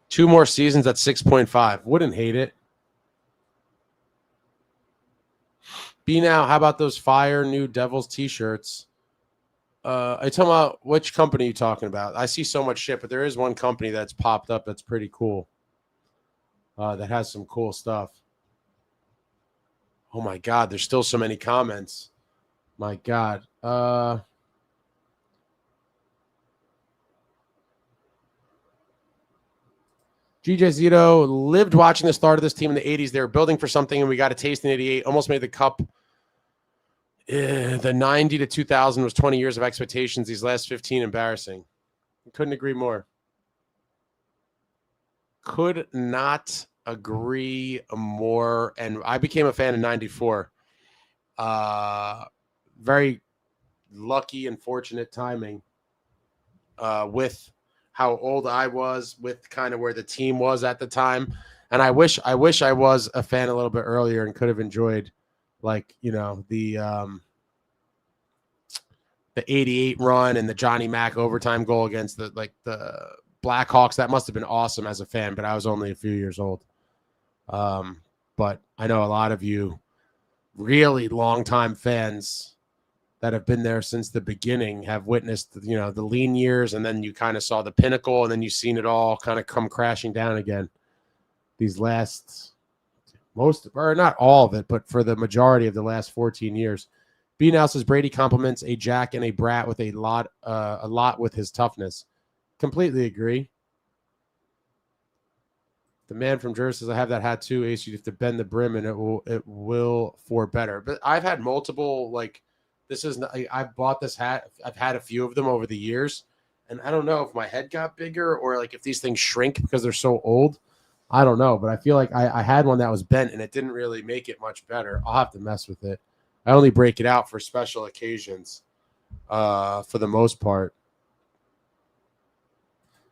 Two more seasons at 6.5. Wouldn't hate it. B now, how about those fire new Devils t-shirts? I talking about which company you talking about? I see so much shit, but there is one company that's popped up that's pretty cool. That has some cool stuff. Oh my God, there's still so many comments. My God. GJ Zito lived watching the start of this team in the 80s. They were building for something, and we got a taste in 88. Almost made the cup. The 90 to 2000 was 20 years of expectations. These last 15, embarrassing. Couldn't agree more. Could not agree more. And I became a fan in 94. Very lucky and fortunate timing with how old I was, with kind of where the team was at the time. And I wish I was a fan a little bit earlier and could have enjoyed the 88 run and the Johnny Mac overtime goal against the Blackhawks. That must have been awesome as a fan, but I was only a few years old. But I know a lot of you really longtime fans that have been there since the beginning have witnessed, the lean years, and then you kind of saw the pinnacle, and then you've seen it all kind of come crashing down again. These last, or not all of it, but for the majority of the last 14 years. B now says Brady compliments a Jack and a Brat with a lot with his toughness. Completely agree. The man from Jersey says, I have that hat too, Ace. You have to bend the brim and it will for better. But I've had multiple, I've bought this hat. I've had a few of them over the years. And I don't know if my head got bigger or if these things shrink because they're so old. I don't know. But I feel like I had one that was bent and it didn't really make it much better. I'll have to mess with it. I only break it out for special occasions for the most part.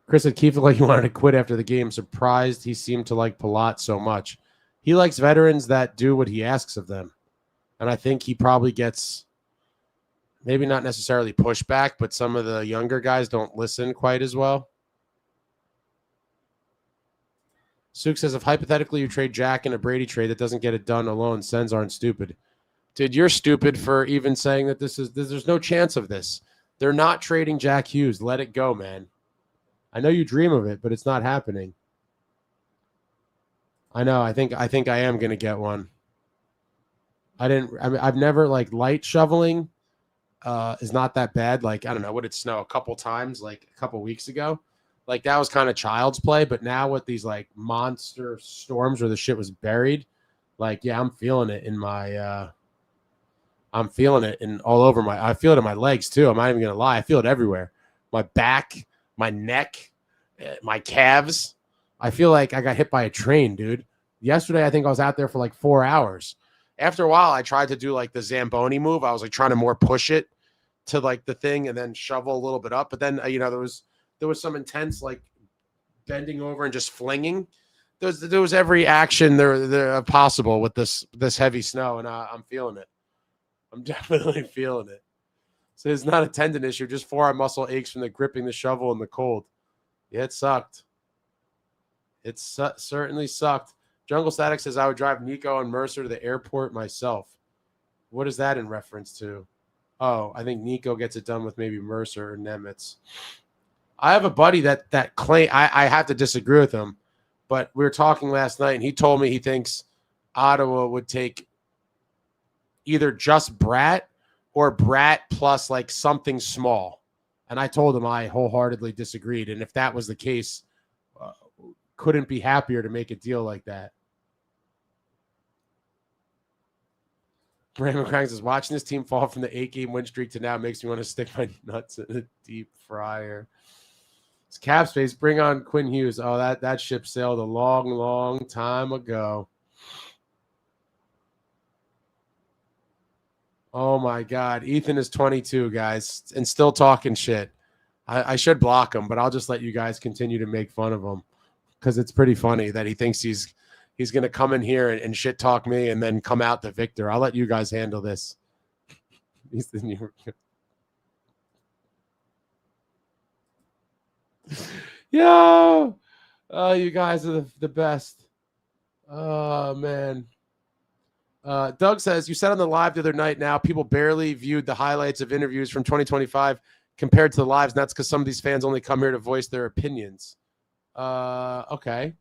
Chris said Keith looked like he wanted to quit after the game. Surprised he seemed to like Palat so much. He likes veterans that do what he asks of them. And I think he probably gets maybe not necessarily pushback, but some of the younger guys don't listen quite as well. Suk says, if hypothetically you trade Jack in a Brady trade that doesn't get it done alone, Sens aren't stupid. Dude, you're stupid for even saying that there's no chance of this. They're not trading Jack Hughes. Let it go, man. I know you dream of it, but it's not happening. I know. I think I am going to get one. I've never light shoveling is not that bad. I don't know, would it snow a couple times, a couple weeks ago? That was kind of child's play, but now with these monster storms where the shit was buried, yeah, I'm feeling it in my I'm feeling it all over I feel it in my legs too. I'm not even going to lie. I feel it everywhere. My back, my neck, my calves. I feel like I got hit by a train, dude. Yesterday, I think I was out there for 4 hours. After a while, I tried to do the Zamboni move. I was trying to more push it to the thing and then shovel a little bit up. But then, there was some intense bending over and just flinging. There was every action there possible with this heavy snow, and I'm feeling it. I'm definitely feeling it. So it's not a tendon issue, just forearm muscle aches from the gripping the shovel in the cold. Yeah, it sucked. It certainly sucked. Jungle Static says, I would drive Nico and Mercer to the airport myself. What is that in reference to? Oh, I think Nico gets it done with maybe Mercer or Nemitz. I have a buddy that claim I have to disagree with him, but we were talking last night and he told me he thinks Ottawa would take either just Brat or Brat plus like something small. And I told him I wholeheartedly disagreed. And if that was the case, couldn't be happier to make a deal like that. Brandon McCrank says, watching this team fall from the 8-game win streak to now makes me want to stick my nuts in a deep fryer. It's cap space. Bring on Quinn Hughes. Oh, that ship sailed a long, long time ago. Oh, my God. Ethan is 22, guys, and still talking shit. I should block him, but I'll just let you guys continue to make fun of him because it's pretty funny that he thinks he's going to come in here and shit talk me and then come out the victor. I'll let you guys handle this. He's the New York. Yo! Oh, you guys are the best. Oh, man. Doug says, you said on the live the other night now, people barely viewed the highlights of interviews from 2025 compared to the lives, and that's because some of these fans only come here to voice their opinions. Okay.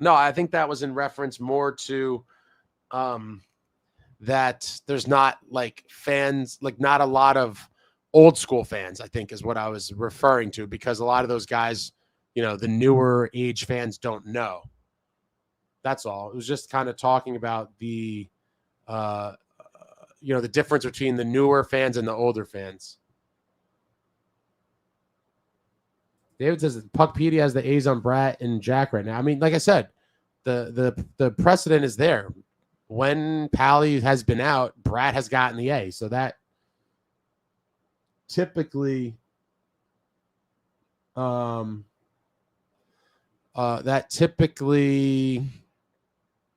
No, I think that was in reference more to that there's not like fans, like not a lot of old school fans, I think is what I was referring to, because a lot of those guys, you know, the newer age fans don't know. That's all. It was just kind of talking about the, you know, the difference between the newer fans and the older fans. David says Puckpedia has the A's on Brat and Jack right now. I mean, like I said, the precedent is there. When Pally has been out, Brat has gotten the A. So that typically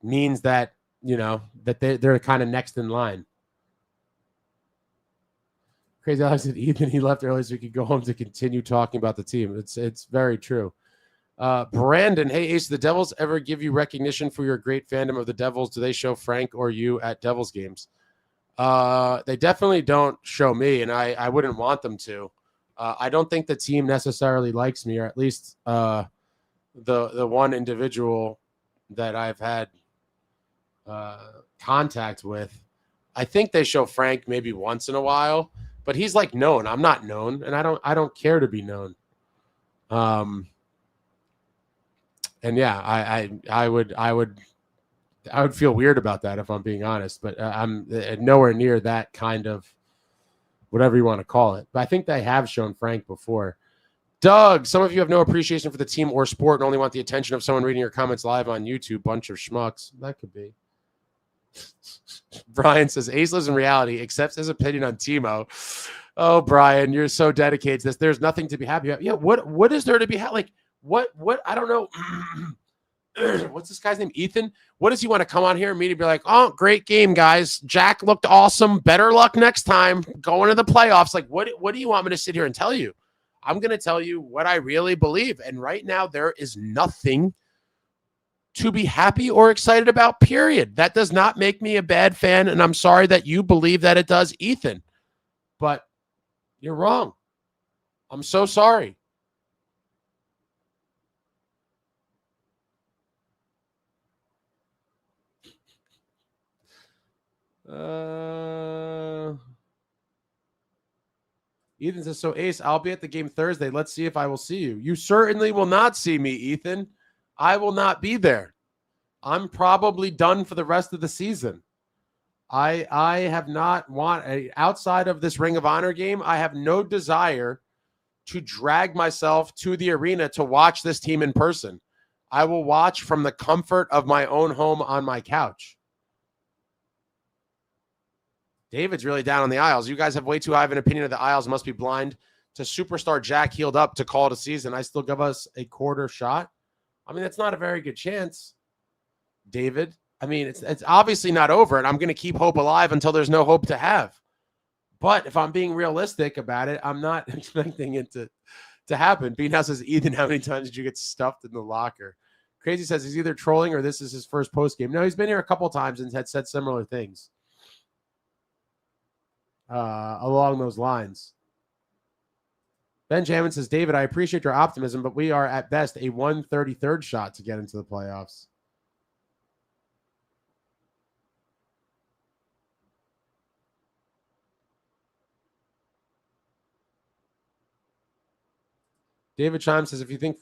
means that, you know, that they're kind of next in line. Crazy Alex said, Ethan, he left early so he could go home to continue talking about the team. It's very true. Brandon, hey, Ace, the Devils ever give you recognition for your great fandom of the Devils? Do they show Frank or you at Devils games? They definitely don't show me, and I wouldn't want them to. I don't think the team necessarily likes me, or at least the one individual that I've had contact with. I think they show Frank maybe once in a while, but he's like known. I'm not known, and I don't care to be known. And yeah, I would feel weird about that if I'm being honest, but I'm nowhere near that kind of whatever you want to call it. But I think they have shown Frank before. Doug, some of you have no appreciation for the team or sport and only want the attention of someone reading your comments live on YouTube. Bunch of schmucks. That could be. Brian says, Ace lives in reality, accepts his opinion on Timo. Oh, Brian, you're so dedicated to this. There's nothing to be happy about. Yeah, what is there to be happy? Like, what? I don't know. What's this guy's name? Ethan? What does he want to come on here and be like, oh, great game, guys. Jack looked awesome. Better luck next time. Going to the playoffs. Like, what do you want me to sit here and tell you? I'm going to tell you what I really believe. And right now, there is nothing to be happy or excited about, period. That does not make me a bad fan, and I'm sorry that you believe that it does, Ethan. But you're wrong. I'm so sorry. Ethan says, so Ace, I'll be at the game Thursday. Let's see if I will see you. You certainly will not see me, Ethan. I will not be there. I'm probably done for the rest of the season. I have not outside of this Ring of Honor game, I have no desire to drag myself to the arena to watch this team in person. I will watch from the comfort of my own home on my couch. David's really down on the Isles. You guys have way too high of an opinion of the Isles. Must be blind to superstar Jack healed up to call it a season. I still give us a quarter shot. I mean, that's not a very good chance, David. I mean, it's obviously not over, and I'm going to keep hope alive until there's no hope to have. But if I'm being realistic about it, I'm not expecting it to happen. Beanhouse says, Ethan, how many times did you get stuffed in the locker? Crazy says he's either trolling or this is his first post game. No, he's been here a couple times and had said similar things along those lines. Benjamin says, David, I appreciate your optimism, but we are at best a 133rd shot to get into the playoffs. David Chimes says, if you think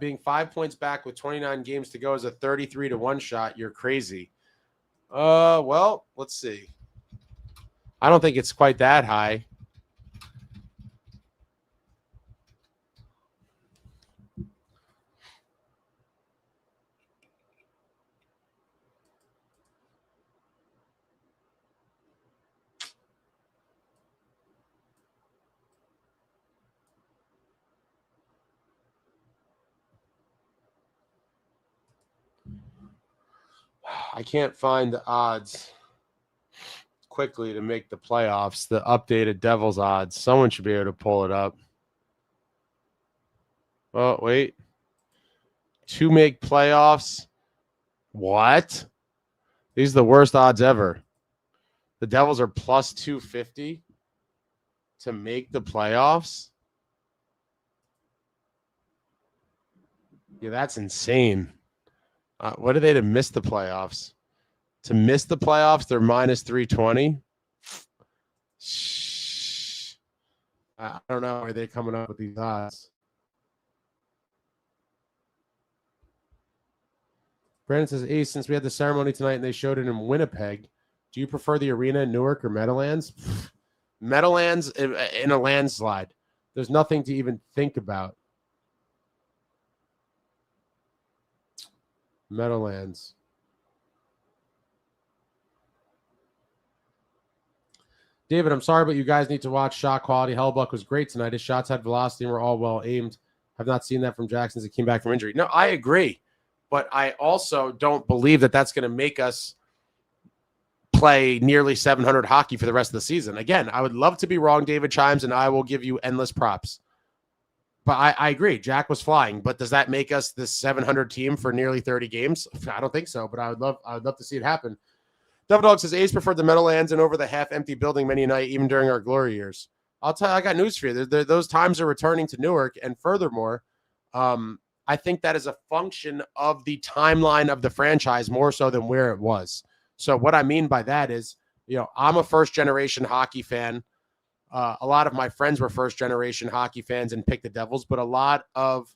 being 5 points back with 29 games to go is a 33-1 shot, you're crazy. Well, let's see. I don't think it's quite that high. I can't find the odds quickly to make the playoffs, the updated Devils odds. Someone should be able to pull it up. Oh, wait. To make playoffs? What? These are the worst odds ever. The Devils are plus 250 to make the playoffs? Yeah, that's insane. What are they to miss the playoffs? To miss the playoffs, they're minus 320. I don't know. Are they coming up with these odds? Brandon says, Ace, since we had the ceremony tonight and they showed it in Winnipeg, do you prefer the arena in Newark or Meadowlands? Meadowlands in a landslide. There's nothing to even think about. Meadowlands. David, I'm sorry, but you guys need to watch shot quality. Hellbuck was great tonight. His shots had velocity and were all well aimed. Have not seen that from Jackson since he came back from injury. No, I agree. But I also don't believe that that's going to make us play nearly 700 hockey for the rest of the season. Again, I would love to be wrong, David Chimes, and I will give you endless props. But I agree. Jack was flying. But does that make us this 700 team for nearly 30 games? I don't think so, but I would love to see it happen. Devil Dog says, Ace preferred the Meadowlands and over the half-empty building many a night, even during our glory years. I'll tell you, I got news for you. Those times are returning to Newark, and furthermore, I think that is a function of the timeline of the franchise more so than where it was. So what I mean by that is, I'm a first-generation hockey fan. A lot of my friends were first-generation hockey fans and picked the Devils, but a lot of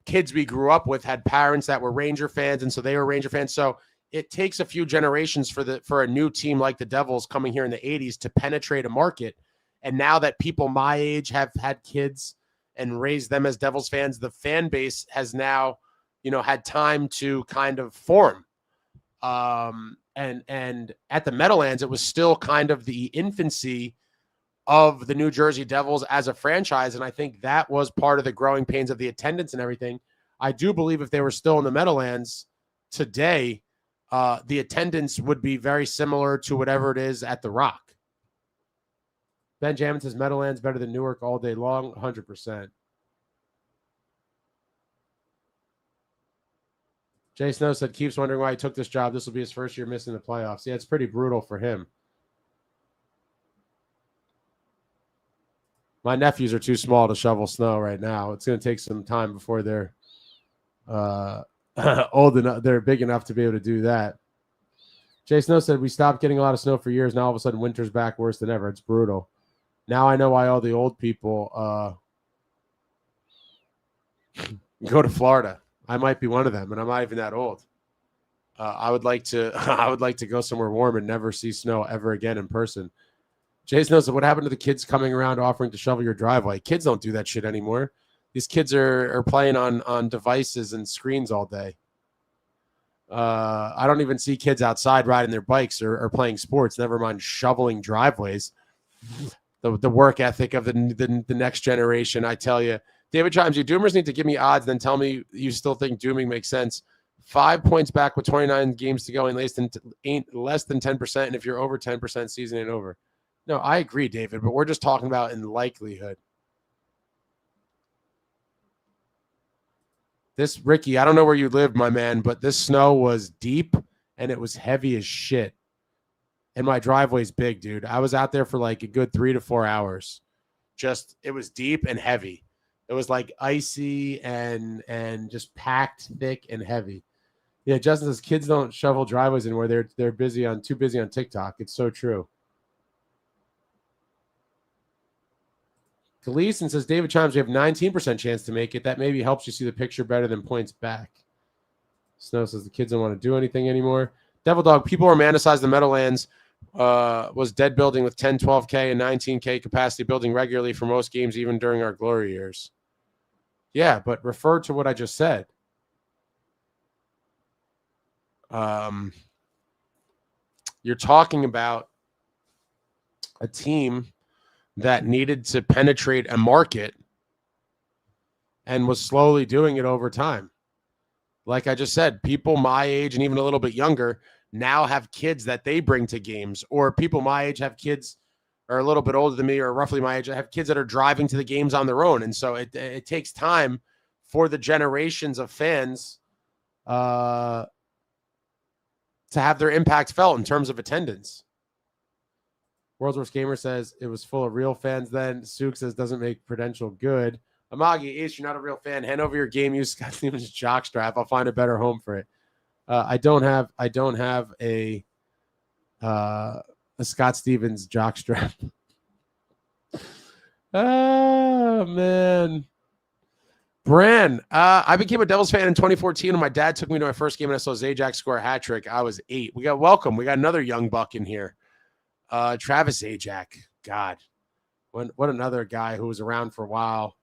kids we grew up with had parents that were Ranger fans, and so they were Ranger fans. So it takes a few generations for a new team like the Devils coming here in the 80s to penetrate a market. And now that people my age have had kids and raised them as Devils fans, the fan base has now, had time to kind of form. And at the Meadowlands, it was still kind of the infancy of the New Jersey Devils as a franchise. And I think that was part of the growing pains of the attendance and everything. I do believe if they were still in the Meadowlands today, the attendance would be very similar to whatever it is at the Rock. Benjamin says Meadowlands better than Newark all day long, 100%. Jay Snow said, keeps wondering why he took this job. This will be his first year missing the playoffs. Yeah, it's pretty brutal for him. My nephews are too small to shovel snow right now. It's going to take some time before they're old enough. They're big enough to be able to do that. Jay Snow said, we stopped getting a lot of snow for years. Now all of a sudden winter's back worse than ever. It's brutal. Now I know why all the old people go to Florida. I might be one of them, and I'm not even that old. I would like to go somewhere warm and never see snow ever again in person. Jay Snow said, what happened to the kids coming around offering to shovel your driveway? Kids don't do that shit anymore. These kids are playing on devices and screens all day. I don't even see kids outside riding their bikes or playing sports, never mind shoveling driveways. The work ethic of the next generation, I tell you. David Chimes, you doomers need to give me odds, then tell me you still think dooming makes sense. 5 points back with 29 games to go and less than 10%, and if you're over 10%, season ain't over. No, I agree, David, but we're just talking about in likelihood. This, Ricky, I don't know where you live, my man, but this snow was deep and it was heavy as shit. And my driveway's big, dude. I was out there for like a good 3 to 4 hours it was deep and heavy. It was like icy and just packed thick and heavy. Yeah, Justin says kids don't shovel driveways anymore. They're too busy on TikTok. It's so true. Gleason says David Chimes, you have 19% chance to make it. That maybe helps you see the picture better than points back. Snow says the kids don't want to do anything anymore. Devil Dog, people romanticize the Meadowlands. Was dead building with 10, 12K, and 19K capacity building regularly for most games, even during our glory years. Yeah, but refer to what I just said. You're talking about a team that needed to penetrate a market and was slowly doing it over time. Like I just said, people my age and even a little bit younger now have kids that they bring to games, or people my age have kids or a little bit older than me or roughly my age. I have kids that are driving to the games on their own. And so it takes time for the generations of fans to have their impact felt in terms of attendance. World's Worst Gamer says it was full of real fans then. Sook says doesn't make Prudential good. Amagi, Ace, you're not a real fan. Hand over your game use Scott Stevens jockstrap. I'll find a better home for it. I don't have a Scott Stevens jockstrap. Oh man. Bran, I became a Devils fan in 2014 when my dad took me to my first game and I saw Zajac score a hat trick. I was 8. We got another young buck in here. Travis Zajac. God. What another guy who was around for a while.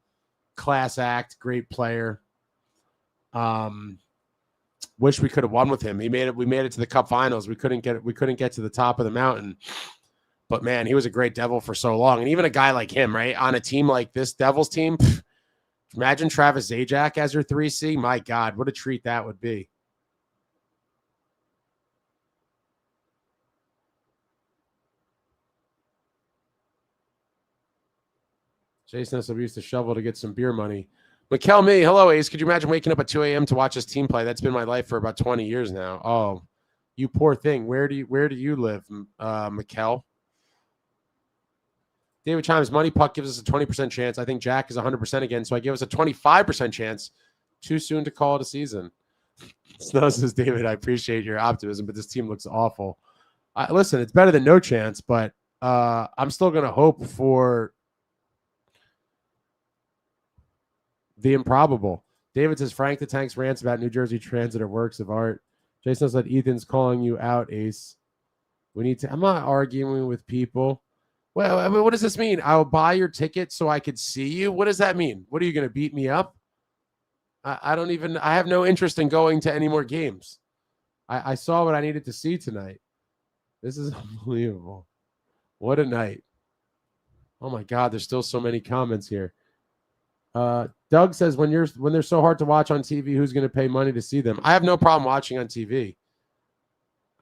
Class act, great player. Wish we could have won with him. We made it to the Cup Finals. We couldn't get to the top of the mountain. But man, he was a great Devil for so long. And even a guy like him, right? On a team like this Devils team, imagine Travis Zajac as your 3C. My God, what a treat that would be. Jason SW used to shovel to get some beer money. Mikkel me, hello Ace. Could you imagine waking up at 2 a.m. to watch this team play? That's been my life for about 20 years now. Oh, you poor thing. Where do you live, Mikkel? David Chimes, Money Puck gives us a 20% chance. I think Jack is 100% again, so I give us a 25% chance. Too soon to call it a season. Snow says, David, I appreciate your optimism, but this team looks awful. Listen, it's better than no chance, but I'm still going to hope for the improbable. David says, Frank the Tank's rants about New Jersey Transit are works of art. Jason said, Ethan's calling you out, Ace. I'm not arguing with people. Well, I mean, what does this mean? I'll buy your ticket so I could see you? What does that mean? What are you going to beat me up? I have no interest in going to any more games. I saw what I needed to see tonight. This is unbelievable. What a night. Oh my God, there's still so many comments here. Doug says, when they're so hard to watch on TV, who's going to pay money to see them? I have no problem watching on TV.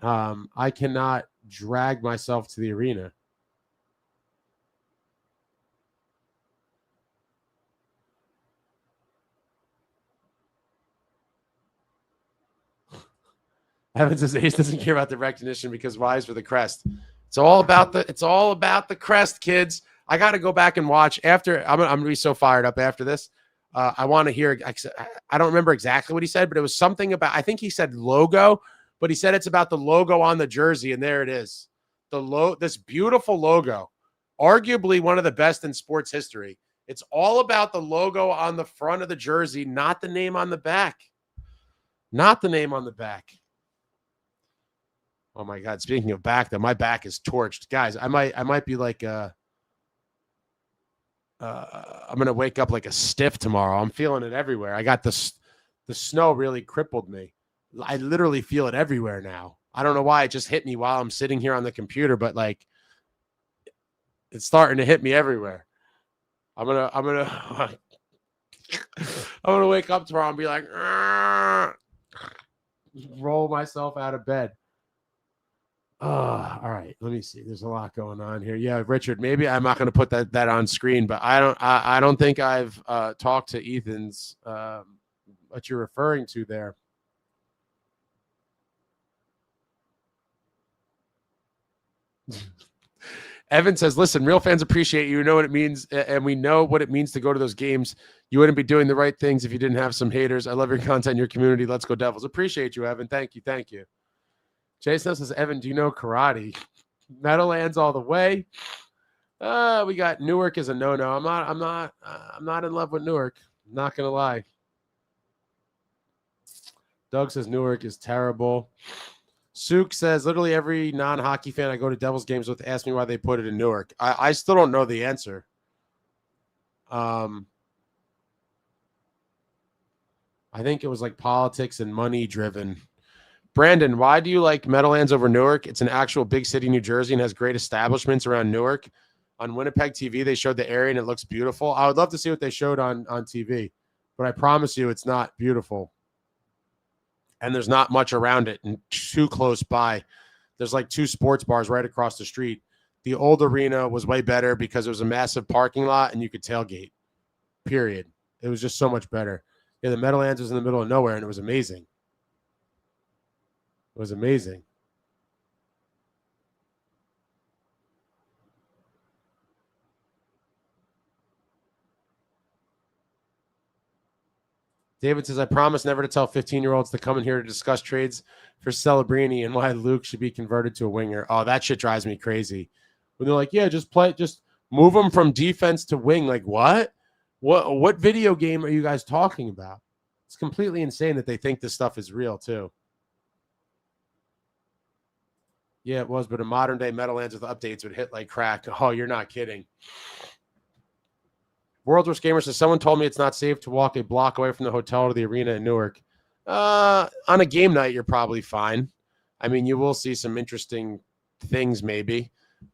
I cannot drag myself to the arena. Evan says Ace doesn't care about the recognition because wise for the crest. It's all about the crest, kids. I got to go back and watch after. I'm gonna be so fired up after this. I want to hear. I don't remember exactly what he said, but it was something about. I think he said logo, but he said it's about the logo on the jersey, and there it is. This beautiful logo, arguably one of the best in sports history. It's all about the logo on the front of the jersey, not the name on the back. Not the name on the back. Oh my God! Speaking of back, though, my back is torched, guys. I might be like I'm gonna wake up like a stiff tomorrow. I'm feeling it everywhere. I got the snow really crippled me. I literally feel it everywhere now. I don't know why it just hit me while I'm sitting here on the computer, but like it's starting to hit me everywhere. I'm gonna wake up tomorrow and be like, roll myself out of bed. All right. Let me see. There's a lot going on here. Yeah, Richard. Maybe I'm not going to put that on screen, but I don't think I've talked to Ethan's what you're referring to there. Evan says, listen, real fans appreciate you. You know what it means, and we know what it means to go to those games. You wouldn't be doing the right things if you didn't have some haters. I love your content, your community. Let's go Devils. Appreciate you, Evan. Thank you. Thank you. Jason says, Evan, do you know karate? Meadowlands all the way. We got Newark is a no-no. I'm not in love with Newark. I'm not going to lie. Doug says Newark is terrible. Sook says, literally every non-hockey fan I go to Devils games with asks me why they put it in Newark. I still don't know the answer. I think it was like politics and money driven. Brandon, why do you like Meadowlands over Newark? It's an actual big city, New Jersey, and has great establishments around Newark. On Winnipeg TV, they showed the area, and it looks beautiful. I would love to see what they showed on TV, but I promise you it's not beautiful. And there's not much around it and too close by. There's like 2 sports bars right across the street. The old arena was way better because it was a massive parking lot and you could tailgate, period. It was just so much better. Yeah, the Meadowlands was in the middle of nowhere, and it was amazing. It was amazing. David says, I promise never to tell 15-year-olds to come in here to discuss trades for Celebrini and why Luke should be converted to a winger. Oh, that shit drives me crazy. When they're like, yeah, just move them from defense to wing. Like, what? What video game are you guys talking about? It's completely insane that they think this stuff is real, too. Yeah, it was, but a modern-day Meadowlands with updates would hit like crack. Oh, you're not kidding. World Wars Gamer says, someone told me it's not safe to walk a block away from the hotel to the arena in Newark. On a game night, you're probably fine. I mean, you will see some interesting things maybe,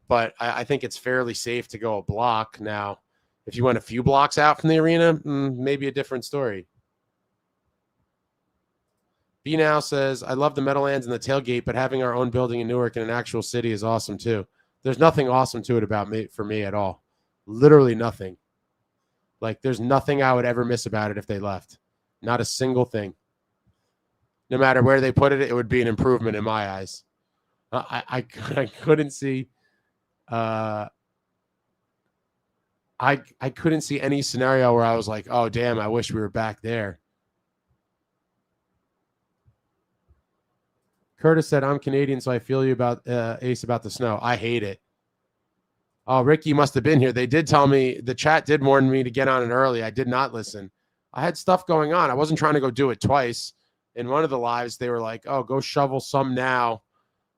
but I think it's fairly safe to go a block. Now, if you went a few blocks out from the arena, maybe a different story. B Now says, I love the Meadowlands and the tailgate, but having our own building in Newark in an actual city is awesome too. There's nothing awesome to it for me at all. Literally nothing. Like, there's nothing I would ever miss about it if they left. Not a single thing. No matter where they put it, it would be an improvement in my eyes. I couldn't see. I couldn't see any scenario where I was like, oh, damn, I wish we were back there. Curtis said, I'm Canadian, so I feel you about Ace about the snow. I hate it. Oh, Ricky must have been here. They did tell me, the chat did warn me to get on it early. I did not listen. I had stuff going on. I wasn't trying to go do it twice. In one of the lives, they were like, oh, go shovel some now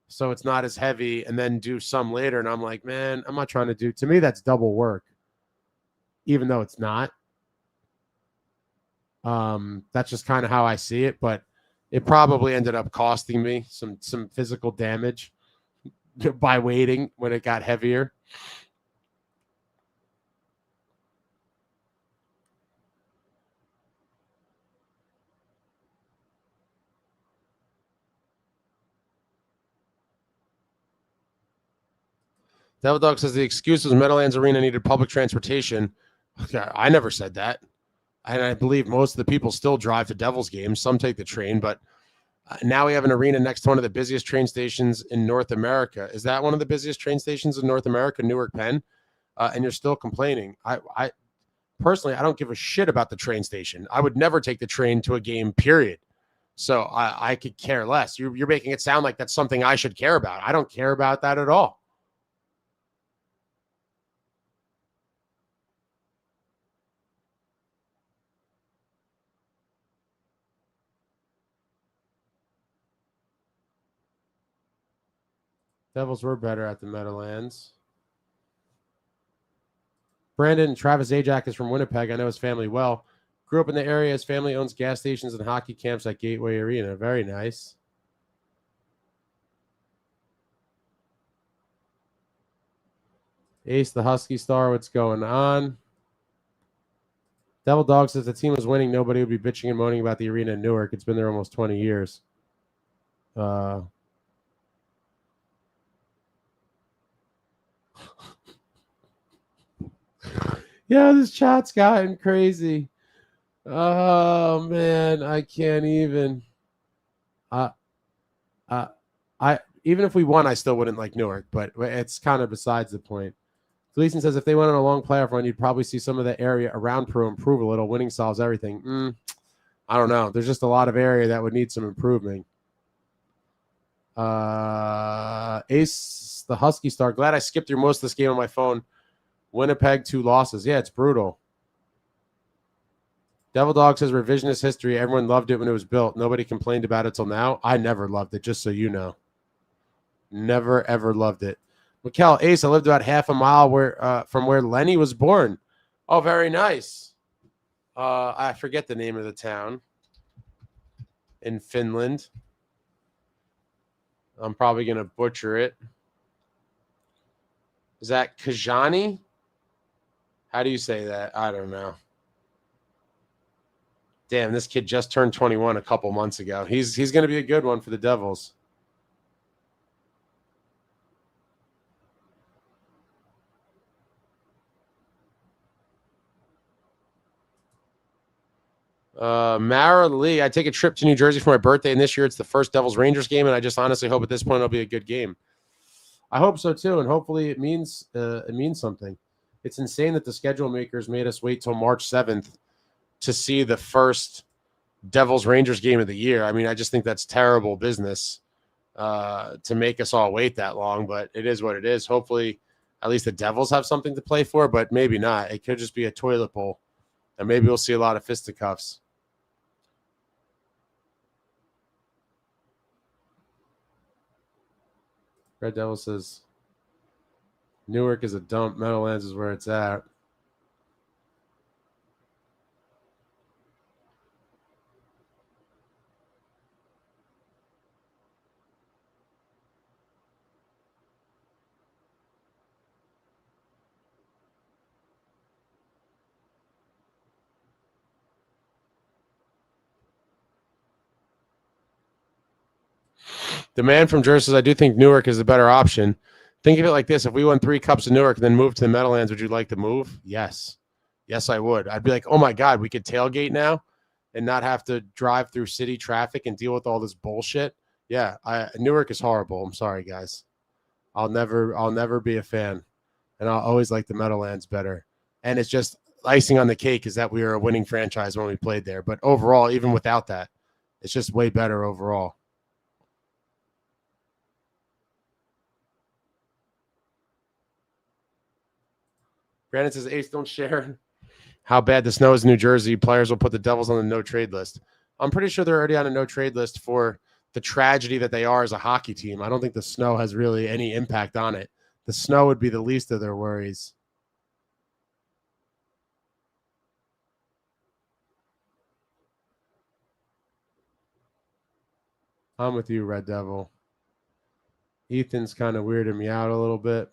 so it's not as heavy and then do some later. And I'm like, man, I'm not trying to do. To me, that's double work, even though it's not. That's just kind of how I see it. But it probably ended up costing me some physical damage by waiting when it got heavier. Devil Dog says the excuse was Meadowlands Arena needed public transportation. I never said that. And I believe most of the people still drive to Devils games. Some take the train, but now we have an arena next to one of the busiest train stations in North America. Is that one of the busiest train stations in North America, Newark Penn? And you're still complaining. I personally, I don't give a shit about the train station. I would never take the train to a game, period. So I could care less. You're making it sound like that's something I should care about. I don't care about that at all. Devils were better at the Meadowlands. Brandon Travis Zajac is from Winnipeg. I know his family well. Grew up in the area. His family owns gas stations and hockey camps at Gateway Arena. Very nice. Ace, the Husky star, what's going on? Devil Dog says the team was winning. Nobody would be bitching and moaning about the arena in Newark. It's been there almost 20 years. Yeah, this chat's gotten crazy. Oh man, I can't even. even if we won, I still wouldn't like Newark, but it's kind of besides the point. Gleason says if they went on a long playoff run, you'd probably see some of the area around Peru improve a little. Winning solves everything. I don't know. There's just a lot of area that would need some improvement. Ace, the Husky star. Glad I skipped through most of this game on my phone. Winnipeg, 2 losses. Yeah, it's brutal. Devil Dog says revisionist history. Everyone loved it when it was built. Nobody complained about it till now. I never loved it, just so you know. Never, ever loved it. Mikkel, Ace, I lived about half a mile from where Lenny was born. Oh, very nice. I forget the name of the town in Finland. I'm probably going to butcher it. Is that Kajani? How do you say that? I don't know. Damn, this kid just turned 21 a couple months ago. He's going to be a good one for the Devils. Mara Lee, I take a trip to New Jersey for my birthday, and this year it's the first Devils-Rangers game, and I just honestly hope at this point it'll be a good game. I hope so too, and hopefully it means something. It's insane that the schedule makers made us wait till March 7th to see the first Devils-Rangers game of the year. I mean, I just think that's terrible business to make us all wait that long, but it is what it is. Hopefully at least the Devils have something to play for, but maybe not. It could just be a toilet bowl, and maybe we'll see a lot of fisticuffs. Red Devil says Newark is a dump. Meadowlands is where it's at. The man from Jersey says, I do think Newark is a better option. Think of it like this. If we won 3 cups of Newark and then moved to the Meadowlands, would you like to move? Yes. Yes, I would. I'd be like, oh, my God, we could tailgate now and not have to drive through city traffic and deal with all this bullshit. Yeah, Newark is horrible. I'm sorry, guys. I'll never be a fan, and I'll always like the Meadowlands better. And it's just icing on the cake is that we were a winning franchise when we played there. But overall, even without that, it's just way better overall. Brandon says, Ace, don't share how bad the snow is in New Jersey. Players will put the Devils on the no-trade list. I'm pretty sure they're already on a no-trade list for the tragedy that they are as a hockey team. I don't think the snow has really any impact on it. The snow would be the least of their worries. I'm with you, Red Devil. Ethan's kind of weirding me out a little bit.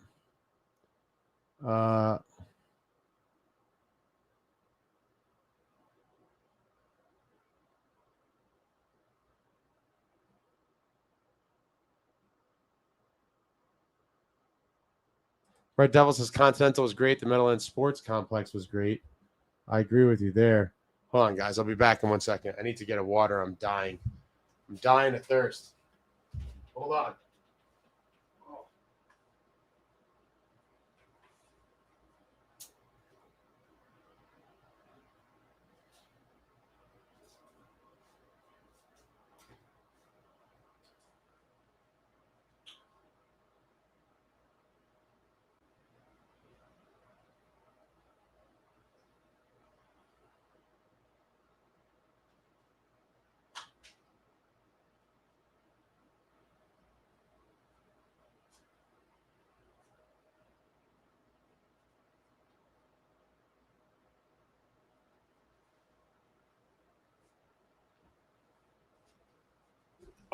Red Devils says Continental was great. The Meadowlands Sports Complex was great. I agree with you there. Hold on, guys. I'll be back in 1 second. I need to get a water. I'm dying. I'm dying of thirst. Hold on.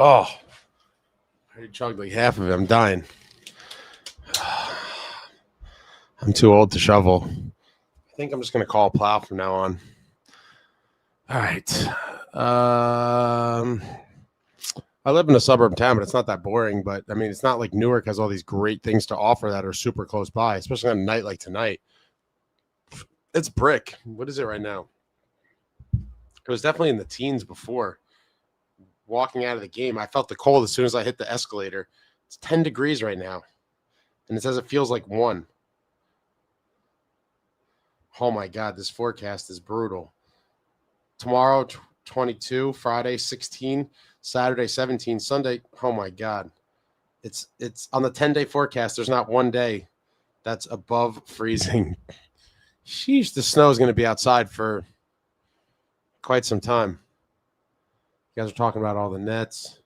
Oh, I already chugged like half of it. I'm dying. I'm too old to shovel. I think I'm just going to call plow from now on. All right. I live in a suburb town, but it's not that boring. But, I mean, it's not like Newark has all these great things to offer that are super close by, especially on a night like tonight. It's brick. What is it right now? It was definitely in the teens before. Walking out of the game, I felt the cold as soon as I hit the escalator. It's 10 degrees right now. And it says it feels like 1. Oh my God, this forecast is brutal. Tomorrow, 22, Friday, 16, Saturday, 17, Sunday. Oh my God. It's on the 10-day forecast. There's not one day that's above freezing. Sheesh, the snow is going to be outside for quite some time. You guys are talking about all the nets.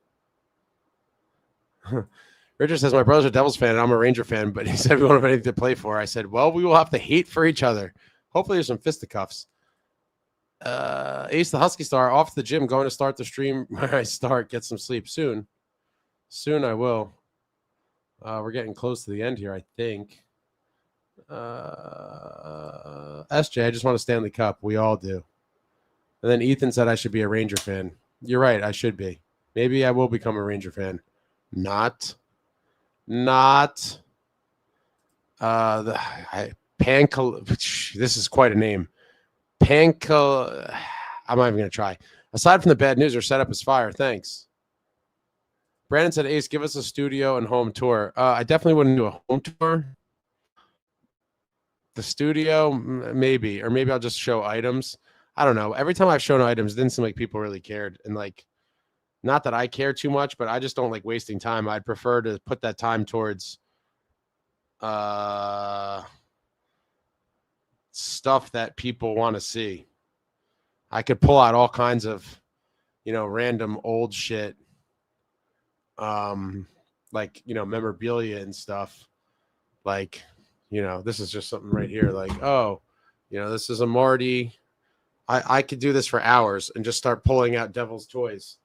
Richard says, my brother's a Devils fan and I'm a Ranger fan, but he said we won't have anything to play for. I said, well, we will have to hate for each other. Hopefully there's some fisticuffs. Ace the Husky Star, off to the gym, going to start the stream where I start. Get some sleep soon. Soon I will. We're getting close to the end here, I think. SJ, I just want a Stanley Cup. We all do. And then Ethan said I should be a Ranger fan. You're right, I should be. Maybe I will become a Ranger fan. Not. This is quite a name. I'm not even going to try. Aside from the bad news, our setup is fire. Thanks. Brandon said, Ace, give us a studio and home tour. I definitely wouldn't do a home tour. The studio, maybe. Or maybe I'll just show items. I don't know. Every time I've shown items, it didn't seem like people really cared. And, like, not that I care too much, but I just don't like wasting time. I'd prefer to put that time towards stuff that people want to see. I could pull out all kinds of, random old shit, like, memorabilia and stuff. Like, this is just something right here. Like, this is a Marty. I could do this for hours and just start pulling out Devil's toys.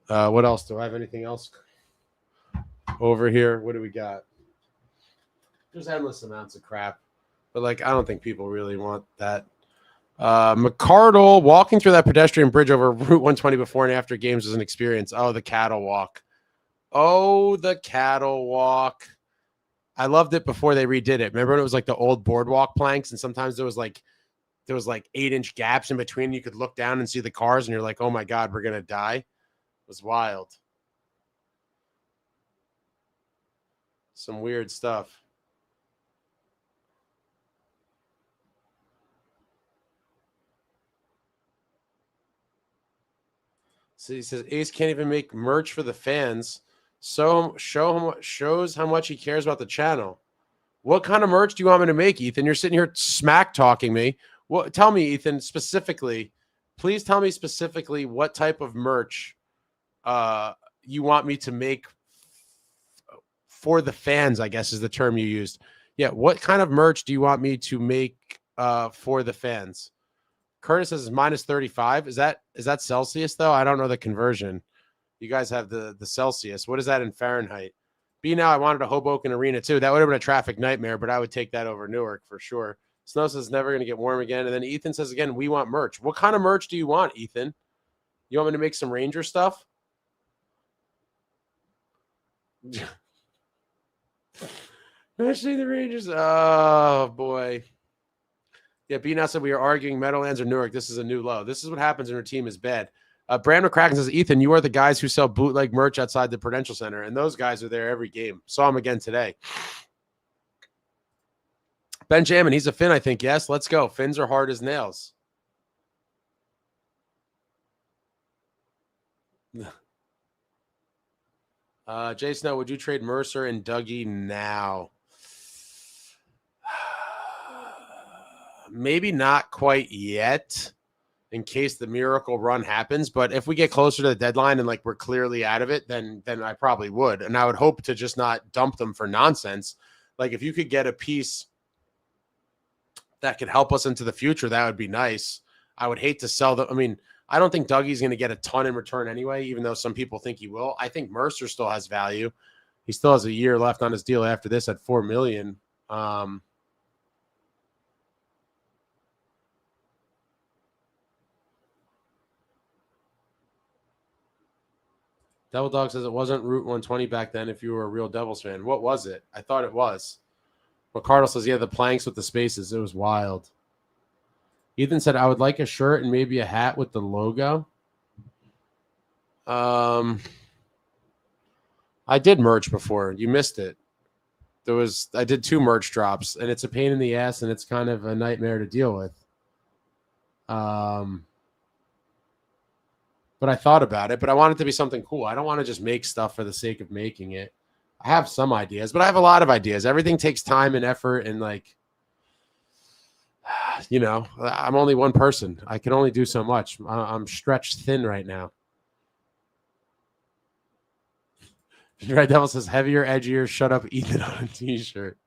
What else? Do I have anything else over here? What do we got? There's endless amounts of crap. But, like, I don't think people really want that. McCardle, walking through that pedestrian bridge over Route 120 before and after games was an experience. Oh, the cattle walk. I loved it before they redid it. Remember when it was like the old boardwalk planks, and sometimes there was like 8-inch gaps in between. You could look down and see the cars, and you're like, oh my God, we're going to die. It was wild. Some weird stuff. So he says Ace can't even make merch for the fans. So shows how much he cares about the channel. What kind of merch do you want me to make, Ethan? You're sitting here smack talking me. Well, tell me, Ethan, specifically. Please tell me specifically what type of merch you want me to make for the fans, I guess is the term you used. Yeah, what kind of merch do you want me to make for the fans? Curtis says minus 35. Is that Celsius, though? I don't know the conversion. You guys have the Celsius. What is that in Fahrenheit? Now I wanted a Hoboken Arena, too. That would have been a traffic nightmare, but I would take that over Newark for sure. Snow says never going to get warm again. And then Ethan says, again, we want merch. What kind of merch do you want, Ethan? You want me to make some Ranger stuff? Especially the Rangers. Oh, boy. Yeah, B-Now said we are arguing Meadowlands or Newark. This is a new low. This is what happens when your team is bad. Brandon McCracken says, Ethan, you are the guys who sell bootleg merch outside the Prudential Center, and those guys are there every game. Saw him again today. Benjamin, he's a Finn, I think. Yes, let's go. Finns are hard as nails. Jay Snow, would you trade Mercer and Dougie now? Maybe not quite yet, in case the miracle run happens. But if we get closer to the deadline and like we're clearly out of it, then I probably would. And I would hope to just not dump them for nonsense. Like if you could get a piece that could help us into the future, that would be nice. I would hate to sell them. I mean, I don't think Dougie's going to get a ton in return anyway, even though some people think he will. I think Mercer still has value. He still has a year left on his deal after this at $4 million. Devil Dog says it wasn't Route 120 back then if you were a real Devils fan. What was it? I thought it was. McCardle says, yeah, the planks with the spaces. It was wild. Ethan said, I would like a shirt and maybe a hat with the logo. I did merch before. You missed it. I did 2 merch drops, and it's a pain in the ass, and it's kind of a nightmare to deal with. But I thought about it, but I want it to be something cool. I don't want to just make stuff for the sake of making it. I have some ideas, but I have a lot of ideas. Everything takes time and effort, and like, you know, I'm only one person. I can only do so much. I'm stretched thin right now. Red Devil says heavier, edgier, shut up, Ethan on a t-shirt.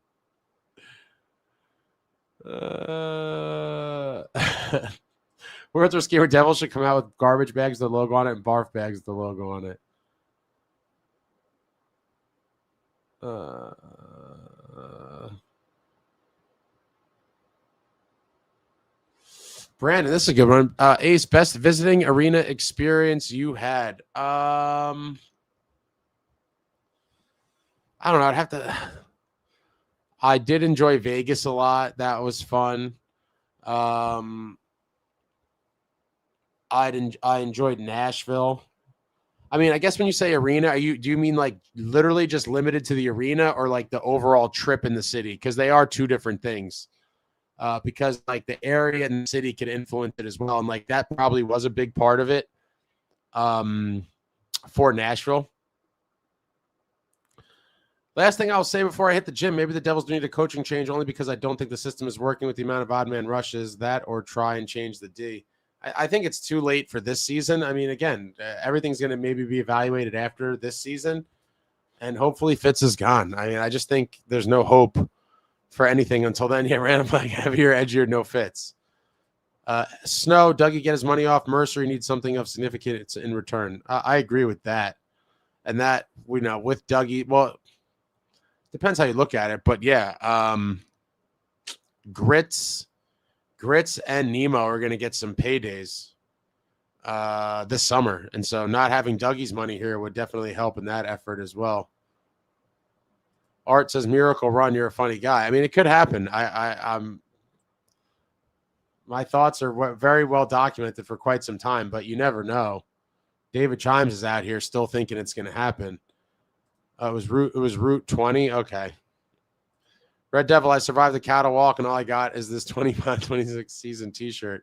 World's War Skewer Devils should come out with garbage bags with the logo on it and barf bags with the logo on it. Brandon, this is a good one. Ace, best visiting arena experience you had. I don't know. I'd have to. I did enjoy Vegas a lot. That was fun. I enjoyed Nashville. I mean, I guess when you say arena, do you mean like literally just limited to the arena or like the overall trip in the city? Because they are 2 different things. Because like the area and the city can influence it as well, and like that probably was a big part of it. For Nashville. Last thing I'll say before I hit the gym, maybe the Devils do need a coaching change only because I don't think the system is working with the amount of odd man rushes. That or try and change the D. I think it's too late for this season. I mean, again, everything's going to maybe be evaluated after this season, and hopefully Fitz is gone. I mean, I just think there's no hope for anything until then. Yeah, random like heavier, edgier, no Fitz. Snow, Dougie get his money off. Mercer needs something of significance in return. I agree with that. And that, we know, with Dougie, well, depends how you look at it, but yeah, Grits and Nemo are going to get some paydays this summer, and so not having Dougie's money here would definitely help in that effort as well. Art says, "Miracle Run, you're a funny guy." I mean, it could happen. I'm my thoughts are very well documented for quite some time, but you never know. David Chimes is out here still thinking it's going to happen. It was Route 20. Okay. Red Devil, I survived the cattle walk, and all I got is this 25-26 season t-shirt.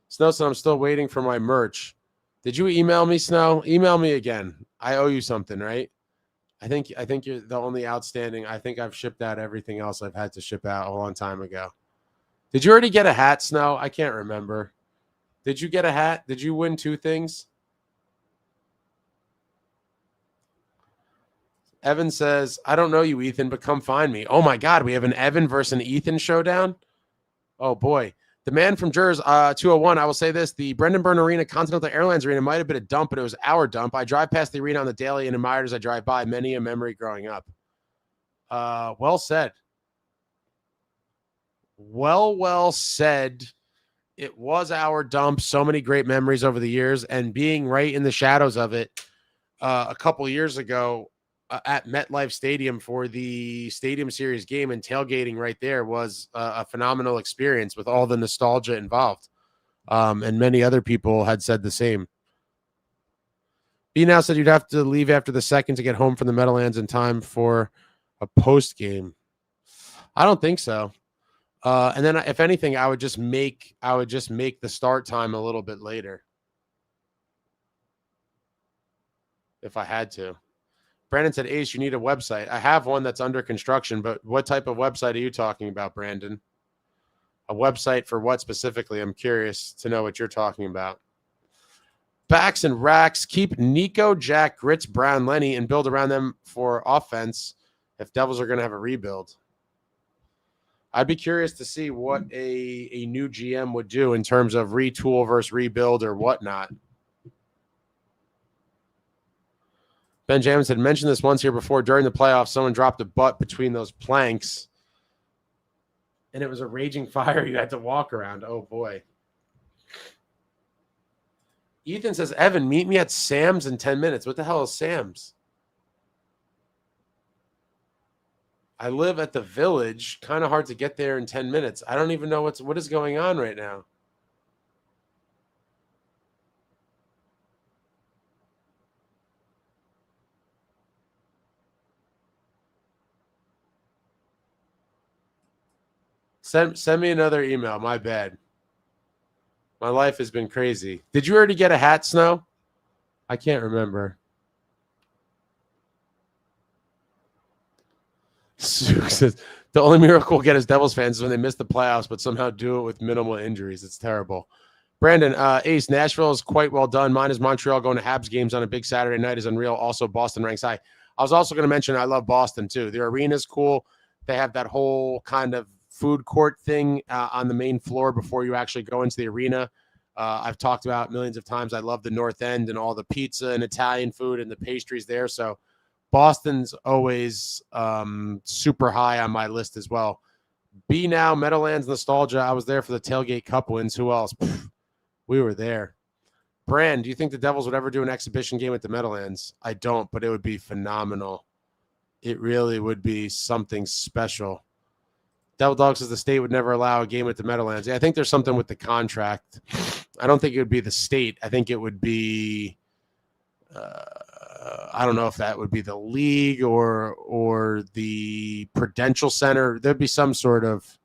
Snow said, I'm still waiting for my merch. Did you email me, Snow? Email me again. I owe you something, right? I think you're the only outstanding. I think I've shipped out everything else I've had to ship out a long time ago. Did you already get a hat, Snow? I can't remember. Did you get a hat? Did you win 2 things? Evan says, I don't know you, Ethan, but come find me. Oh, my God. We have an Evan versus an Ethan showdown? Oh, boy. The man from Jers, 201, I will say this. The Brendan Byrne Arena, Continental Airlines Arena, might have been a dump, but it was our dump. I drive past the arena on the daily and admired as I drive by. Many a memory growing up. Well said. Well said. It was our dump. So many great memories over the years, and being right in the shadows of it a couple years ago at MetLife Stadium for the Stadium Series game, and tailgating right there was a phenomenal experience with all the nostalgia involved. And many other people had said the same. B now said you'd have to leave after the second to get home from the Meadowlands in time for a post game. I don't think so. And then if anything, I would just make the start time a little bit later if I had to. Brandon said, Ace, you need a website. I have one that's under construction, but what type of website are you talking about, Brandon? A website for what specifically? I'm curious to know what you're talking about. Backs and racks. Keep Nico, Jack, Grits, Brown, Lenny, and build around them for offense if Devils are going to have a rebuild. I'd be curious to see what a new GM would do in terms of retool versus rebuild or whatnot. Benjamin had mentioned this once here before. During the playoffs, someone dropped a butt between those planks, and it was a raging fire you had to walk around. Oh, boy. Ethan says, Evan, meet me at Sam's in 10 minutes. What the hell is Sam's? I live at the Village. Kind of hard to get there in 10 minutes. I don't even know what is going on right now. Send me another email. My bad. My life has been crazy. Did you already get a hat, Snow? I can't remember. Suk says the only miracle we'll get as Devils fans is when they miss the playoffs, but somehow do it with minimal injuries. It's terrible. Brandon, Ace, Nashville is quite well done. Mine is Montreal going to Habs games on a big Saturday night is unreal. Also, Boston ranks high. I was also going to mention I love Boston, too. Their arena's cool. They have that whole kind of food court thing on the main floor before you actually go into the arena. I've talked about millions of times. I love the North End and all the pizza and Italian food and the pastries there. So Boston's always super high on my list as well. B now, Meadowlands nostalgia. I was there for the Tailgate Cup wins. Who else? We were there. Brand, do you think the Devils would ever do an exhibition game at the Meadowlands? I don't, but it would be phenomenal. It really would be something special. Devil Dog says the state would never allow a game at the Meadowlands. Yeah, I think there's something with the contract. I don't think it would be the state. I think it would be I don't know if that would be the league or the Prudential Center. There'd be some sort of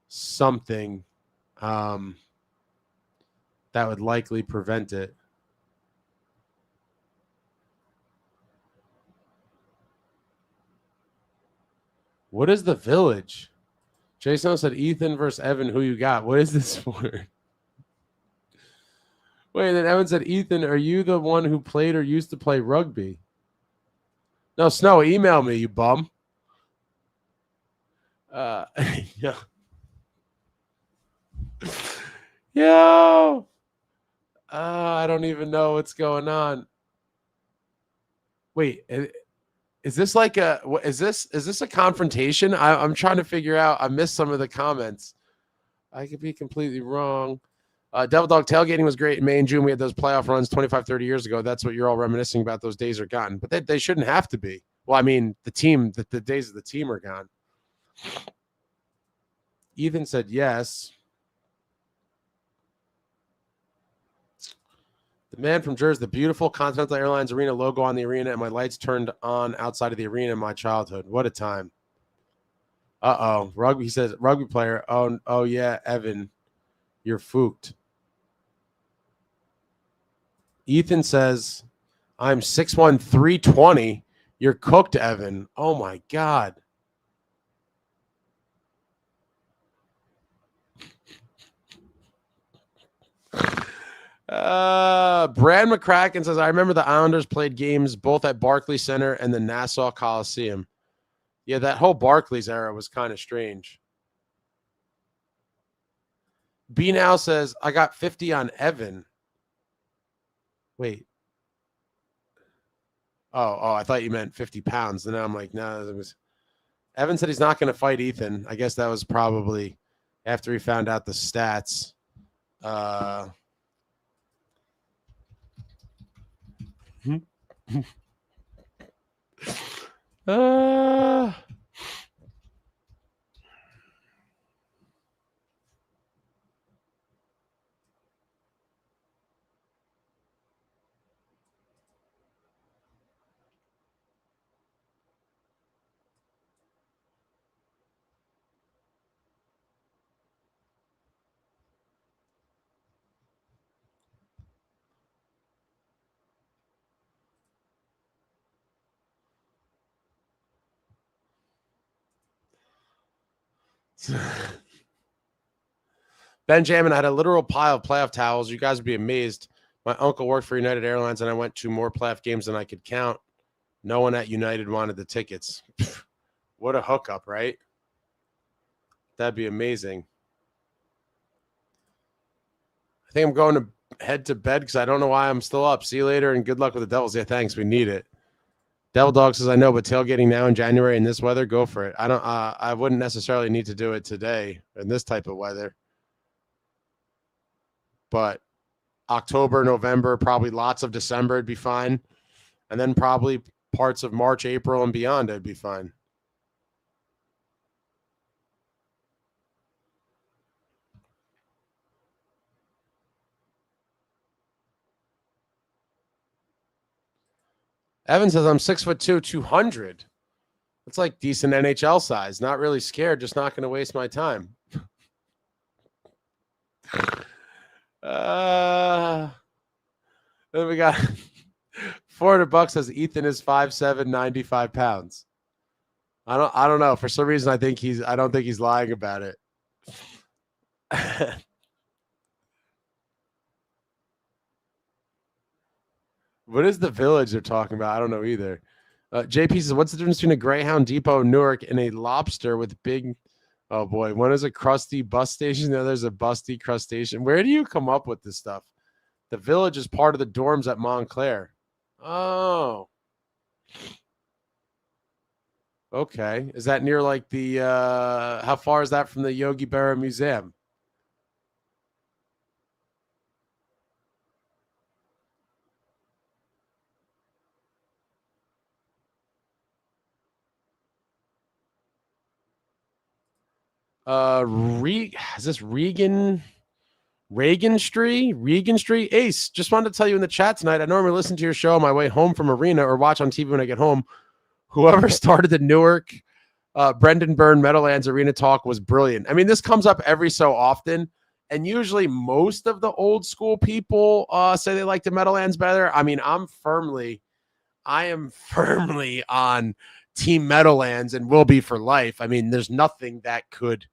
something that would likely prevent it. What is the Village? Jason said Ethan versus Evan. Who you got? What is this for? Wait, then Evan said, Ethan, are you the one who played or used to play rugby? No, Snow, email me, you bum. Yeah. Yo. I don't even know what's going on. Wait, is this like is this a confrontation? I'm trying to figure out. I missed some of the comments. I could be completely wrong. Devil Dog tailgating was great in May and June. We had those playoff runs 25, 30 years ago. That's what you're all reminiscing about. Those days are gone, but they shouldn't have to be. Well, I mean, the days of the team are gone. Ethan said yes. The man from Jersey, the beautiful Continental Airlines Arena logo on the arena, and my lights turned on outside of the arena in my childhood. What a time. Uh-oh. Rugby, he says, rugby player. Oh yeah, Evan, you're fooked. Ethan says, I'm 6'1", 320. You're cooked, Evan. Oh, my God. Brad McCracken says, I remember the Islanders played games both at Barclays Center and the Nassau Coliseum. Yeah, that whole Barclays era was kind of strange. B now says, I got 50 on Evan. Wait. Oh, I thought you meant 50 pounds. And then I'm like, no, it was. Evan said he's not going to fight Ethan. I guess that was probably after he found out the stats. Benjamin, I had a literal pile of playoff towels. You guys would be amazed. My uncle worked for United Airlines, and I went to more playoff games than I could count. No one at United wanted the tickets. What a hookup, right? That'd be amazing. I think I'm going to head to bed because I don't know why I'm still up. See you later, and good luck with the Devils. Yeah, thanks. We need it. Devil Dog says, I know, but tailgating now in January in this weather, go for it. I wouldn't necessarily need to do it today in this type of weather. But October, November, probably lots of December, it'd be fine. And then probably parts of March, April, and beyond, it'd be fine. Evan says, I'm 6'2", 200. It's like decent NHL size. Not really scared, just not going to waste my time. Then we got $400 says Ethan is 5'7", 95 pounds. I don't know. For some reason, I don't think he's lying about it. What is the village they're talking about? I don't know either. JP says, what's the difference between a Greyhound Depot in Newark and a lobster with big... Oh, boy. One is a crusty bus station. The other is a busty crustacean. Where do you come up with this stuff? The village is part of the dorms at Montclair. Oh. Okay. Is that near like the... how far is that from the Yogi Berra Museum? Is this Regan Street? Ace, just wanted to tell you in the chat tonight, I normally listen to your show on my way home from arena or watch on TV when I get home. Whoever started the Newark Brendan Byrne Meadowlands Arena talk was brilliant. I mean, this comes up every so often, and usually most of the old school people say they like the Meadowlands better. I mean, I am firmly on Team Meadowlands and will be for life. I mean, there's nothing that could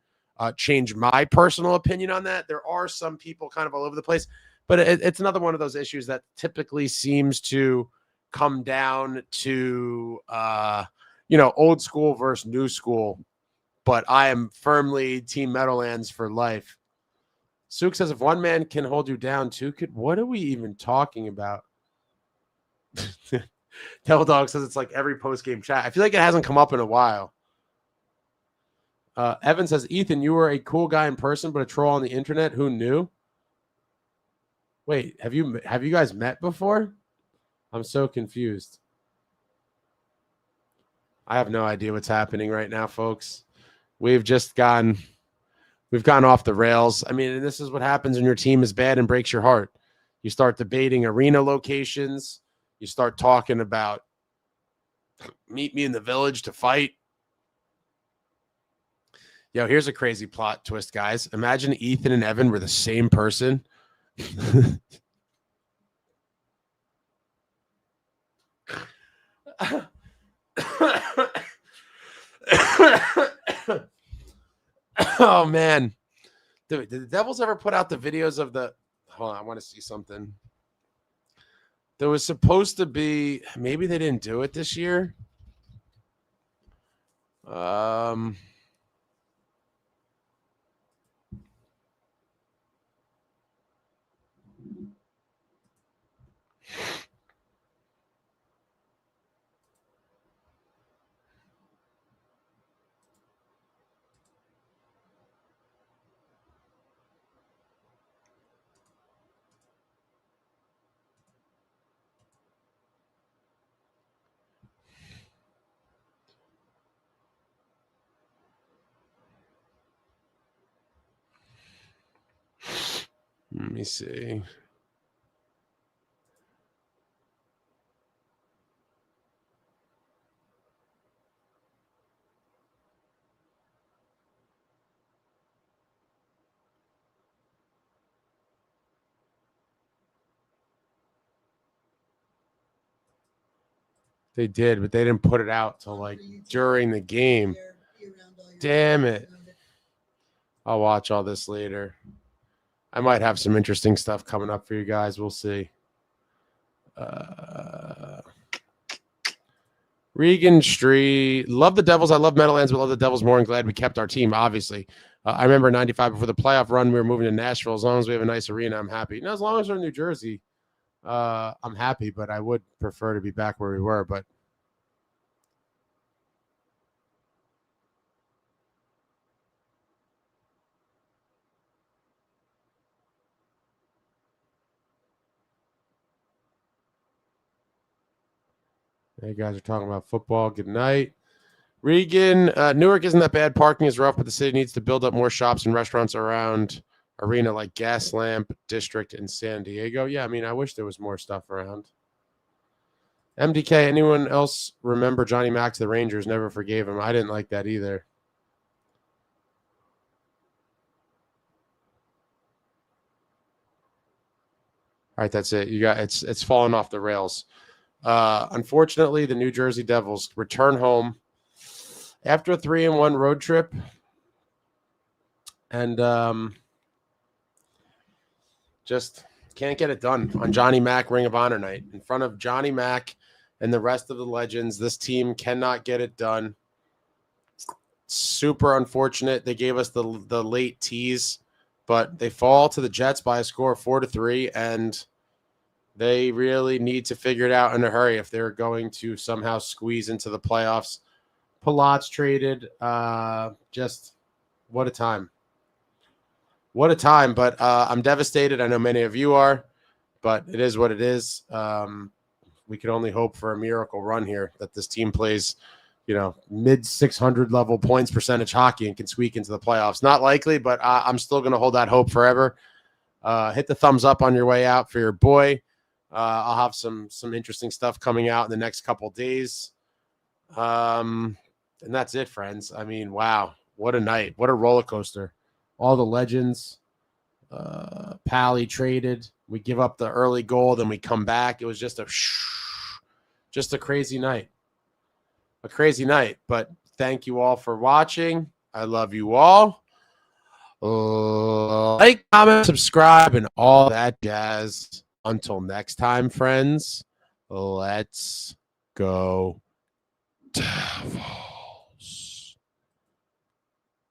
change my personal opinion on that. There are some people kind of all over the place, but it's another one of those issues that typically seems to come down to, old school versus new school. But I am firmly Team Meadowlands for life. Suk says, if one man can hold you down, two could. What are we even talking about? Devil Dog says it's like every post-game chat. I feel like it hasn't come up in a while. Evan says, Ethan, you were a cool guy in person, but a troll on the internet. Who knew? Wait, have you guys met before? I'm so confused. I have no idea what's happening right now, folks. We've gone off the rails. I mean, this is what happens when your team is bad and breaks your heart. You start debating arena locations. You start talking about meet me in the village to fight. Yo, here's a crazy plot twist, guys. Imagine Ethan and Evan were the same person. Oh, man. Did the Devils ever put out the videos of the... Hold on, I want to see something. There was supposed to be... Maybe they didn't do it this year. Let me see. They did, but they didn't put it out till like during the game. Damn it. I'll watch all this later. I might have some interesting stuff coming up for you guys. We'll see. Regan Street. Love the Devils. I love Meadowlands, but love the Devils more and glad we kept our team, obviously. I remember 95 before the playoff run, we were moving to Nashville. As long as we have a nice arena, I'm happy. Now, as long as we're in New Jersey, I'm happy, but I would prefer to be back where we were. But you guys are talking about football. Good night. Regan, Newark isn't that bad. Parking is rough, but the city needs to build up more shops and restaurants around arena like Gaslamp District in San Diego. Yeah, I mean, I wish there was more stuff around. MDK, anyone else remember Johnny Mac to the Rangers? Never forgave him. I didn't like that either. All right, that's it. You got it's fallen off the rails. Unfortunately, the New Jersey Devils return home after a 3-1 road trip, and just can't get it done on Johnny Mac Ring of Honor night in front of Johnny Mac and the rest of the legends. This team cannot get it done. Super unfortunate. They gave us the late tease, but they fall to the Jets by a score of 4-3, and they really need to figure it out in a hurry if they're going to somehow squeeze into the playoffs. Palat's traded. Just what a time. What a time. But I'm devastated. I know many of you are, but it is what it is. We can only hope for a miracle run here that this team plays, mid 600 level points percentage hockey and can squeak into the playoffs. Not likely, but I'm still going to hold that hope forever. Hit the thumbs up on your way out for your boy. I'll have some interesting stuff coming out in the next couple of days. And that's it, friends. I mean, wow, what a night. What a roller coaster. All the legends. Pally traded. We give up the early goal, then we come back. It was just a crazy night. A crazy night. But thank you all for watching. I love you all. Like, comment, subscribe, and all that jazz. Until next time, friends, let's go Devils.